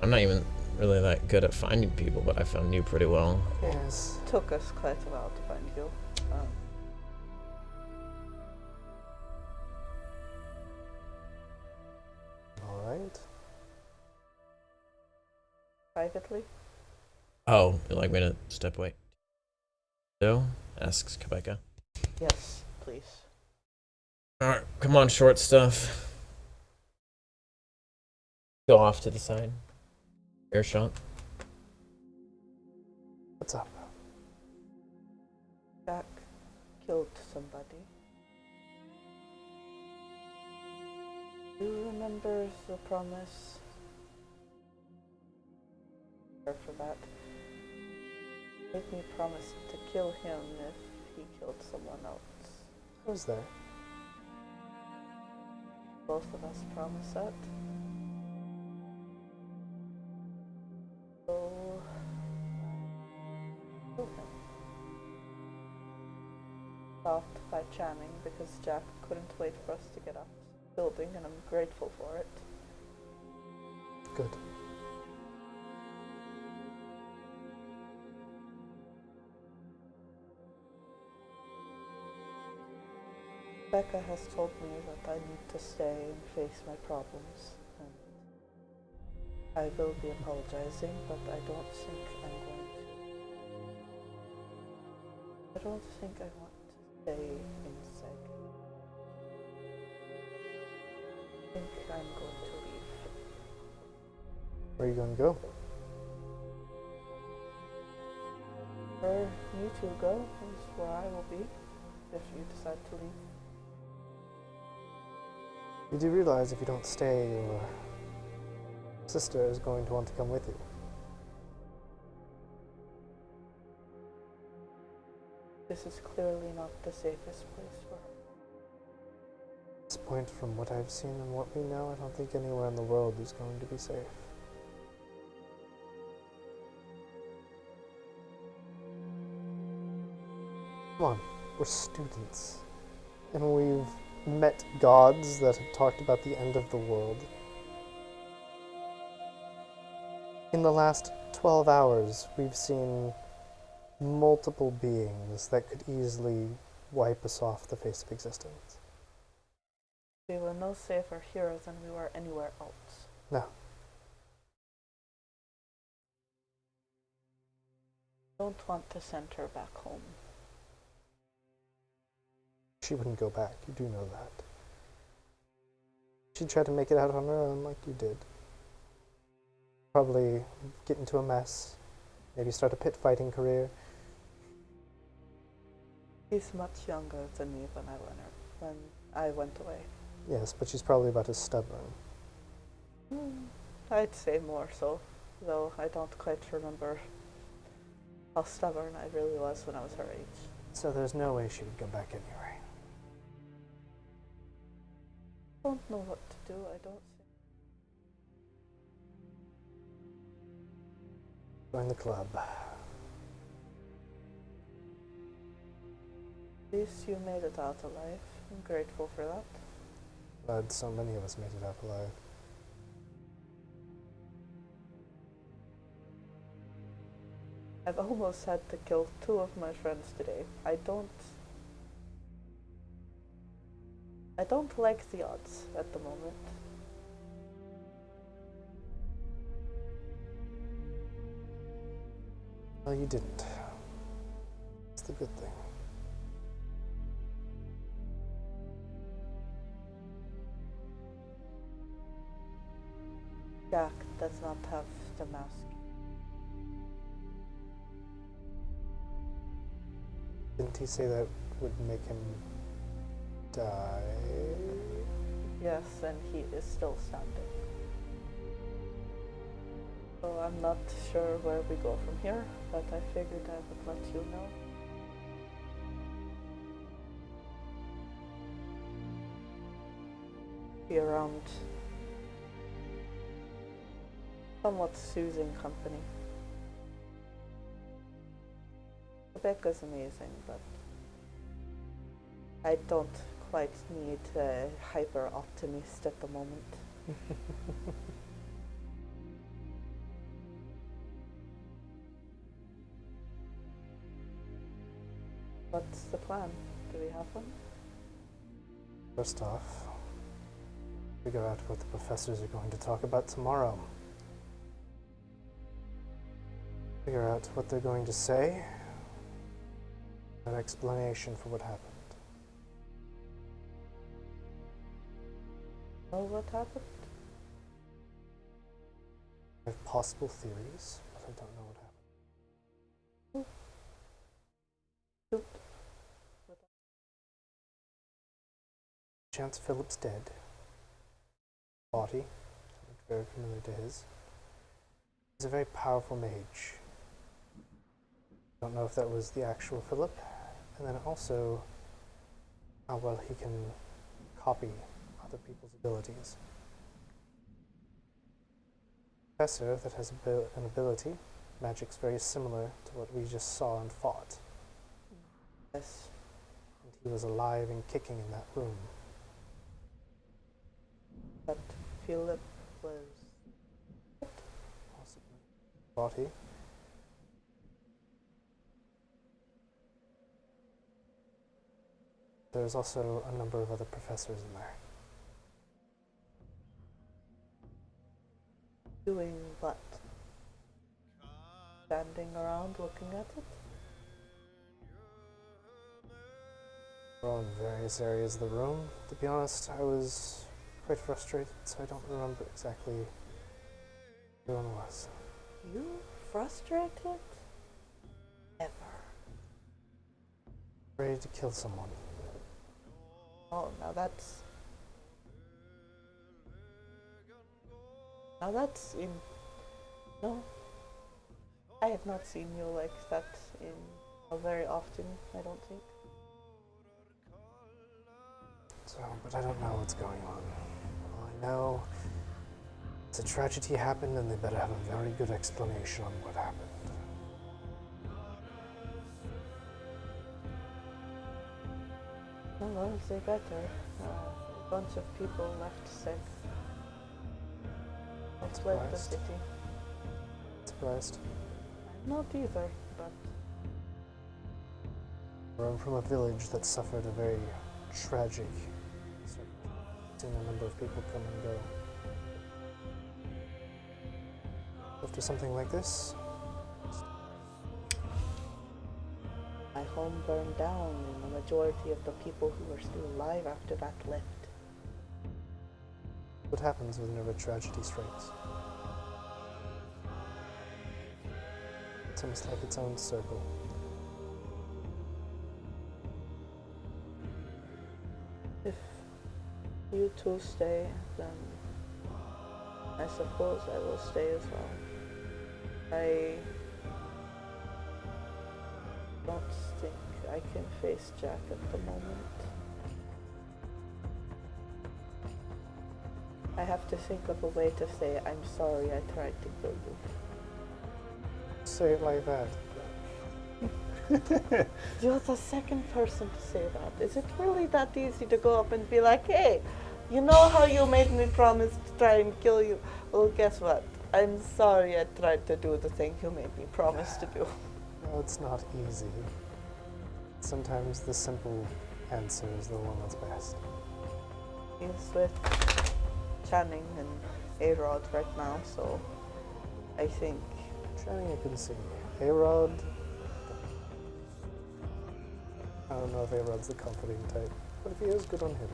I'm not even really that good at finding people, but I found you pretty well. Yes. Took us quite a while to find you. Alright. Privately? Oh, you'd like me to step away? So? Asks Quebeca. Yes, please. Alright, come on, short stuff. Go off to the side. Earshot. What's up? Jack killed somebody. Do you remember the promise? For that. Made me promise to kill him if he killed someone else. Who's there? Both of us promised that. So, kill him. Stopped by Channing because Jack couldn't wait for us to get up the building, and I'm grateful for it. Good. Becca has told me that I need to stay and face my problems, and I will be apologizing, but I don't think I'm going to. I don't think I want to stay in Seg. I think I'm going to leave. Where are you going to go? Where you two go is where I will be, if you decide to leave. You do realize if you don't stay, your sister is going to want to come with you. This is clearly not the safest place for her. At this point, from what I've seen and what we know, I don't think anywhere in the world is going to be safe. Come on, we're students. And we've met gods that have talked about the end of the world. In the last 12 hours, we've seen multiple beings that could easily wipe us off the face of existence. We were no safer here than we were anywhere else. No. Don't want to send her back home. She wouldn't go back, you do know that. She'd try to make it out on her own like you did. Probably get into a mess, maybe start a pit fighting career. She's much younger than me when I went away. Yes, but she's probably about as stubborn. I'd say more so, though I don't quite remember how stubborn I really was when I was her age. So there's no way she would go back anyway. I don't know what to do, I don't think. Join the club. At least you made it out alive. I'm grateful for that. Glad so many of us made it out alive. I've almost had to kill 2 of my friends today. I don't like the odds at the moment. Well, you didn't. It's the good thing. Jack does not have the mask. Didn't he say that would make him die? Yes, and he is still standing. So I'm not sure where we go from here, but I figured I would let you know. Be around somewhat soothing company. Rebecca's amazing, but I don't quite need a hyper optimist at the moment. What's the plan? Do we have one? First off, figure out what the professors are going to talk about tomorrow. Figure out what they're going to say. An explanation for what happened. Know what happened? I have possible theories, but I don't know what happened. Shoot. Chance Philip's dead. Body, looked very familiar to his. He's a very powerful mage. Don't know if that was the actual Philip, and then also how well he can copy other people's abilities. Professor that has an ability, magic's very similar to what we just saw and fought. Yes. And he was alive and kicking in that room. But Philip was Possibly. Body. There's also a number of other professors in there. doing what? Standing around looking at it? We're all in various areas of the room. To be honest, I was quite frustrated, so I don't remember exactly who everyone was. You frustrated? Ever. Ready to kill someone. Oh, now that's in. No, I have not seen you like that in very often. I don't think. So, but I don't know what's going on. All I know is a tragedy happened, and they better have a very good explanation on what happened. Well, they better. A bunch of people left sick. Not They fled the surprised. city. Surprised. I'm not either, but I'm from a village that suffered a very tragic circumstance. Seen a number of people come and go. After something like this, my home burned down, and the majority of the people who were still alive after that left. what happens whenever tragedy strikes? It's almost like its own circle. If you two stay, then I suppose I will stay as well. I don't think I can face Jack at the moment. I have to think of a way to say, I'm sorry I tried to kill you. Say it like that. You're the second person to say that. Is it really that easy to go up and be like, hey, you know how you made me promise to try and kill you? Well, guess what? I'm sorry I tried to do the thing you made me promise to do. No, it's not easy. Sometimes the simple answer is the one that's best. He's with Channing and A-Rod right now, so I think Channing, I couldn't see. A-Rod? I don't know if A-Rod's the comforting type, but if he is, good on him.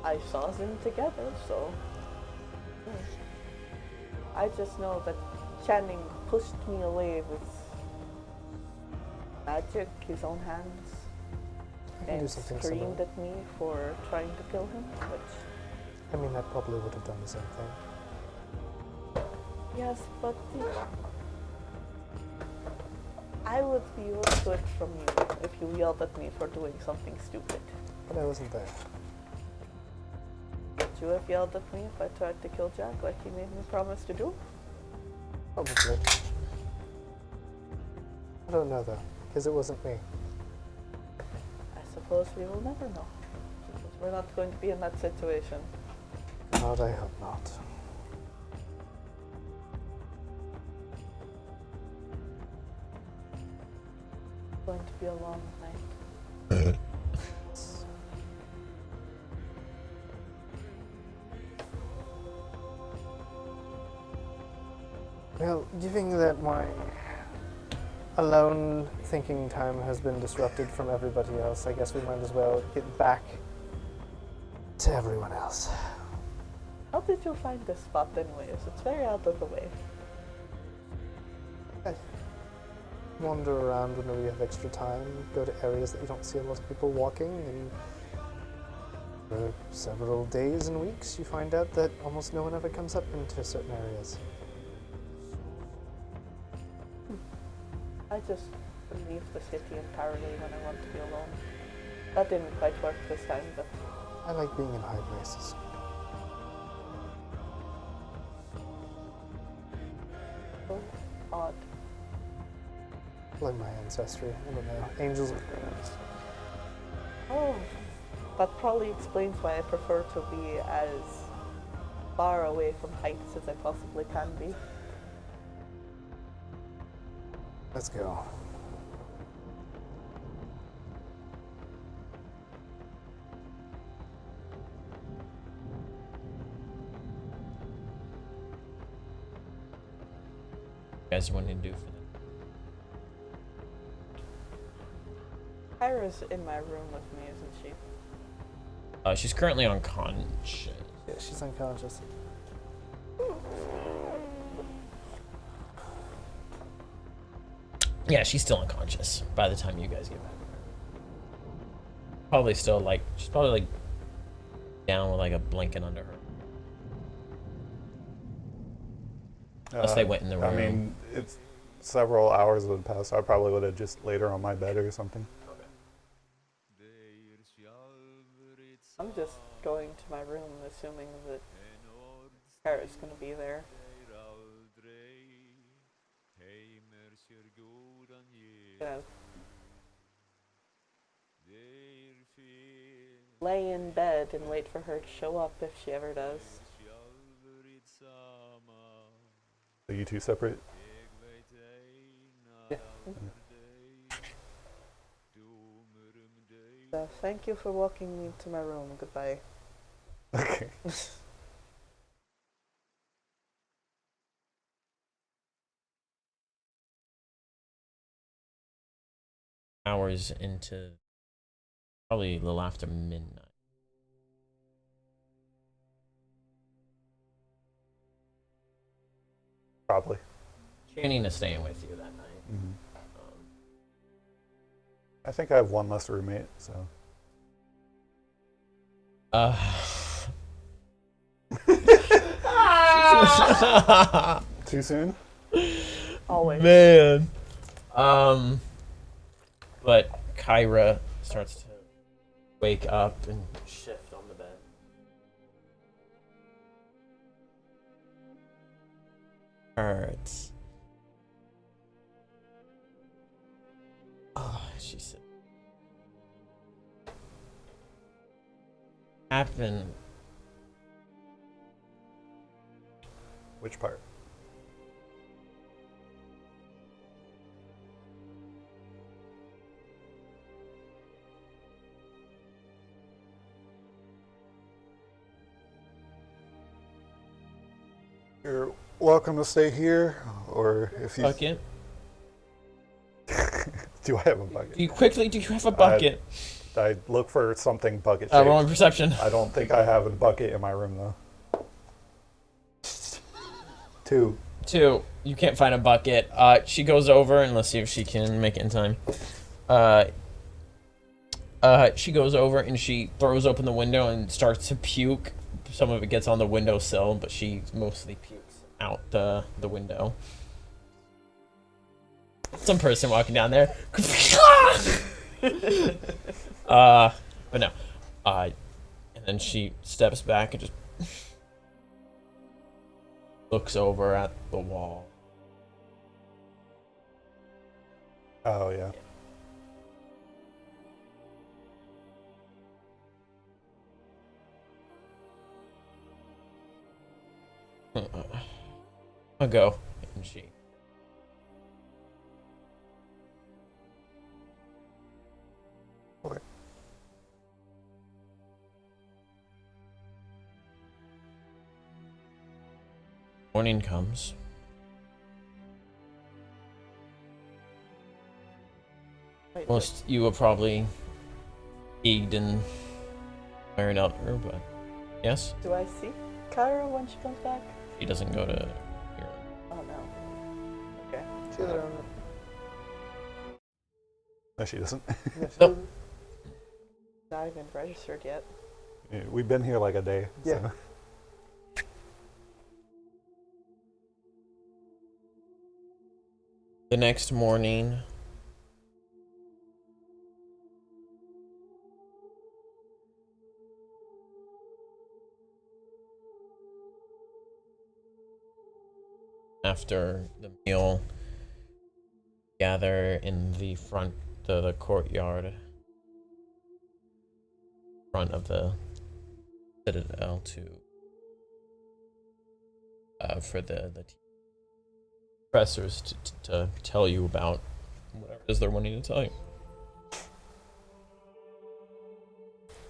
I saw them together, so. I just know that Channing pushed me away with magic, his own hands, I can do and something screamed similar. at me for trying to kill him, which, I mean, I probably would have done the same thing. yes, but I would be used to it from you if you yelled at me for doing something stupid. But I wasn't there. Would you have yelled at me if I tried to kill Jack like he made me promise to do? Probably. I don't know though, because it wasn't me. I suppose we will never know, because we're not going to be in that situation. God, I hope not. It's going to be a long night. Well, given that my alone thinking time has been disrupted from everybody else, I guess we might as well get back to everyone else. How did you find this spot anyways? It's very out of the way. Wander around whenever you have extra time, go to areas that you don't see a lot of people walking, and for several days and weeks you find out that almost no one ever comes up into certain areas. I just leave the city entirely when I want to be alone. That didn't quite work this time, but I like being in high places. so odd. Like my ancestry, I don't know. Angels of dreams. Oh, that probably explains why I prefer to be as far away from heights as I possibly can be. Let's go. You guys want to do for them? Kyra's in my room with me, isn't she? She's currently unconscious. Yeah, she's unconscious. Yeah, she's still unconscious by the time you guys get back. Probably still like, she's probably like down with like a blanket under her. Unless they went in the room. I mean, it's several hours would pass. I probably would have just laid her on my bed or something. I'm just going to my room assuming that Kyra's gonna be there. Gonna lay in bed and wait for her to show up if she ever does. Are you two separate? Yeah. So thank you for walking me to my room. Goodbye. Okay. Hours into probably a little after midnight. Probably. Channing is staying with you that night. Mm-hmm. I think I have one less roommate, so. Too soon? Always. Man. But Kyra starts to wake up and shift on the bed. Hurts. Oh, she said. Happened. Which part? You're welcome to stay here, or if you. Fuck it. Do I have a bucket? Do you have a bucket? I look for something bucket shaped. Roll perception. I don't think I have a bucket in my room though. 2. 2. You can't find a bucket. She goes over and let's see if she can make it in time. She goes over and she throws open the window and starts to puke. Some of it gets on the windowsill, but she mostly pukes out the window. Some person walking down there. But no. And then she steps back and just looks over at the wall. Oh yeah. I'll go. And she. Okay. Morning comes. Wait, Most you will probably eat and wearing out her, but yes, do I see Kyra when she comes back? she doesn't go to your. Oh no. Okay. She's around. No, she doesn't. Nope. Not even registered yet. Yeah, we've been here like a day. Yeah. So. The next morning, after the meal, gather in the front of the courtyard, front of the citadel for the professors to tell you about whatever it is they're wanting to tell you.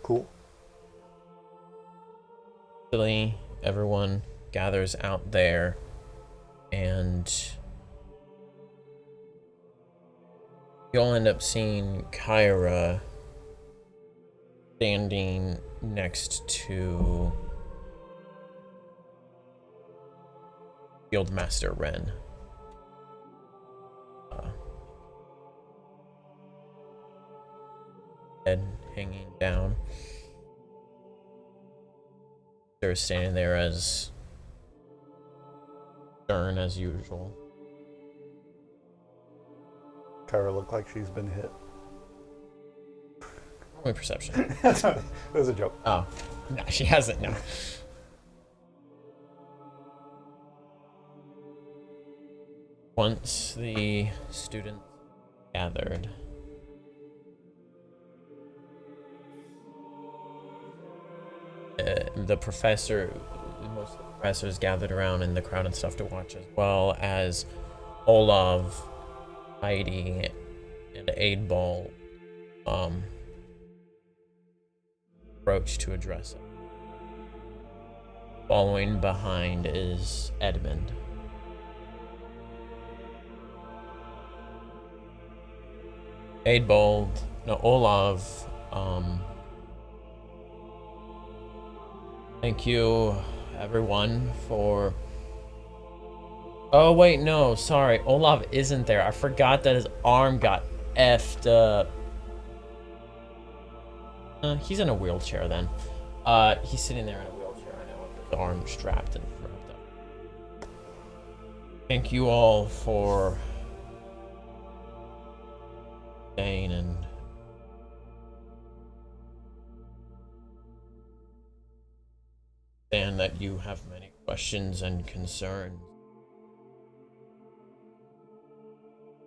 Cool. Eventually, everyone gathers out there, and you'll end up seeing Kyra standing next to Guildmaster Wren. Head hanging down. They're standing there as stern as usual. Kyra looked like she's been hit. Only perception. It was a joke. Oh, no, she hasn't. No. Once the students gathered, most of the professors gathered around in the crowd and stuff to watch, as well as Olav, Heidi, and Aidball approach to address it. Following behind is Edmund. Olav, thank you, everyone, for... Oh, wait, no, sorry. Olav isn't there. I forgot that his arm got effed up. He's in a wheelchair, then. He's sitting there in a wheelchair, I know, with his arm strapped and wrapped up. Thank you all for staying and understand that you have many questions and concerns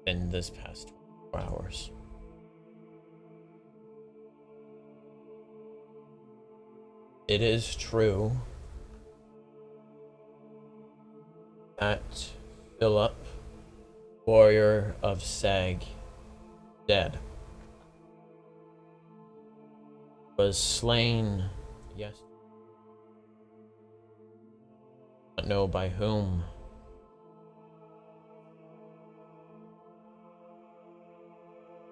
in this past 24 hours. It is true that Philip, warrior of Sag, dead, was slain yesterday. Not know by whom.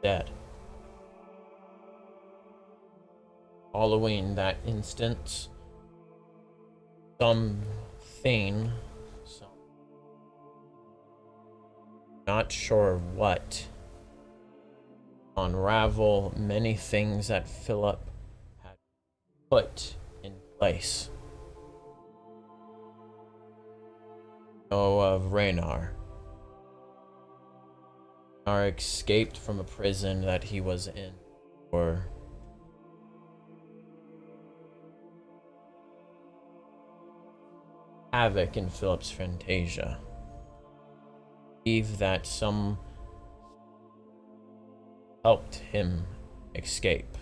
dead. Following that instance, something, not sure what, unravel many things that Philip had put in place. Know of Raynar. Raynar escaped from a prison that he was in for havoc in Philip's Fantasia. Believe that some helped him escape.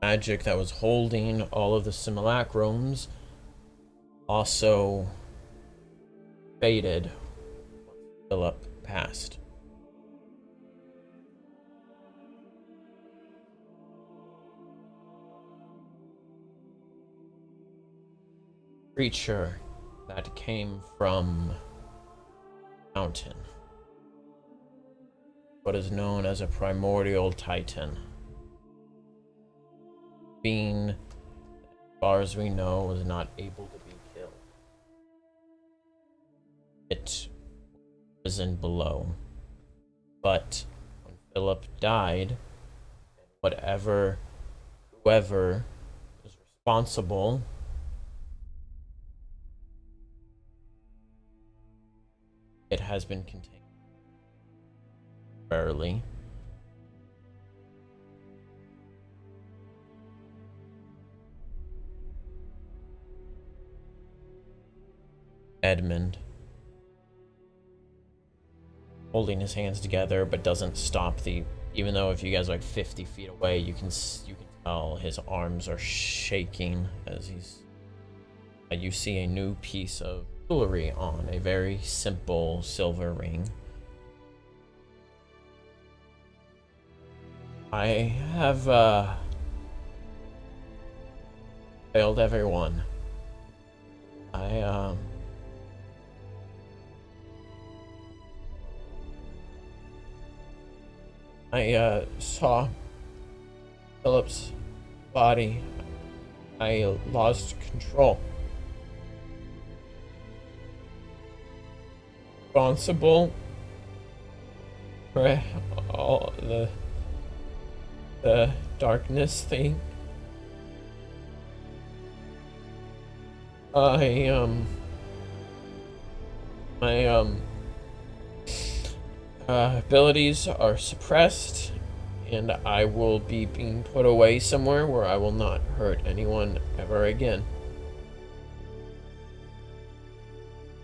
Magic that was holding all of the simulacrums also faded once Philip passed. Creature that came from mountain, what is known as a primordial titan, being, as far as we know, was not able to be killed. It was in below, but when Philip died, whoever was responsible it has been contained temporarily. Edmund, holding his hands together, but doesn't stop the. Even though if you guys are like 50 feet away, you can tell his arms are shaking as he's. You see a new piece of jewelry on, a very simple silver ring. I have failed everyone. I saw Philip's body. I lost control. Responsible for all the darkness thing. My abilities are suppressed, and I will be being put away somewhere where I will not hurt anyone ever again.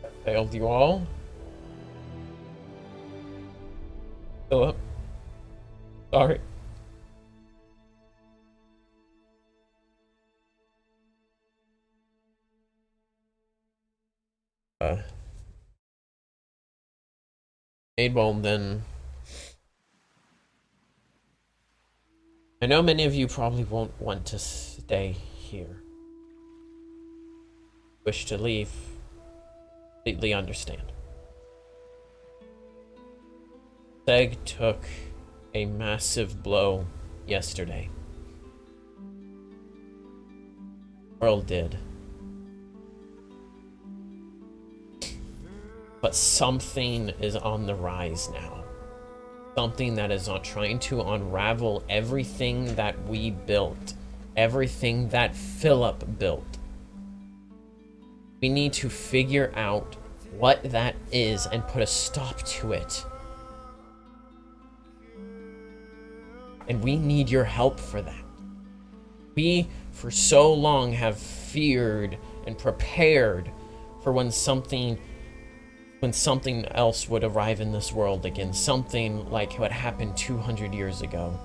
I failed you all. Philip, sorry. Maidbone, then. I know many of you probably won't want to stay here. Wish to leave. Completely understand. Seg took a massive blow yesterday. The world did. But something is on the rise now. Something that is not trying to unravel everything that we built. Everything that Philip built. We need to figure out what that is and put a stop to it. And we need your help for that. We, for so long, have feared and prepared for when something else would arrive in this world again. Something like what happened 200 years ago.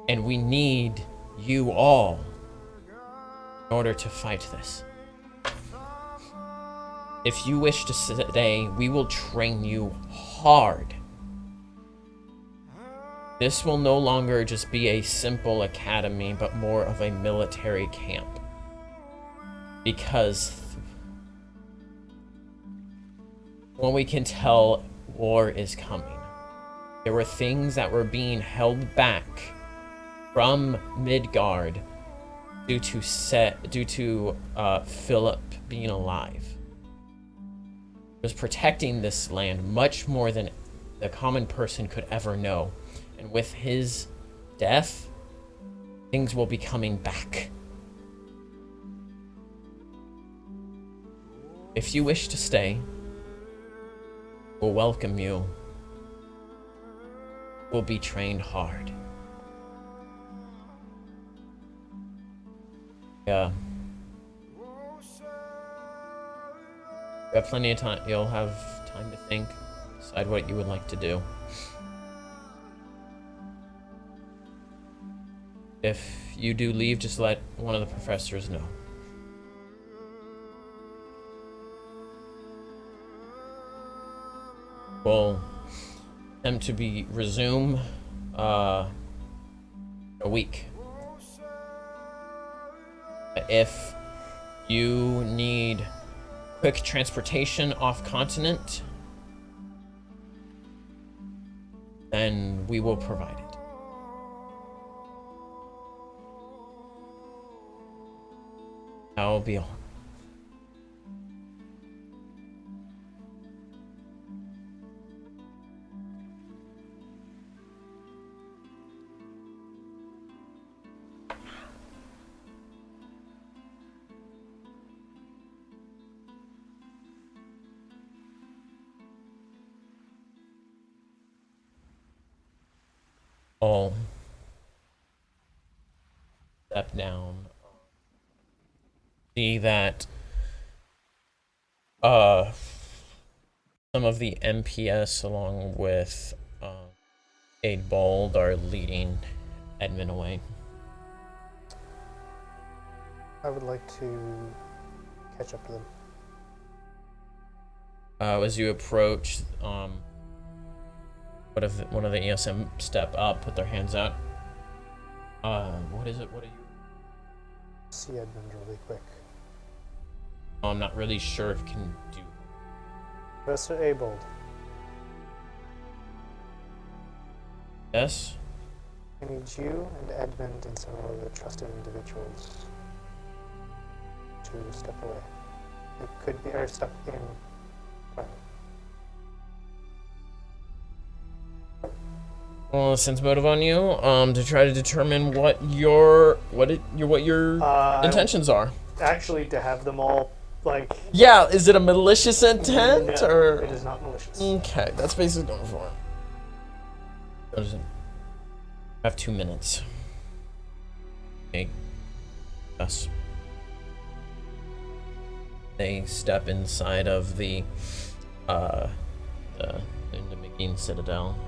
And we need you all in order to fight this. If you wish to stay, we will train you hard. This will no longer just be a simple academy, but more of a military camp. Because when we can tell war is coming. There were things that were being held back from Midgard due to Philip being alive. He was protecting this land much more than the common person could ever know. And with his death, things will be coming back. If you wish to stay, we'll welcome you. We'll be trained hard. Yeah. You have plenty of time. You'll have time to think, decide what you would like to do. If you do leave, just let one of the professors know. We'll attempt to resume a week. If you need quick transportation off continent, then we will provide it. That'll be all. All step down. See that some of the MPS along with Aid Bold are leading Edmund away. I would like to catch up to them. As you approach, one of the ESM step up, put their hands out. What is it? What are you? See Edmund really quick. I'm not really sure if can do. Professor Abold. Yes? I need you and Edmund and some other trusted individuals to step away. It could be, or step in private. Well, sense motive on you, to try to determine what your intentions are. Actually, to have them all, like... Yeah, is it a malicious intent, No, or...? it is not malicious. Okay, that's basically going for it. What is it? I have 2 minutes. Okay. Yes. They step inside of the McGinn Citadel.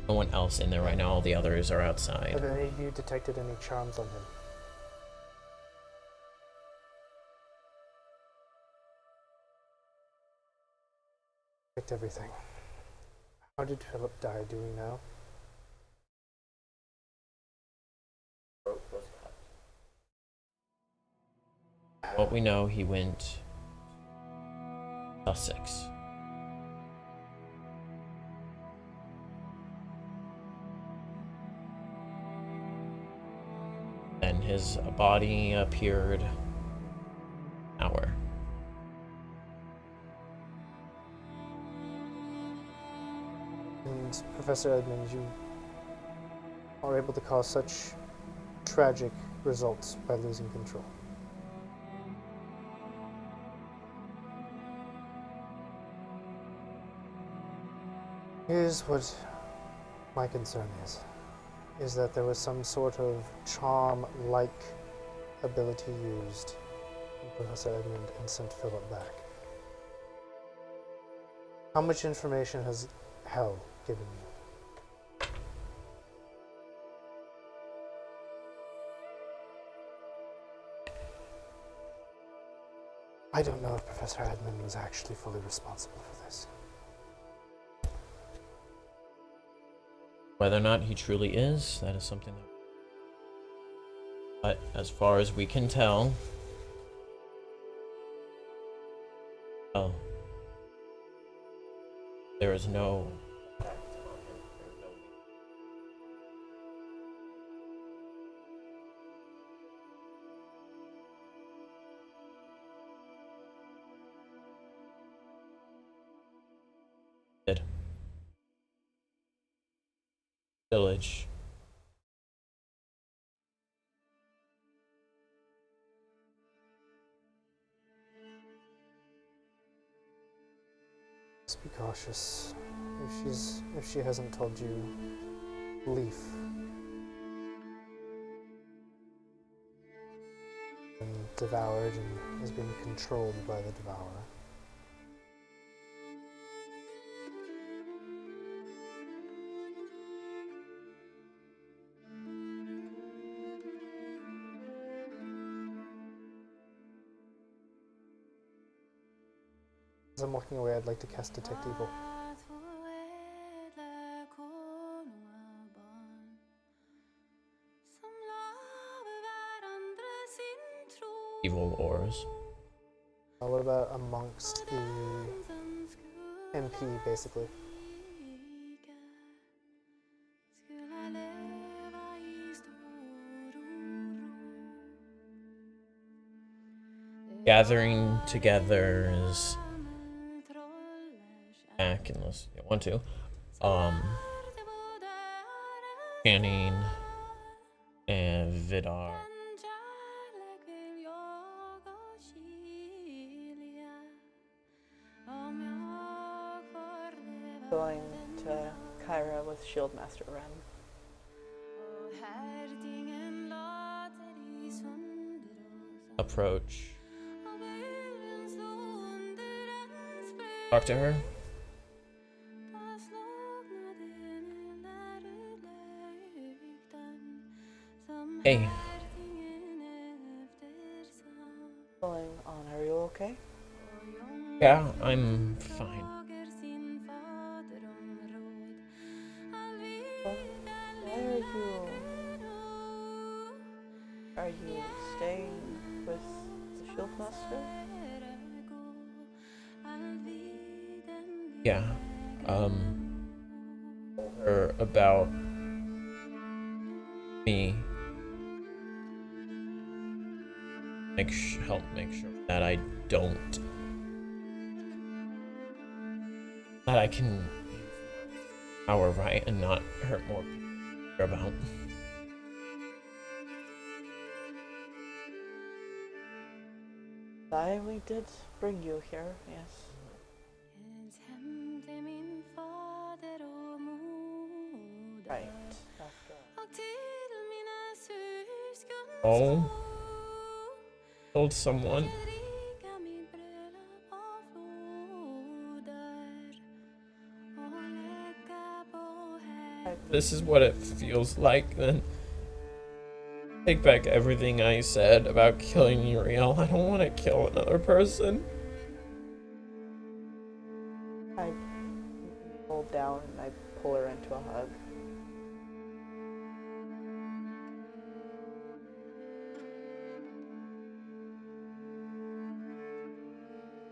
No one else in there right now, all the others are outside. Have any of you detected any charms on him? Checked everything. How did Philip die, do we know? What we know, he went Sussex. And his body appeared hour. And Professor Edmund, you are able to cause such tragic results by losing control. Here's what my concern is that there was some sort of charm-like ability used in Professor Edmund and sent Philip back. How much information has Hell given you? I don't know if Professor Edmund was actually fully responsible for this. Whether or not he truly is, that is something that... But as far as we can tell, Oh. There is no effect on him. There's no. Dead. Village. Just be cautious. If she hasn't told you, Leaf been devoured and is being controlled by the devourer. As I'm walking away, I'd like to cast Detect Evil. Evil ores. What about amongst the MP, basically? Gathering together is back unless you want to. Channing and Vidar. Going to Kyra with Shieldmaster Ren. Approach. Talk to her. Hey. Going on, are you okay? Yeah, I'm fine. Why are you staying with the Shieldmaster? Yeah. Her about me. Help make sure that I don't. That I can use my power right and not hurt more people I care about. I only did bring you here, yes. Right, after all. Oh. Told someone. This is what it feels like, then. Take back everything I said about killing Uriel. I don't want to kill another person. I hold down and I pull her into a hug.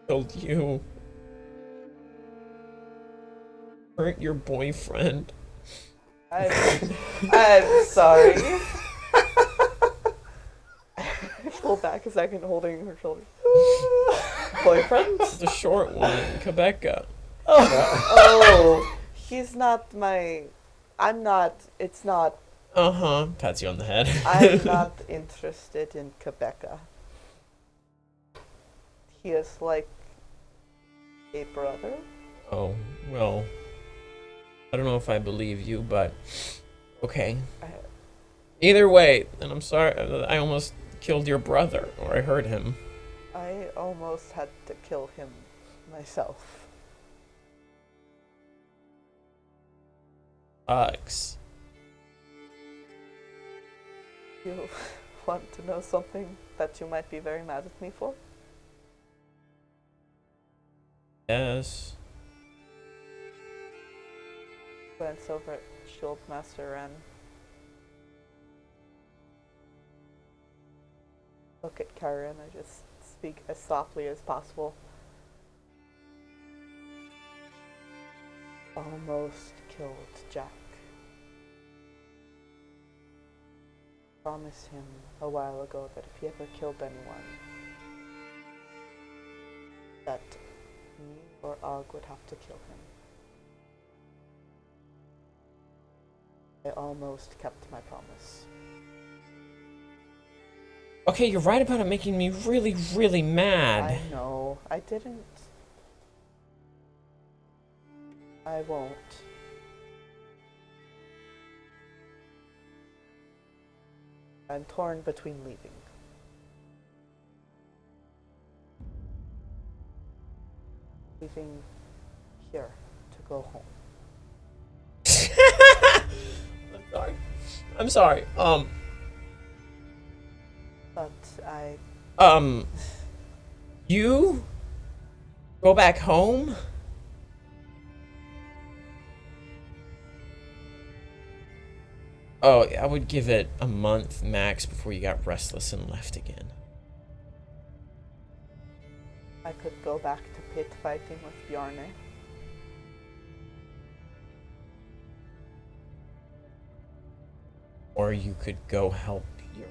Killed you. Hurt your boyfriend. I'm sorry. Pull back a second, holding her shoulder. Boyfriend? The short one, Quebeca. Oh, he's not my. I'm not. It's not. Uh-huh. Pats you on the head. I'm not interested in Quebeca. He is like a brother. Oh, well. I don't know if I believe you, but okay. Either way, and I'm sorry, I almost killed your brother, or I hurt him. I almost had to kill him myself. Alex. You want to know something that you might be very mad at me for? Yes. Glance over at Shieldmaster and look at Karen. I just speak as softly as possible. almost killed Jack. Promised him a while ago that if he ever killed anyone, that me or Og would have to kill him. I almost kept my promise. Okay, you're right about it making me really, really mad. I know. I didn't. I won't. I'm torn between leaving. Leaving here to go home. I'm sorry. I'm sorry. But I You go back home? Oh, I would give it a month max before you got restless and left again. could go back to pit fighting with Bjarne. Or you could go help your...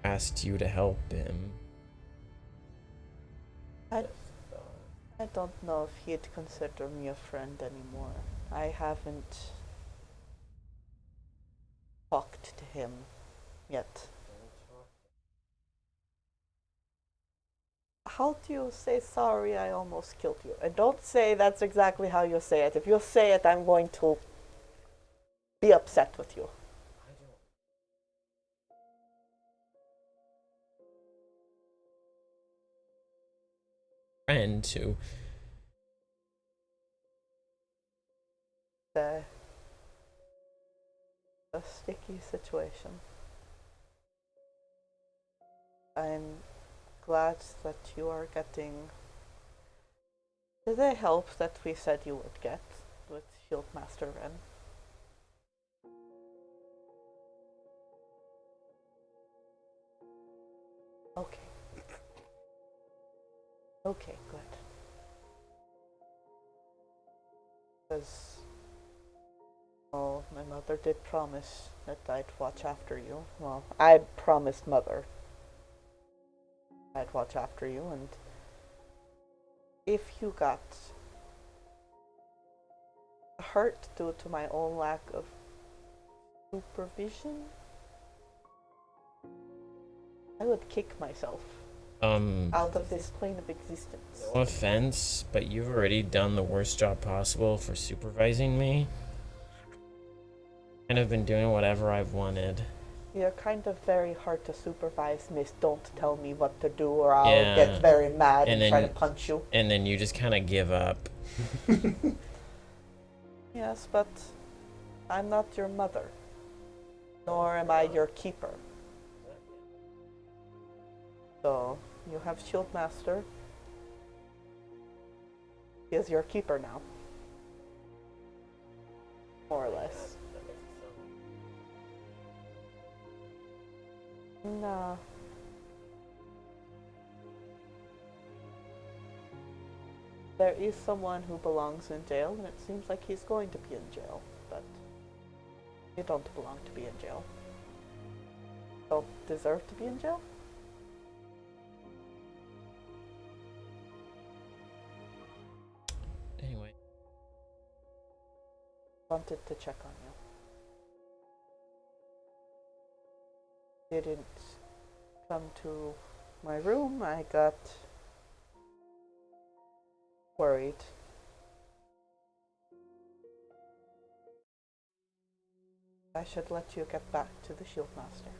Asked you to help him. I don't know if he'd consider me a friend anymore. I haven't talked to him yet. How do you say sorry I almost killed you? And don't say that's exactly how you say it. If you say it, I'm going to be upset with you. Friend to... A sticky situation. I'm glad that you are getting the help that we said you would get with Shieldmaster Ren. Okay. Okay, good. Because, well, my mother did promise that I'd watch after you. Well, I promised Mother I'd watch after you, and if you got hurt due to my own lack of supervision, I would kick myself out of this plane of existence. No offense, but you've already done the worst job possible for supervising me. And I've been doing whatever I've wanted. You're kind of very hard to supervise, miss. Don't tell me what to do or I'll get very mad and try to punch you. And then you just kind of give up. Yes, but I'm not your mother. Nor am I your keeper. So, you have Shieldmaster. He is your keeper now. More or less. No. There is someone who belongs in jail, and it seems like he's going to be in jail, but you don't belong to be in jail. You don't deserve to be in jail? Anyway. Wanted to check on you. Didn't come to my room. I got worried. I should let you get back to the Shieldmaster.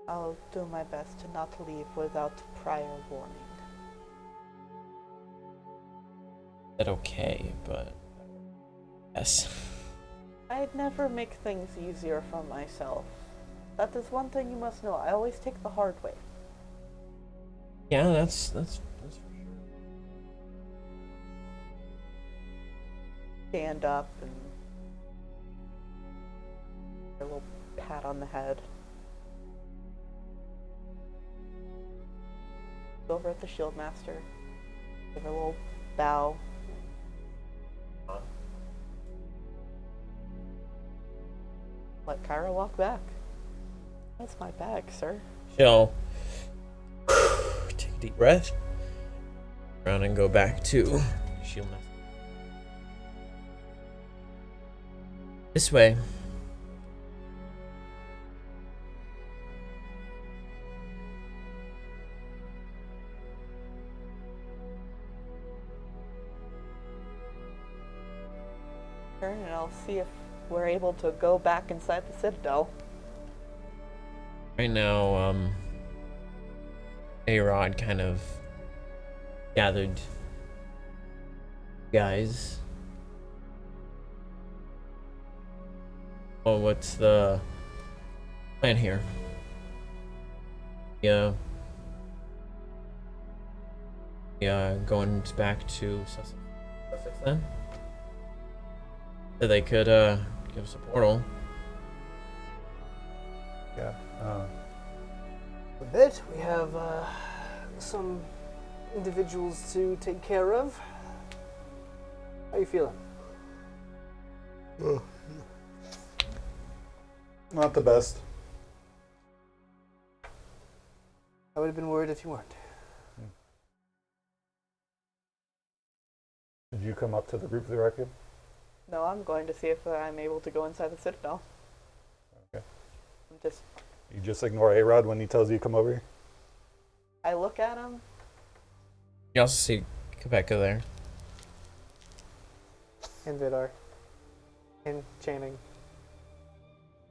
I'll do my best to not leave without prior warning. That's okay, but... Yes. I'd never make things easier for myself. That is one thing you must know. I always take the hard way. Yeah, that's for sure. Stand up and a little pat on the head. Go over at the shield master. Give her a little bow. Let Kyra walk back. That's my bag, sir. She'll take a deep breath. Around and go back to shield master. This way. Turn and I'll see if we're able to go back inside the citadel. Right now, A-Rod kind of gathered guys. Oh, what's the plan here? Yeah. Yeah, going back to Sussex then? So they could give us a portal. Yeah. A bit. We have some individuals to take care of. How you feeling? Not the best. I would have been worried if you weren't. Did you come up to the group directly? No, I'm going to see if I'm able to go inside the citadel. Okay. I'm just. You just ignore A-Rod when he tells you to come over here? I look at him. You also see Quebeca there. And Vidar. And Channing.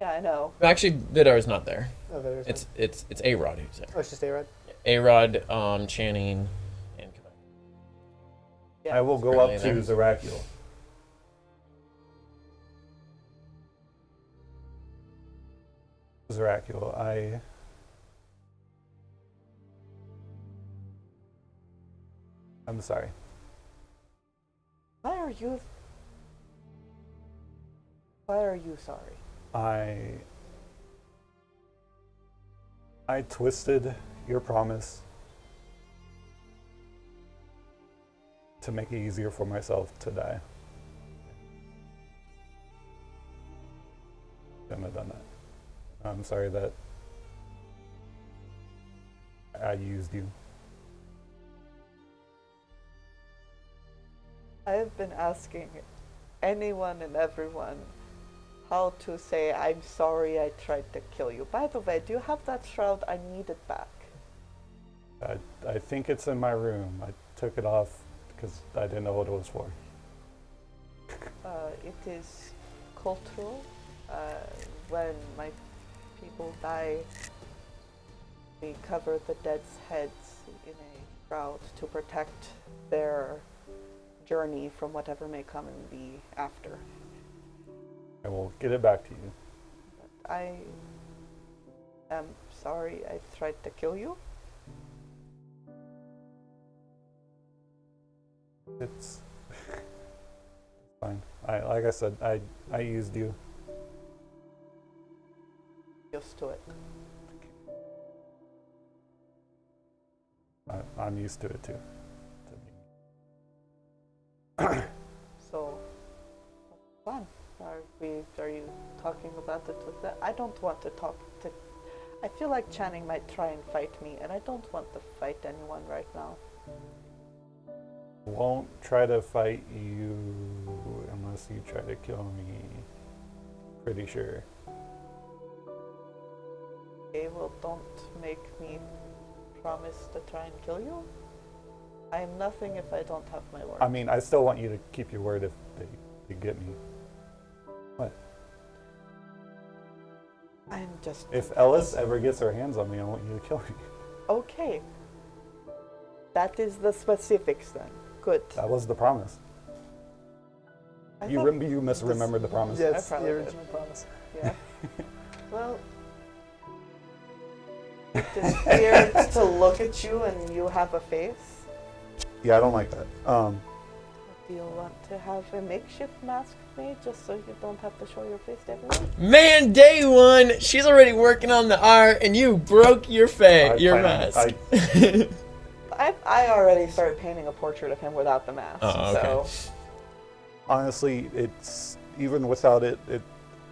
Yeah, I know. Actually, Vidar's not there. Oh, Vidar's It's A-Rod who's there. Oh, it's just A-Rod? A-Rod, Channing, and Quebec. Yeah. I will go up to Currently there. Zerakiel. Zerakiel, I'm sorry. Why are you sorry? I twisted your promise to make it easier for myself to die. Shouldn't have done that. I'm sorry that I used you. I have been asking anyone and everyone how to say I'm sorry I tried to kill you. By the way, do you have that shroud? I need it back. I think it's in my room. I took it off because I didn't know what it was for. It is cultural. When my people die, we cover the dead's heads in a shroud to protect their journey from whatever may come in the after. I will get it back to you. But I am sorry I tried to kill you. It's fine. Like I said, I used you. Used to it. I'm used to it too. So, what's the plan? Are you talking about it with that? I don't want to talk to. I feel like Channing might try and fight me, and I don't want to fight anyone right now. Won't try to fight you unless you try to kill me. Pretty sure. Okay, well, don't make me promise to try and kill you. I am nothing if I don't have my word. I mean, I still want you to keep your word if they get me. What? I'm just. If Ellis ever gets her hands on me, I want you to kill me. Okay. That is the specifics then. Good. That was the promise. I You thought- you misremembered the promise. Yeah, it's I the probably did. original promise. Yeah. Well, It's weird to look at you and you have a face. Yeah, I don't like that. Do you want to have a makeshift mask made just so you don't have to show your face to everyone? Man, day one, she's already working on the art, and you broke your mask. I already started painting a portrait of him without the mask. Oh, okay. So Honestly, it's even without it,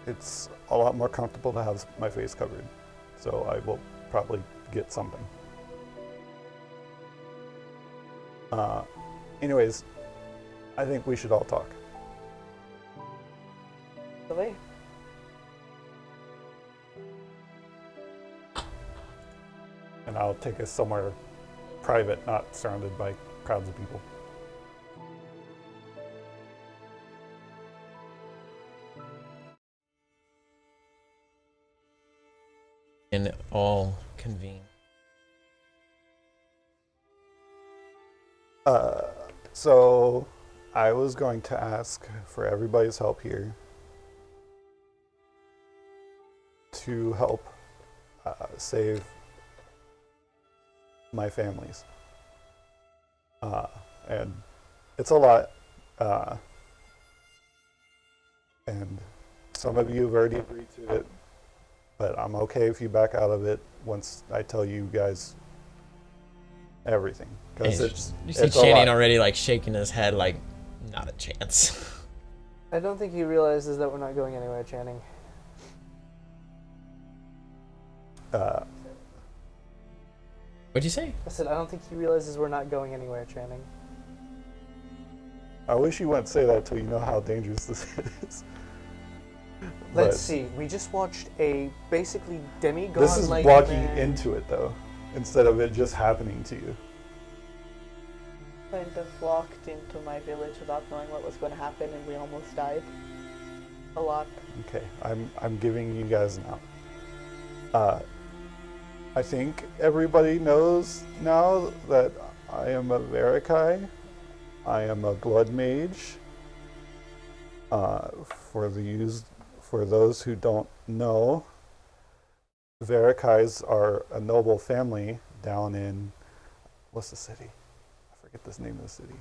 it's a lot more comfortable to have my face covered. So I will probably get something. Anyways, I think we should all talk. the way. And I'll take us somewhere private, not surrounded by crowds of people. And all convene. So I was going to ask for everybody's help here to help save my families. And it's a lot. And some of you have already agreed to it, but I'm okay if you back out of it once I tell you guys everything. Because You see it's a Channing lot. already like shaking his head like, not a chance. I don't think he realizes that we're not going anywhere, Channing. What'd you say? I said, I don't think he realizes we're not going anywhere, Channing. I wish you wouldn't say that till you know how dangerous this is. Let's But see. We just watched a basically demigod. this is like walking man. into it though, instead of it just happening to you. Kind of walked into my village without knowing what was going to happen, and we almost died. A lot. Okay, I'm giving you guys an out. I think everybody knows now that I am a Verikai. I am a blood mage. For those who don't know, Verikais are a noble family down in, what's the city? I forget the name of the city.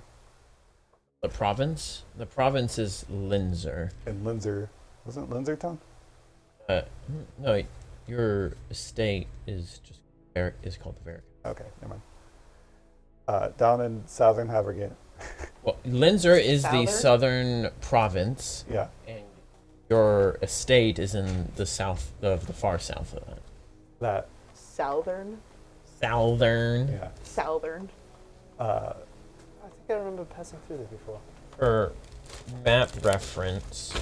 The province? The province is Linzer. In Linzer, wasn't it Linzer town? No, your estate is just is called the Veric. Okay, never mind. Down in southern Havergate. Well, Linzer is the Southern? southern province, Yeah, and your estate is in the south of the far south of that. that. Southern? Southern. Yeah. Southern. I think I remember passing through there before. For map reference,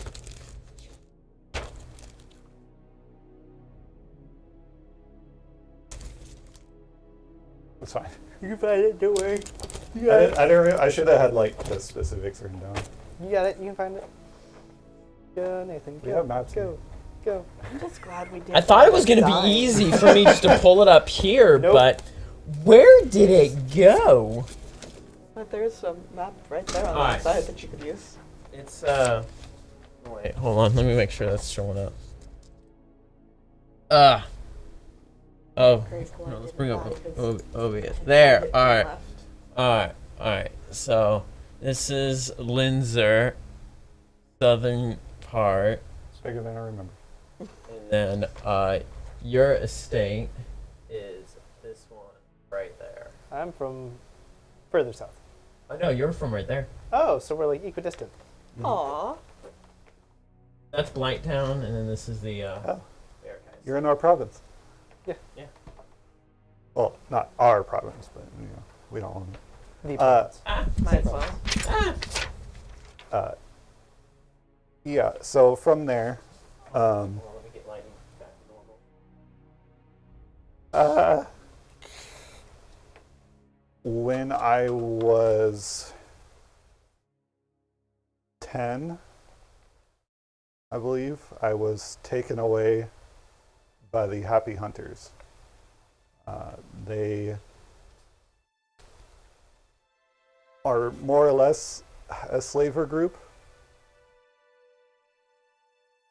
It's fine. You can find it. Don't worry. I should have had like the specifics written down. You got it. You can find it. Go, Nathan. Go. We have maps Go. Go. I'm just glad we did. I thought it was going gonna be easy for me just to pull it up here, Nope. but where did it go? But there's a map right there on Alright. the side that you could use. It's Wait, hold on. Let me make sure that's showing up. Oh. Grateful I No, let's didn't bring die, up 'cause OBS. I There. hit All right. left. All right. So this is Linzer, southern part, It's bigger than I remember. and then your estate is this one right there. I'm from further south. Oh no, you're from right there. Oh, so we're like equidistant. Aw. That's Blighttown, and then this is the Oh. Bearcats. You're in our province. Yeah. Yeah. Well, not our province, but you know, we don't own it. The province. Might as well. Yeah. So from there, Hold on, let me get lighting back to normal. when I was 10, I believe, I was taken away by the Happy Hunters. They are more or less a slaver group,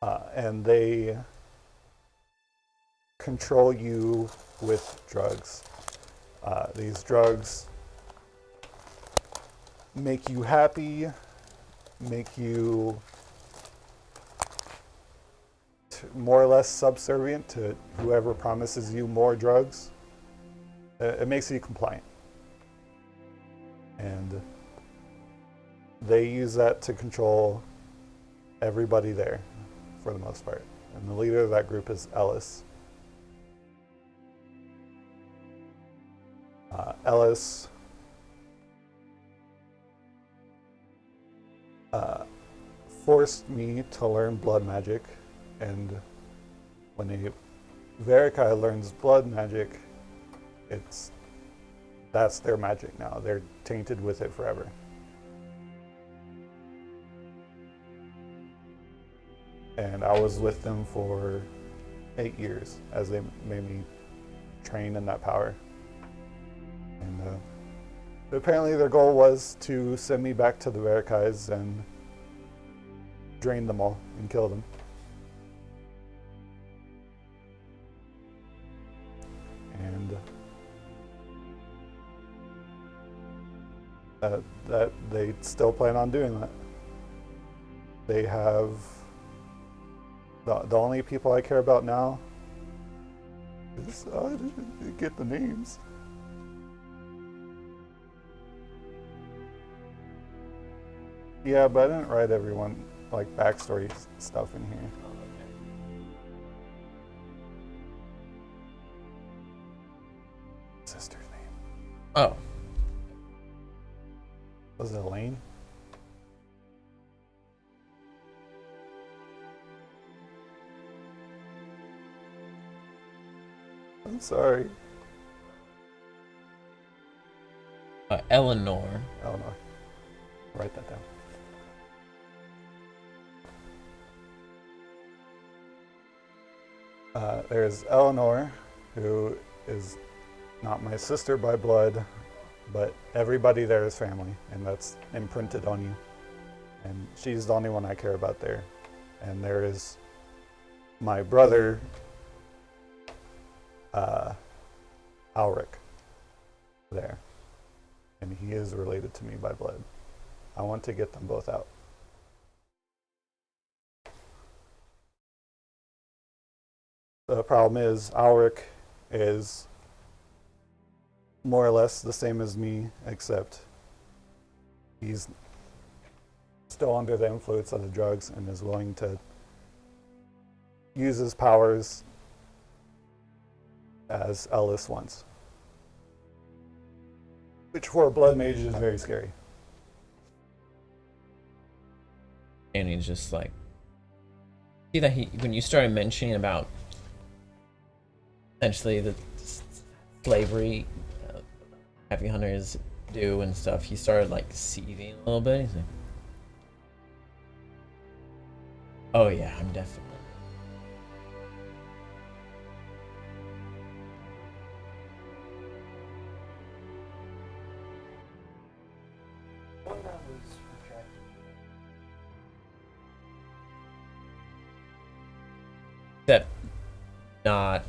and they control you with drugs. These drugs make you happy, make you more or less subservient to whoever promises you more drugs. It makes you compliant. And they use that to control everybody there, for the most part. And the leader of that group is Ellis. Ellis forced me to learn blood magic, and when a Verikai learns blood magic, that's their magic now. They're tainted with it forever. And I was with them for 8 years as they made me train in that power. And apparently their goal was to send me back to the Verikais and drain them all and kill them. And that they still plan on doing that. They have the only people I care about now is I didn't get the names. Yeah, but I didn't write everyone like backstory stuff in here. Sister's name. Oh. Was it Elaine? I'm sorry. Eleanor. Eleanor. Write that down. There's Eleanor, who is not my sister by blood, but everybody there is family, and that's imprinted on you. And she's the only one I care about there. And there is my brother, Alric, there. And he is related to me by blood. I want to get them both out. The problem is, Alric is more or less the same as me, except he's still under the influence of the drugs and is willing to use his powers as Ellis wants. Which for a blood mage is very scary. And he's just like, see that when you started mentioning about essentially the slavery heavy hunters do and stuff, he started like seething a little bit. He's like, oh yeah, I'm definitely. Except not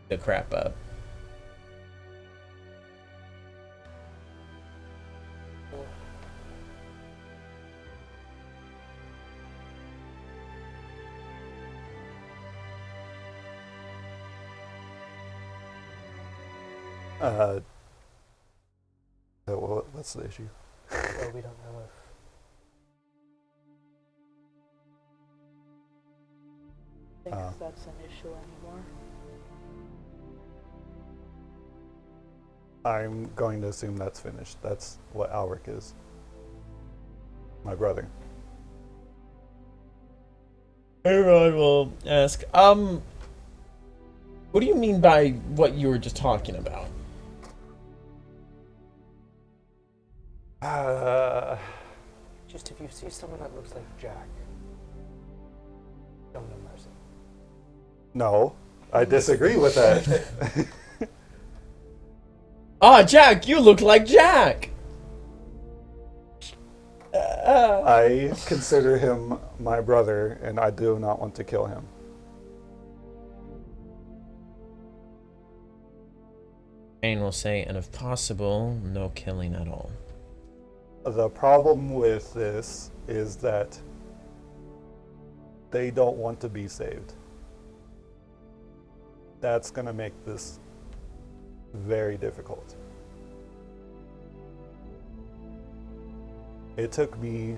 the crap up. What's the issue? Well, we don't know if think that's an issue anymore. I'm going to assume that's finished. That's what Alric is. My brother. Everyone will ask, what do you mean by what you were just talking about? just if you see someone that looks like Jack, don't no mercy. No, I disagree with that. Ah, Jack, you look like Jack! I consider him my brother, and I do not want to kill him. Jane will say, and if possible, no killing at all. The problem with this is that they don't want to be saved. That's going to make this very difficult. It took me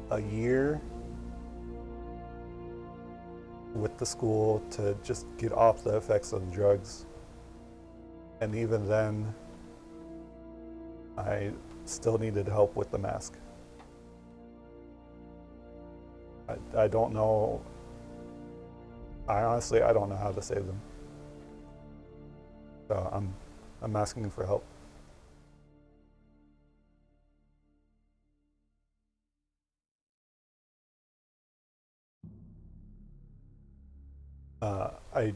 a year with the school to just get off the effects of the drugs. And even then, I still needed help with the mask. I don't know. I honestly, I don't know how to save them. So I'm asking for help. I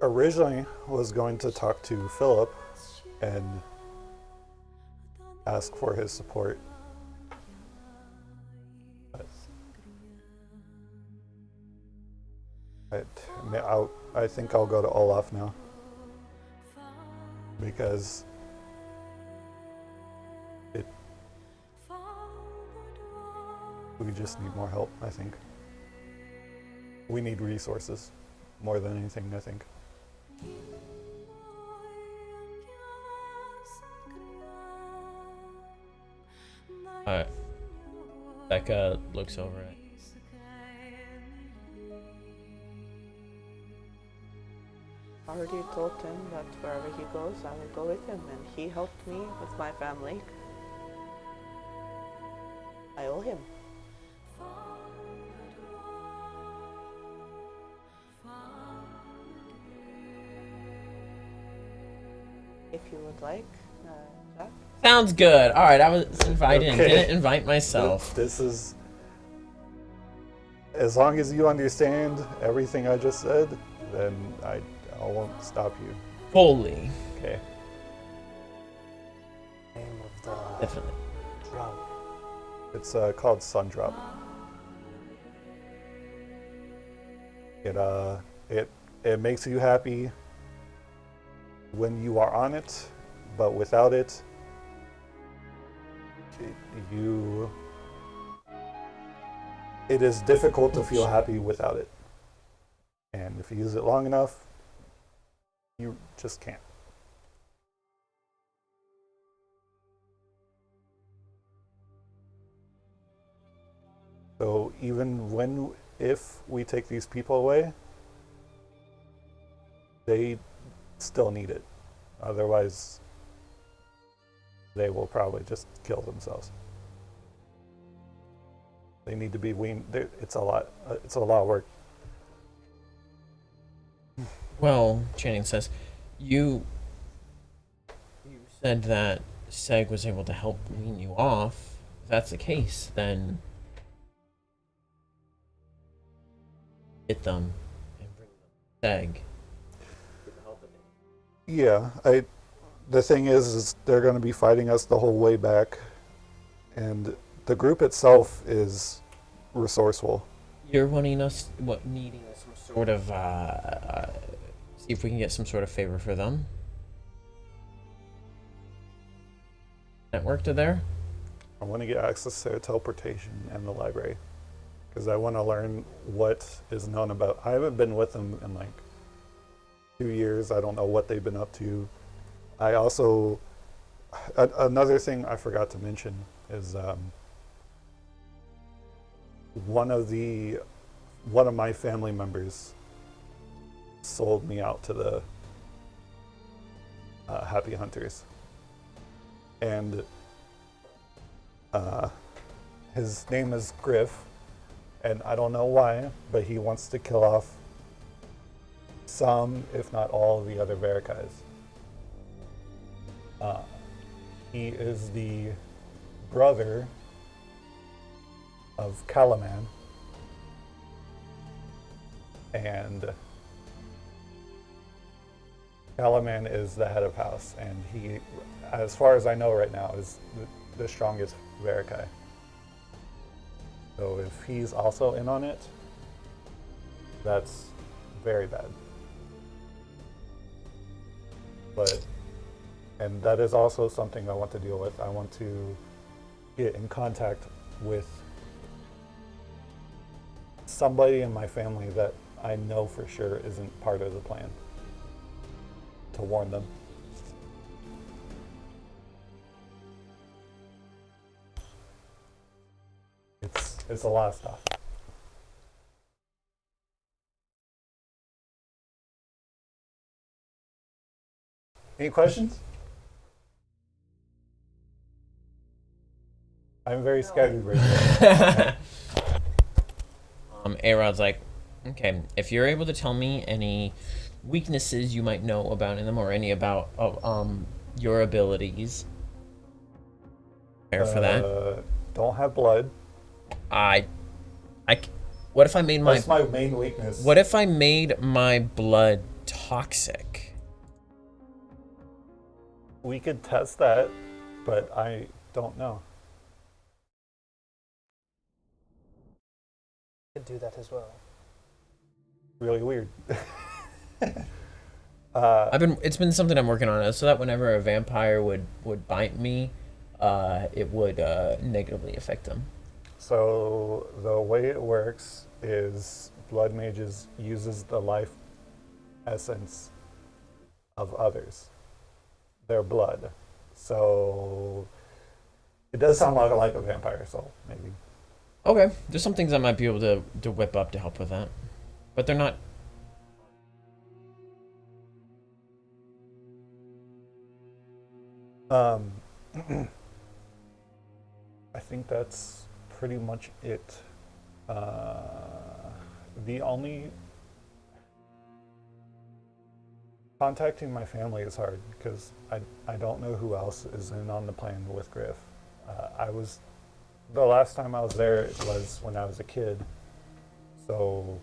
originally was going to talk to Philip and ask for his support. I think I'll go to Olaf now. Because we just need more help, I think. We need resources more than anything, I think. Alright. Becca looks over it. I already told him that wherever he goes, I will go with him, and he helped me with my family. I owe him. If you would like, Jack. Sounds good. Alright, I was invited and Okay. didn't invite myself. This is... As long as you understand everything I just said, then I won't stop you. Fully. Okay. Name of the Definitely. drug. It's called Sundrop. It makes you happy when you are on it, but without it, it is difficult to feel happy without it. And if you use it long enough, you just can't. So even if we take these people away, they still need it. Otherwise, they will probably just kill themselves. They need to be weaned. It's a lot of work. Well, Channing says, you said that Seg was able to help wean you off. If that's the case, then get them and bring them Seg. Yeah, the thing is they're going to be fighting us the whole way back, and the group itself is resourceful. You're wanting us, needing some sort of, see if we can get some sort of favor for them. Network to there? I want to get access to teleportation and the library, because I want to learn what is known about. I haven't been with them in like 2 years. I don't know what they've been up to. I also, another thing I forgot to mention is one of my family members sold me out to the Happy Hunters, and his name is Griff, and I don't know why, but he wants to kill off some, if not all, of the other Verikais. He is the brother of Kalaman, and Kalaman is the head of house, and he, as far as I know right now, is the strongest Verikai. So if he's also in on it, that's very bad. But And that is also something I want to deal with. I want to get in contact with somebody in my family that I know for sure isn't part of the plan, to warn them. It's a lot of stuff. Any questions? I'm very scattered right now. A-Rod's like, okay, if you're able to tell me any weaknesses you might know about in them or any about your abilities. Prepare for that. Don't have blood. What if I made That's my main weakness. What if I made my blood toxic? We could test that, but I don't know. Could do that as well. Really weird. It's been something I'm working on, so that whenever a vampire would bite me, it would negatively affect them. So the way it works is blood mages uses the life essence of others, their blood. So it does sound like a vampire, so maybe. Okay, there's some things I might be able to whip up to help with that, but they're not. I think that's pretty much it. The only contacting my family is hard because I don't know who else is in on the plan with Griff. The last time I was there was when I was a kid, so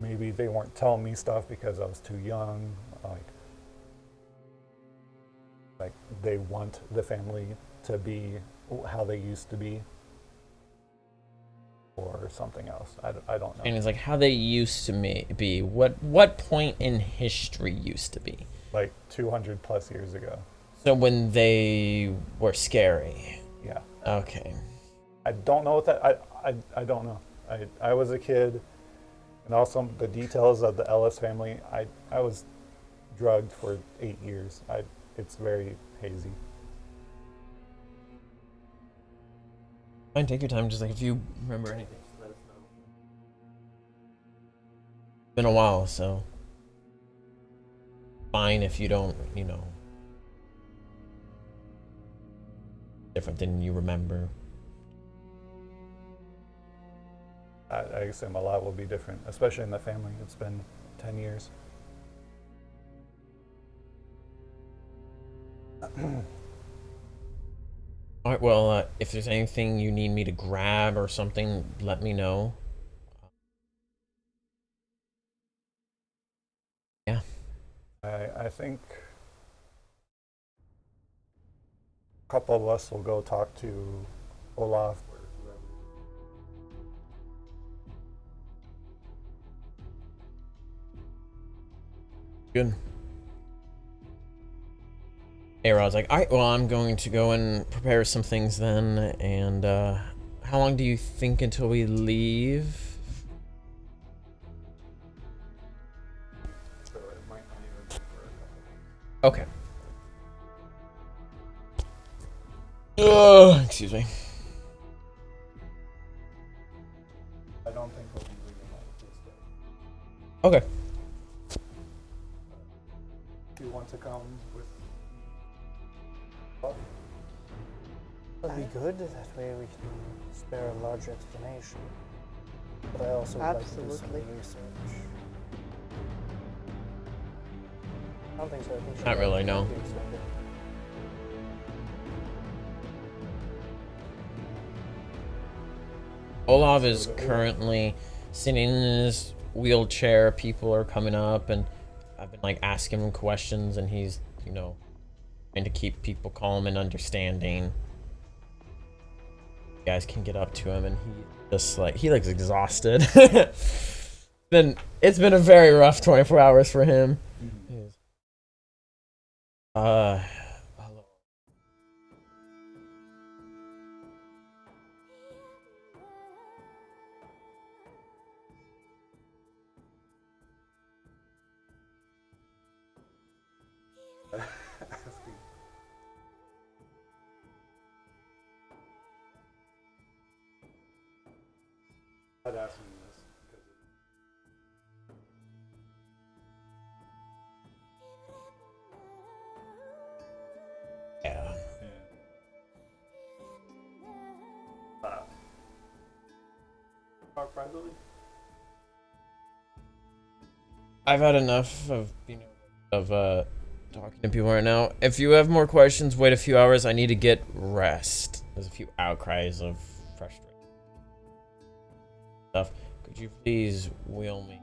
maybe they weren't telling me stuff because I was too young. Like they want the family to be how they used to be, or something else. I don't know. And it's like how they used to be. What point in history used to be? Like 200 plus years ago. So when they were scary. Yeah. Okay. I don't know what that. I don't know. I was a kid, and also the details of the Ellis family. I was drugged for 8 years. It's very hazy. Fine, take your time. Just like if you remember anything, just let us know. It's been a while, so fine if you don't, different than you remember. I assume a lot will be different, especially in the family. It's been 10 years. All right, well, if there's anything you need me to grab or something, let me know. Yeah. I think a couple of us will go talk to Olaf. Good. A-Rod's like, all right, well, I'm going to go and prepare some things then. And how long do you think until we leave? Okay. Excuse me. I don't think we'll be leaving on Tuesday. Okay. Do you want to come with? That'd be good. That way we can spare a larger explanation. But I also would like to do some Absolutely. research. I don't think so. I think Not really, no. be expected. Olaf is currently sitting in his wheelchair. People are coming up, and I've been like asking him questions, and he's, trying to keep people calm and understanding. You guys can get up to him, and he looks exhausted. It's been a very rough 24 hours for him. Hello. Asking. I'd ask me this because Yeah. Talk privately. I've had enough of talking to people right now. If you have more questions, wait a few hours. I need to get rest. There's a few outcries of frustration stuff. Could you please wheel me?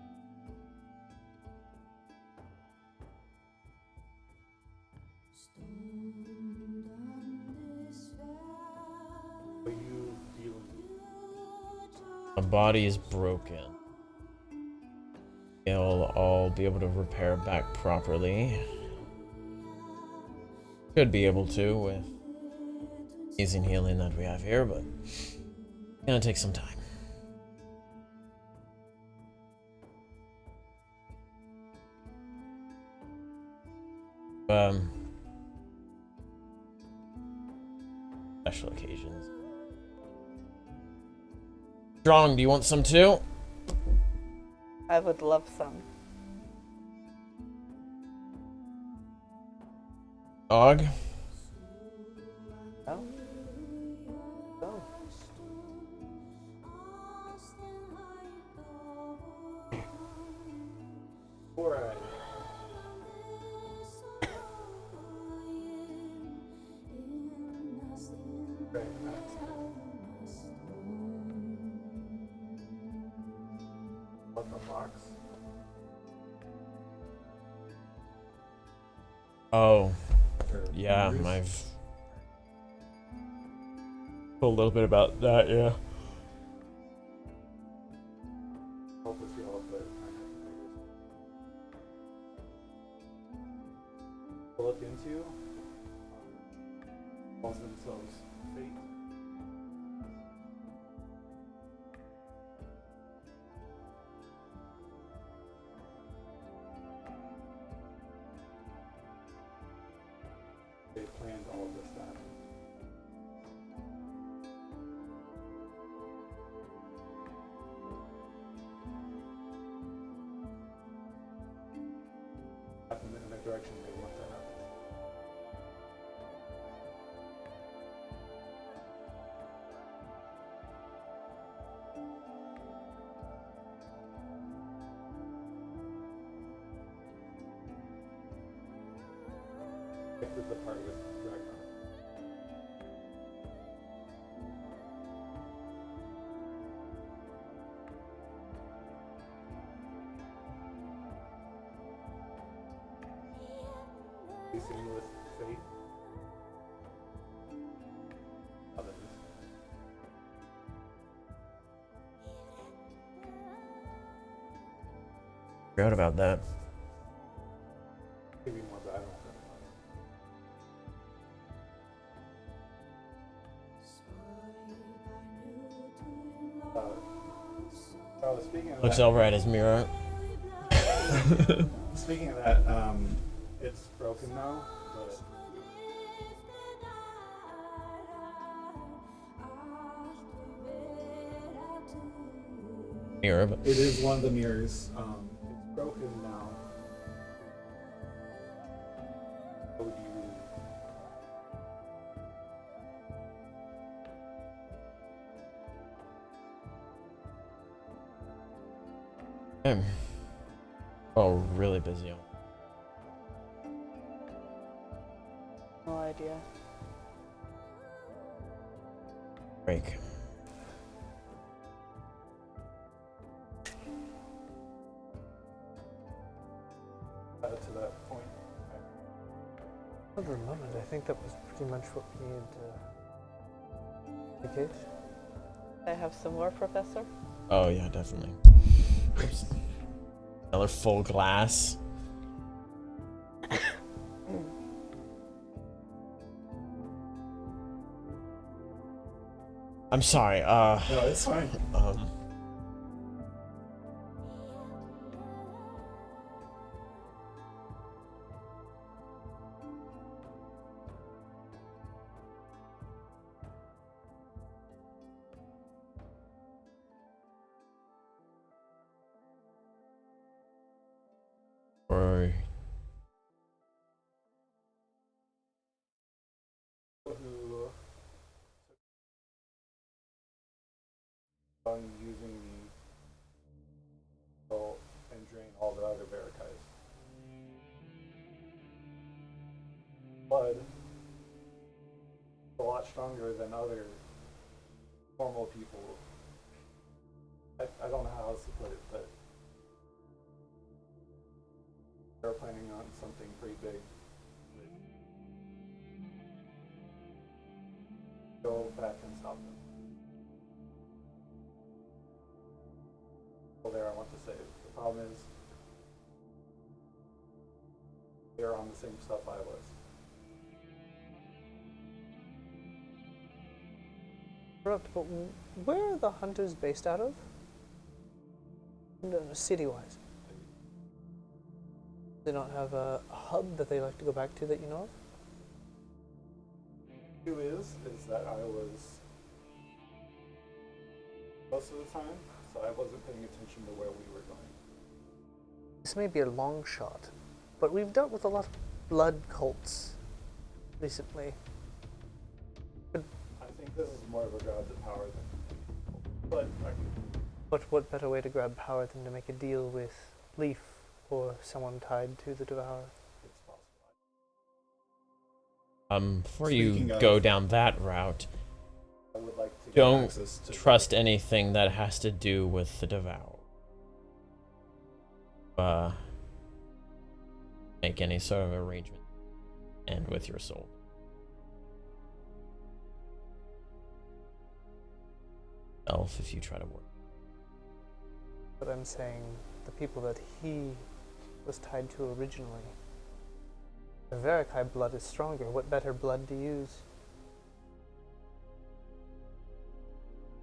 What are you feeling? My body is broken. I'll be able to repair back properly. Should be able to with amazing healing that we have here, but it's gonna take some time. Special occasions. Strong, do you want some too? I would love some. Dog? Oh. Oh. Alright. Great. What the box? Oh, Or yeah, memories? I've a little bit about that, yeah. Help us heal, but I have to look into calls themselves fate. They planned all of this to happen. Happened in the direction they want to happen. This is the part with Ragnar. Facing with fate. Others. Forgot about that. Maybe more battle. Speaking of Looks that, alright as mirror. speaking of that, it's broken now, but Mirror, but it is one of the mirrors. It's broken now. How would you? I'm really busy. No idea. Break. To that point. For the moment, I think that was pretty much what we needed to indicate. I have some more, Professor. Oh yeah, definitely. Oops. Another full glass. I'm sorry. No, it's fine. Or Who on using the and drain all the other Barricades. Blood is a lot stronger than other normal people. I don't know how else to put it, but they're planning on something pretty big. Go back and stop them. Well, there I want to say the problem is they're on the same stuff I was. Corrupt, but where are the hunters based out of? No, city-wise. They don't have a hub that they like to go back to that you know of? Who is that I was most of the time, so I wasn't paying attention to where we were going. This may be a long shot, but we've dealt with a lot of blood cults recently. I think this is more of a grab to power than, but But what better way to grab power than to make a deal with Leaf or someone tied to the Devourer? it's possible. before Speaking you of- go down that route, I would like to get don't access to trust anything that has to do with the Devour. Make any sort of arrangement and with your soul. Elf, if you try to work. But I'm saying the people that he was tied to originally. The Verikai blood is stronger. What better blood to use?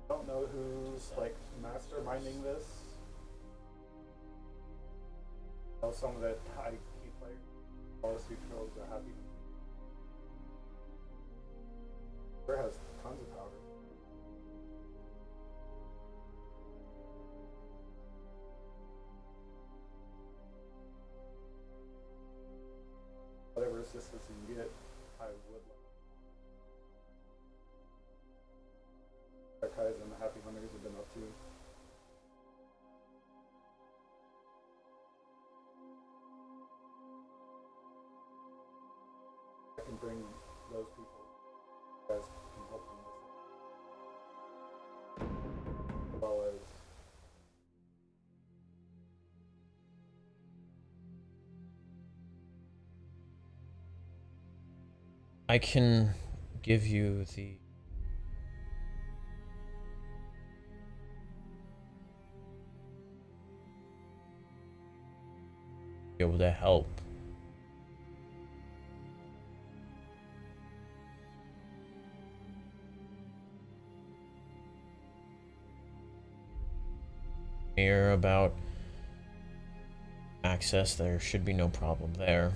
I don't know who's like masterminding this. I know some of the high key players, policy controls are happy. Bear has tons of power. Whatever assistance you can get, I would like. Archives and the Happy Hunters have been up to. I can bring those people. You guys can help them with it. As well as I can give you the be able to help. Hear about access, there should be no problem there.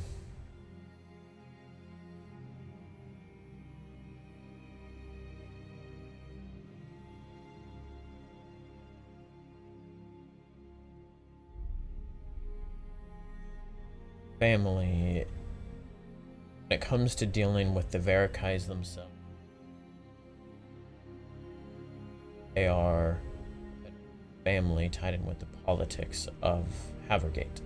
Family, when it comes to dealing with the Verikais themselves, they are a family tied in with the politics of Havergate.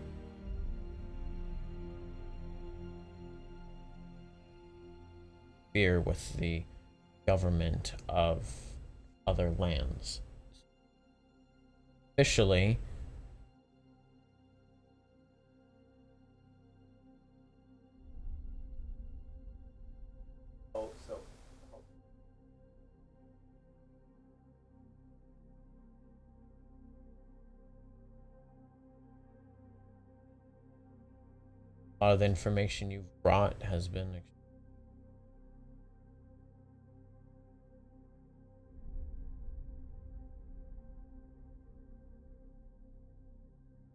Fear with the government of other lands. Officially, also a lot of the information you've brought has been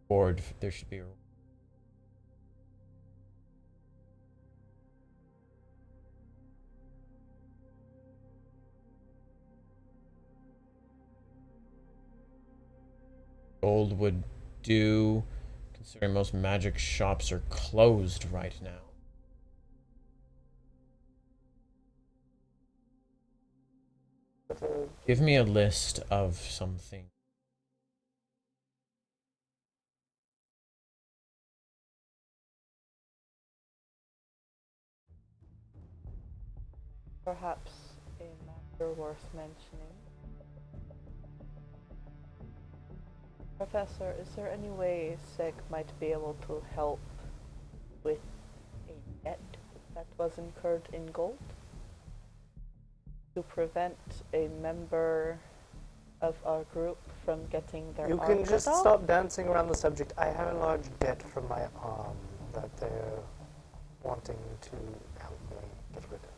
Board. There should be a gold would do, considering most magic shops are closed right now. Give me a list of something. Perhaps a matter worth mentioning. Professor, is there any way Seg might be able to help with a debt that was incurred in gold? To prevent a member of our group from getting their You arm can cut just off? stop dancing around the subject. I have a large debt from my arm that they're wanting to help me get rid of.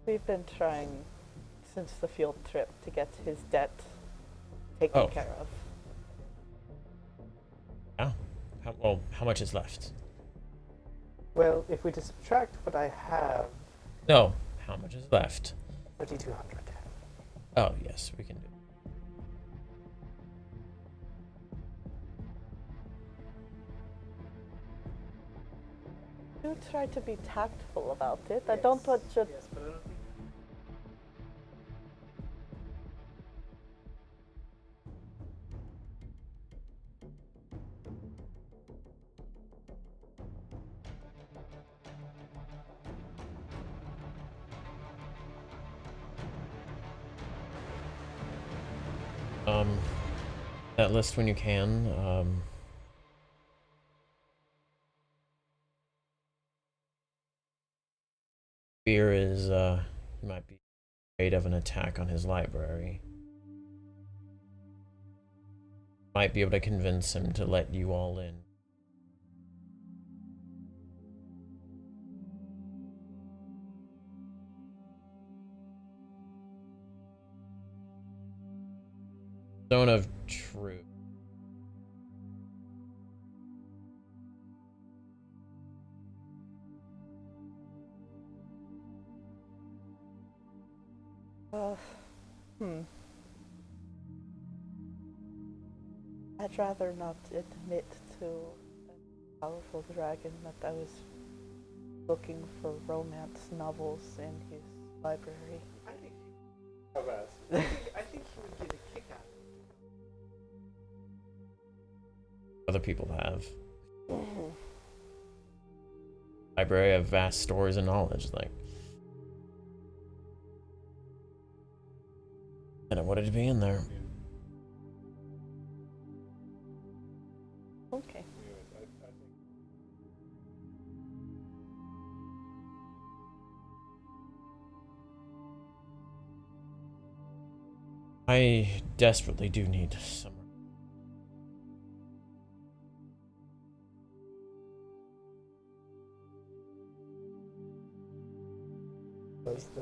We've been trying since the field trip to get his debt taken care of. Yeah. How much is left? Well, if we just subtract what I have, No. How much is left? 3,200. Oh, yes, we can do it. Do try to be tactful about it. I don't want you. Yes, but I don't think. That list when you can. Fear is, he might be afraid of an attack on his library. Might be able to convince him to let you all in. Zone of Truth. I'd rather not admit to a powerful dragon that I was looking for romance novels in his library. I think I think he would get a kick out of it. Other people have. Library of vast stores of knowledge, like. And I wanted to be in there. Okay. I desperately do need some.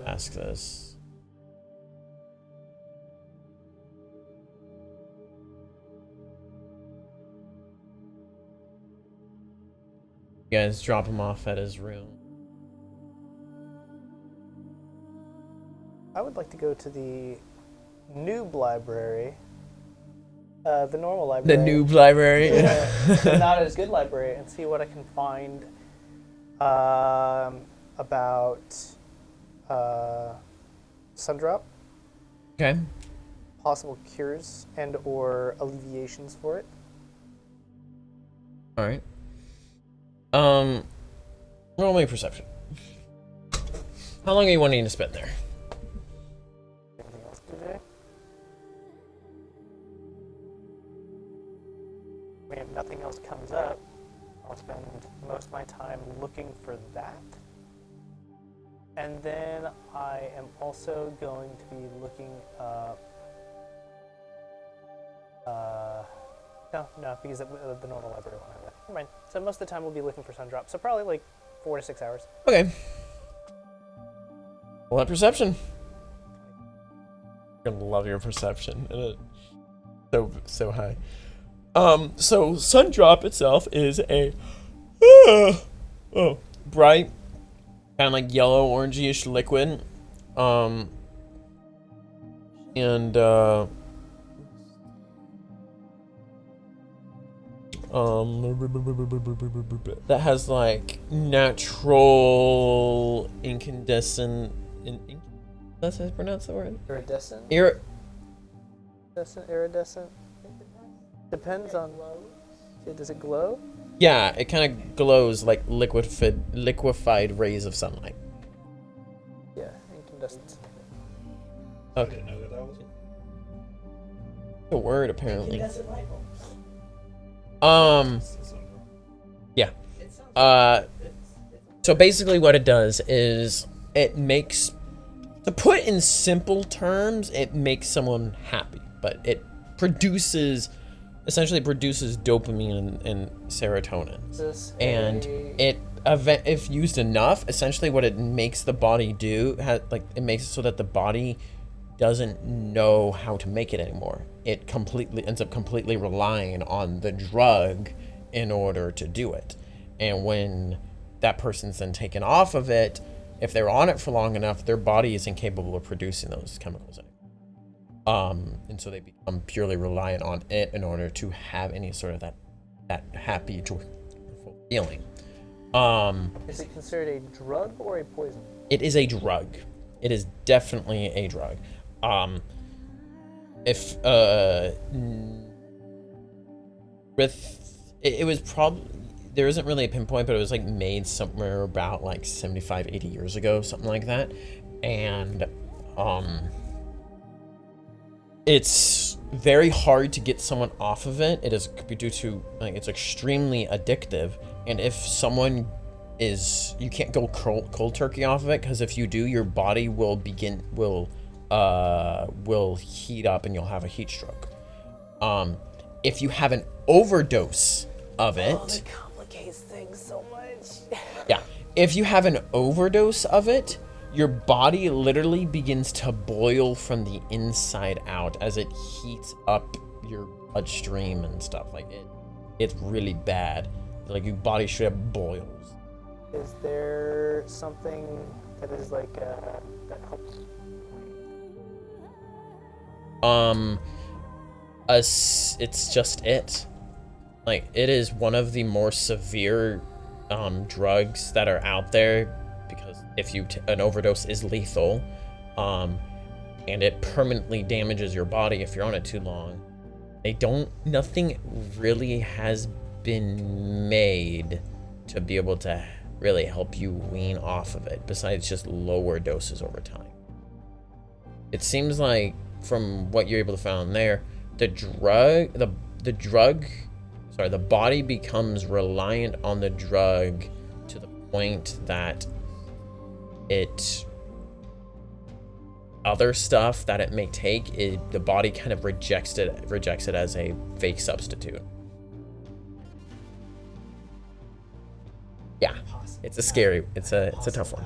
Ask this. You guys drop him off at his room. I would like to go to the Noob library. The normal The library. Noob library. The not as good library, and see what I can find about Sundrop, Okay. possible cures and or alleviations for it. All right. Roll me perception. How long are you wanting to spend there? Anything else today? I mean, if nothing else comes up, I'll spend most of my time looking for that. And then I am also going to be looking up. No, because the normal library won't have that. Never mind. So most of the time we'll be looking for Sundrop. So probably like 4 to 6 hours. Okay. Well, that perception. I love your perception. So high. So Sundrop itself is a bright, kind of like yellow orangey-ish liquid. And that has like natural incandescent. That's how you pronounce the word. Iridescent? Iridescent? Depends on. Does it glow? Yeah, it kind of glows like liquefied rays of sunlight. Yeah, incandescent. I didn't know that was The word apparently. Incandescent light bulbs. Yeah. It sounds So basically what it does is it makes, to put in simple terms, it makes someone happy, but it essentially produces dopamine and serotonin. And if used enough, essentially what it makes the body do, it makes it so that the body doesn't know how to make it anymore. It ends up completely relying on the drug in order to do it. And when that person's then taken off of it, if they're on it for long enough, their body is incapable of producing those chemicals anymore. And so they become purely reliant on it in order to have any sort of that happy, joyful feeling. Is it considered a drug or a poison? It is a drug. It is definitely a drug. It was probably, there isn't really a pinpoint, but it was like made somewhere about like 75, 80 years ago, something like that. And it's very hard to get someone off of it. It is due to, like, it's extremely addictive. And if someone you can't go cold turkey off of it, because if you do, your body will heat up and you'll have a heat stroke. If you have an overdose of it, That complicates things so much. yeah, if you have an overdose of it, your body literally begins to boil from the inside out as it heats up your bloodstream and stuff. Like it's really bad. Like your body straight up boils. Is there something that is like that helps? It's just it. Like, it is one of the more severe drugs that are out there, because if an overdose is lethal, and it permanently damages your body if you're on it too long. Nothing really has been made to be able to really help you wean off of it, besides just lower doses over time. It seems like, from what you're able to find there, the body becomes reliant on the drug to the point that other stuff that it may take, the body kind of rejects it as a fake substitute. Yeah, it's a tough one.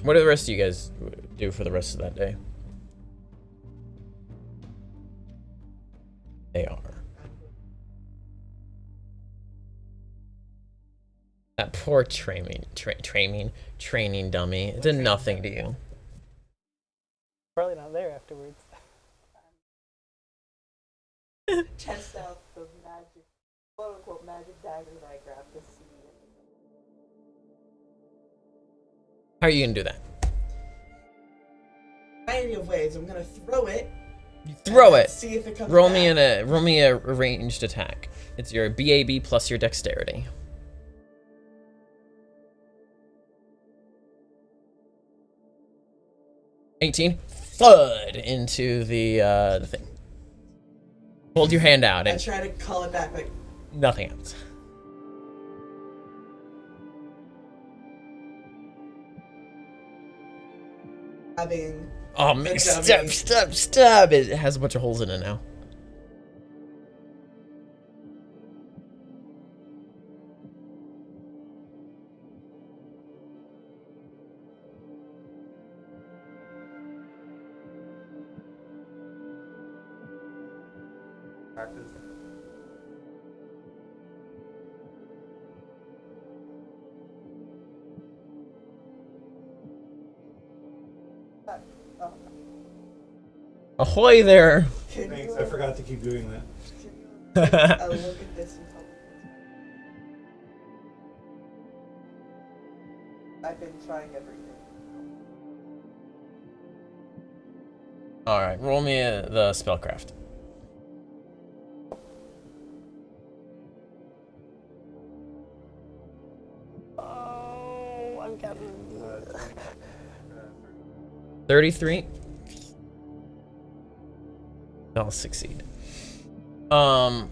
What do the rest of you guys do for the rest of that day? They are. That poor training dummy. It did nothing to you. Probably not there afterwards. Test out the magic, quote unquote, magic dagger that I grabbed to see. How are you gonna do that? Variety of ways. I'm gonna throw it. You throw it. See if it comes Roll back. me a ranged attack. It's your BAB plus your dexterity. 18. Thud into the thing. Hold your hand out I and try to call it back, like, nothing happens. having. Oh the man, dummy. stop. It has a bunch of holes in it now. Practice. Oh, Ahoy there! can Thanks, you, I forgot to keep doing that. can you take a look at this and tell me? I've been trying everything. Alright, roll me the spellcraft. Oh, I'm getting. 33. I'll succeed. Wow.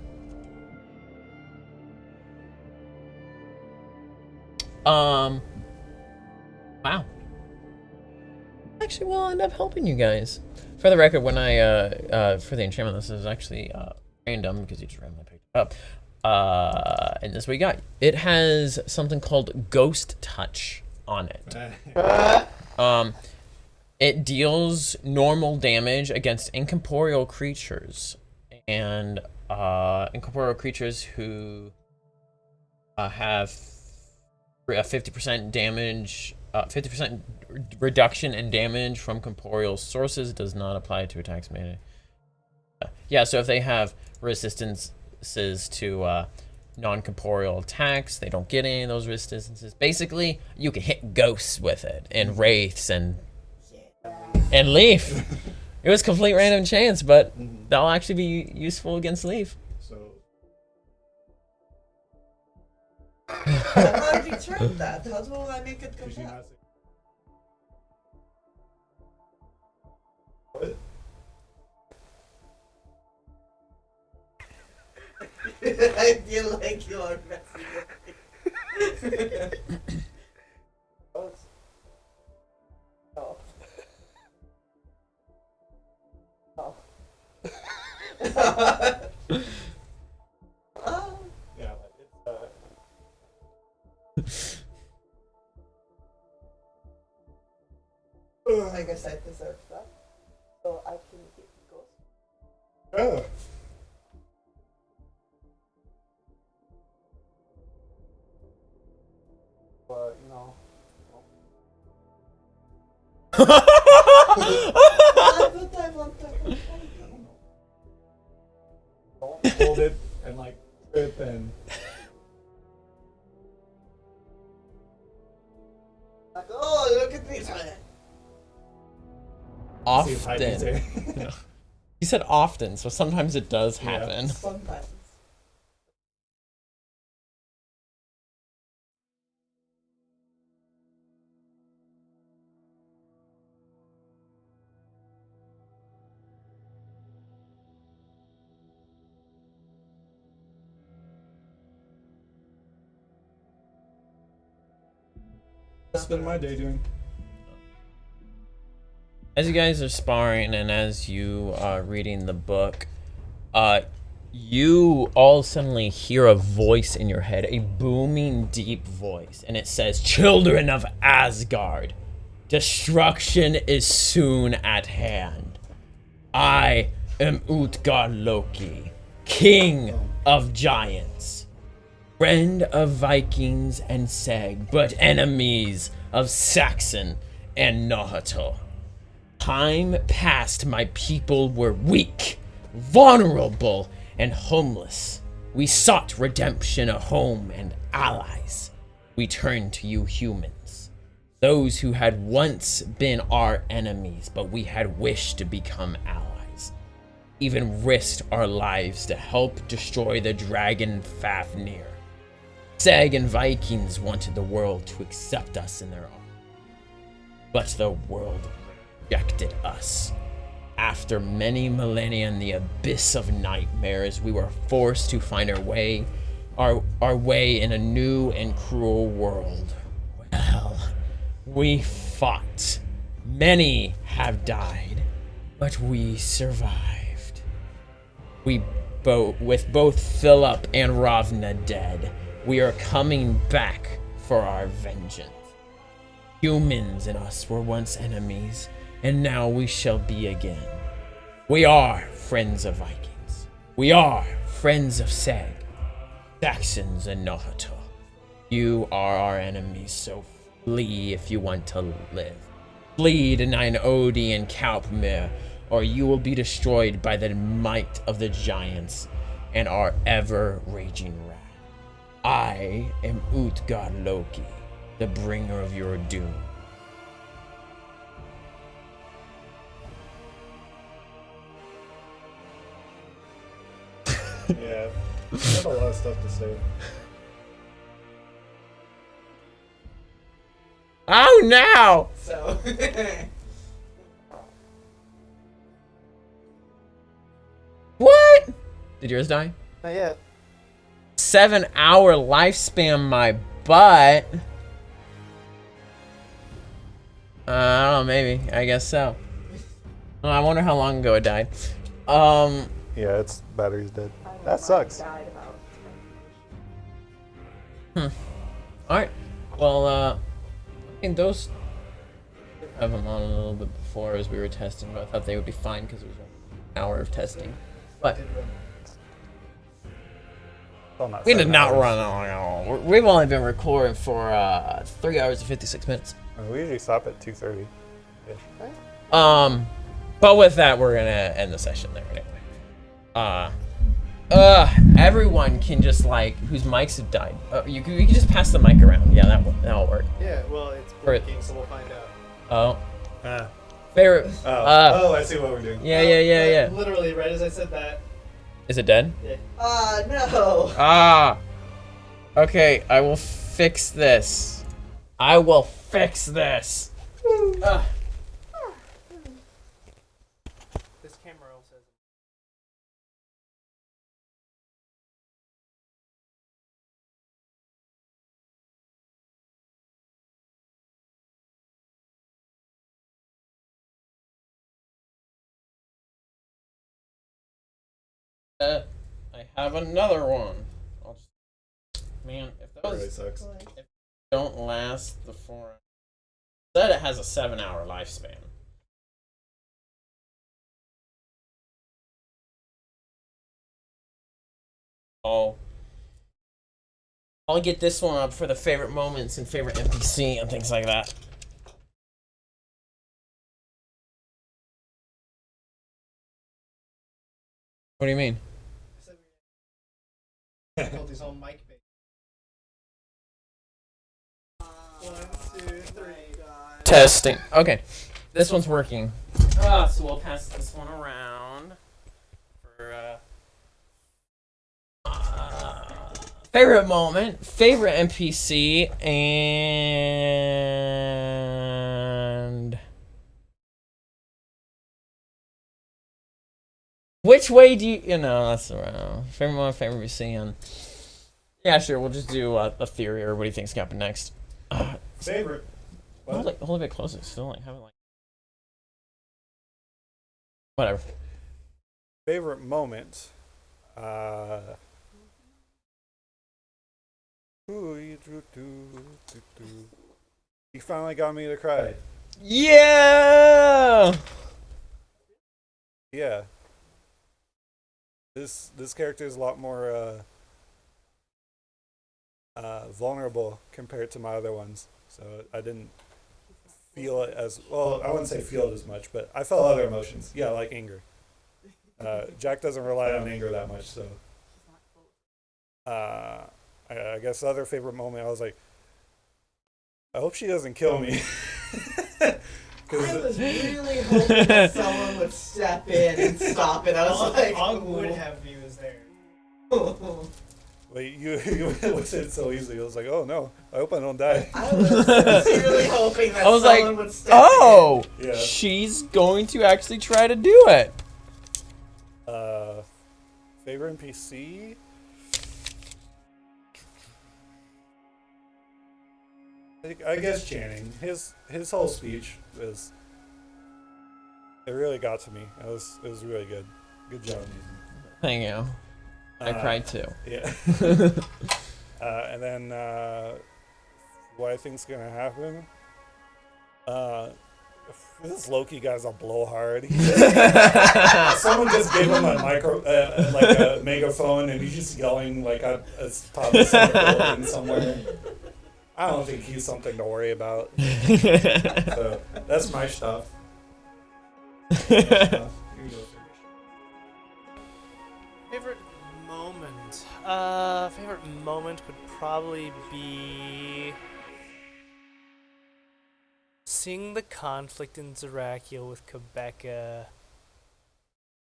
Actually, will end up helping you guys. For the record, when I for the enchantment, this is actually random because you just randomly picked it up. And this is what you got. It has something called Ghost Touch on it. It deals normal damage against incorporeal creatures and incorporeal creatures who have a 50% damage, 50% reduction in damage from corporeal sources. Does not apply to attacks made. Yeah, so if they have resistances to non-corporeal attacks, they don't get any of those resistances. Basically, you can hit ghosts with it and wraiths and Leaf. It was complete random chance, but that'll actually be useful against Leaf. So How do you turn that? How do I make it come could you back? not say? What? I feel like you are messing with me. Oh. Oh. Oh. Yeah, but it's I guess I deserve that. So I can get ghost. oh. But you know, I want to. don't hold it and like trip and Like, oh, look at me. see if I can Often. say. He said often, so sometimes it does Yeah. happen. Sometimes. What's been my day doing? As you guys are sparring and as you are reading the book, you all suddenly hear a voice in your head, a booming, deep voice, and it says, "Children of Asgard, destruction is soon at hand. I am Utgard Loki, king of giants, friend of Vikings and Seg, but enemies of Saxon and Nahato. Time past, my people were weak, vulnerable, and homeless. We sought redemption, a home, and allies. We turned to you humans, those who had once been our enemies, but we had wished to become allies. Even risked our lives to help destroy the dragon Fafnir. Seg and Vikings wanted the world to accept us in their arms, but the world rejected us. After many millennia in the abyss of nightmares, we were forced to find our way in a new and cruel world. Well, we fought. Many have died, but we survived. With both Philip and Ravna dead, we are coming back for our vengeance. Humans and us were once enemies, and now we shall be again. We are friends of Vikings, We are friends of Sag, Saxons and Nahato. You are our enemies, so flee if you want to live. Flee to Nine Odi and Kalpmir, or you will be destroyed by the might of the giants and our ever-raging wrath. I am Utgard Loki, the bringer of your doom. Yeah, I have a lot of stuff to say. Oh no! So, What? Did yours die? Not yet. 7-hour lifespan, my butt. I don't know, maybe. I guess so. Oh, I wonder how long ago it died. Yeah, its battery's dead. I don't know That why sucks. it died about 10 years. Alright. Well, I think those have them on a little bit before as we were testing, but I thought they would be fine because it was an hour of testing. But Well, not we did 7 not hours. run long at all. We've only been recording for 3 hours and 56 minutes. We usually stop at 2:30. But with that, we're gonna end the session there anyway. Everyone can just like whose mics have died. You can just pass the mic around. Yeah, that'll work. Yeah, well, it's Or- breaking, so we'll find out. Oh, Ah. favorite. Oh, I see what we're doing. Yeah. Literally, right as I said that. Is it dead? Yeah. No. Ah. Okay, I will fix this. I will fix this. This camera also says. I have another one. Man, if That those really sucks. don't last the 4 hours. Said it has a 7-hour lifespan. Oh. I'll get this one up for the favorite moments and favorite NPC and things like that. What do you mean? Difficulties on mic base. 1, 2, 3. Testing. Okay. This one's working. So we'll pass this one around for favorite moment, favorite NPC, and which way do you know that's around. Favorite moment, favorite NPC, and yeah, sure, we'll just do a theory or what do you think's happening next. Favorite. Hold a bit closer. Still like haven't like whatever. Favorite moment. You finally got me to cry. Yeah. Yeah. This character is a lot more vulnerable compared to my other ones, so I didn't feel it as well. I wouldn't say feel it as much, but I felt other emotions. Yeah, like anger. Jack doesn't rely on anger that much, so. I guess the other favorite moment, I was like, I hope she doesn't kill me. I was really hoping that someone would step in and stop it. I was like, Og would have views there. Like you said it so easily. I was like, oh no, I hope I don't die. I was sincerely hoping that I was like, someone would step oh, Yeah. she's going to actually try to do it. Favorite NPC? I guess Channing. His whole speech was. It really got to me. It was really good. Good job. Thank you. I cried too. Yeah. And then what I think's gonna happen? This Loki guy's a blowhard. Someone just gave him a like a megaphone, and he's just yelling like at top of some building somewhere. I don't think he's something to worry about. So that's my stuff. Here you go, sir. Favorite moment? Favorite moment would probably be seeing the conflict in Zerakiel with Quebeca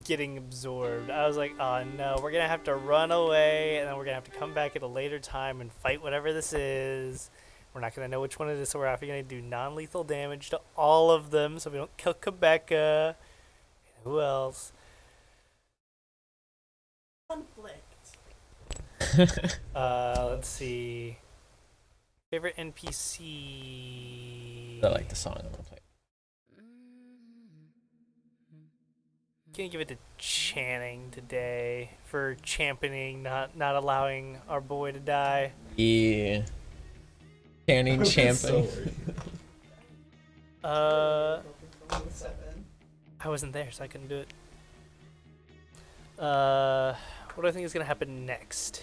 getting absorbed. I was like, oh no, we're gonna have to run away, and then we're gonna have to come back at a later time and fight whatever this is. We're not gonna know which one it is, so we're actually gonna do non-lethal damage to all of them, so we don't kill Quebeca. Who else? Conflict. Let's see. Favorite NPC. I like the song I'm gonna play. Gonna give it to Channing today for championing, not allowing our boy to die. Yeah. Channing champing. I wasn't there, so I couldn't do it. What do I think is gonna happen next?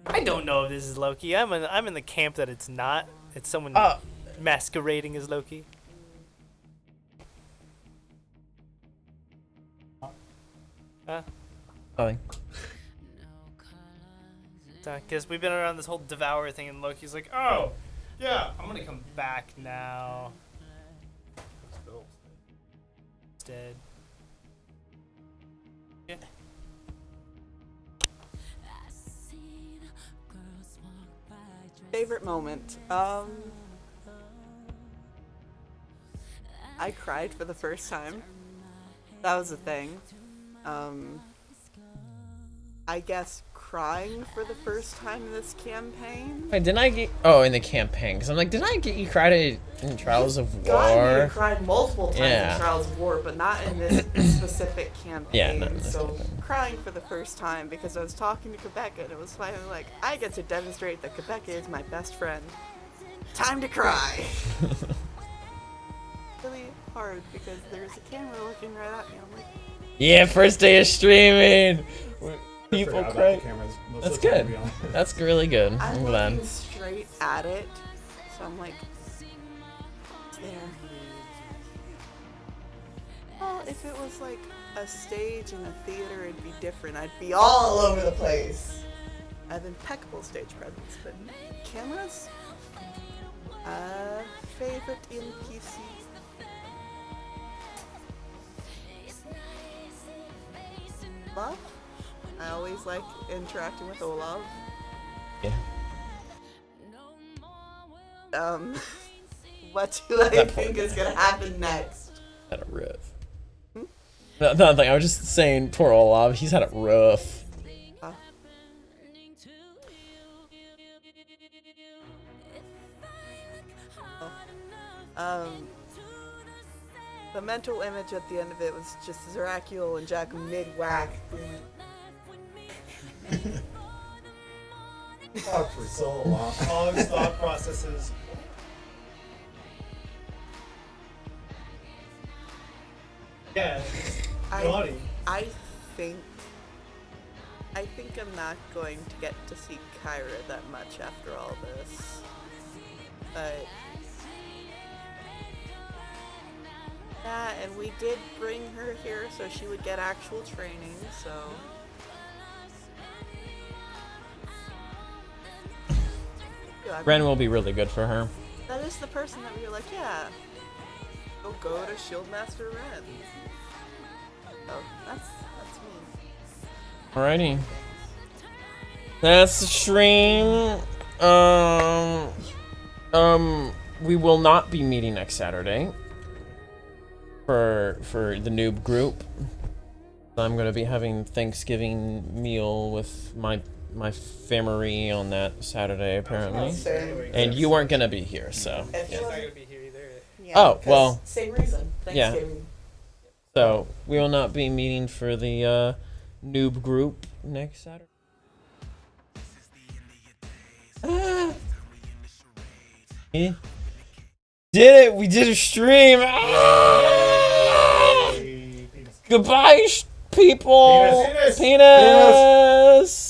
I don't know if this is Loki. I'm in the camp that it's not. It's someone masquerading as Loki. Huh? Nothing. Because we've been around this whole Devourer thing, and Loki's like, oh, yeah, I'm gonna come back now. It's dead. Yeah. Favorite moment. I cried for the first time. That was a thing. I guess crying for the first time in this campaign. Wait, didn't I get? Oh, in the campaign, because I'm like, didn't I get you cried in Trials of War? You cried multiple times Yeah. in Trials of War, but not in this specific campaign. Yeah, not in this so campaign. crying for the first time because I was talking to Quebeca and it was finally like, I get to demonstrate that Quebeca is my best friend. Time to cry. Really hard because there's a camera looking right at me. I'm like, Yeah, first day of streaming. People Forgot about cry. the cameras most That's of the time, good. to be honest. That's really good. I'm I'm glad. looking straight at it, so I'm like, it's there. Well, if it was like a stage in a theater, it'd be different. I'd be all over the place. I have impeccable stage presence, but cameras? Favorite NPC? Love? I always like interacting with Olaf. Yeah. What do I That poor think is guy. gonna happen next? Had a rough. No, nothing. I was just saying, poor Olav. He's had it rough. The mental image at the end of it was just Zerakiel and Jack mid-whack. Talked for so long. All of his thought processes. Yeah, naughty. I think I'm not going to get to see Kyra that much after all this. But yeah, and we did bring her here so she would get actual training, so yeah, Ren will be really good for her. that is the person that we were like, yeah, go to Shieldmaster Ren. Oh, that's me. Alrighty. That's the stream. We will not be meeting next Saturday for the noob group. I'm gonna be having Thanksgiving meal with my family on that Saturday apparently. And you weren't gonna be here, so. If He's you not wasn't- gonna be here either. yeah, Oh, 'cause well. same reason. Yeah. Thanksgiving. So we will not be meeting for the noob group next Saturday. Did it! We did a stream! Ah! Goodbye, people! Penis. Penis.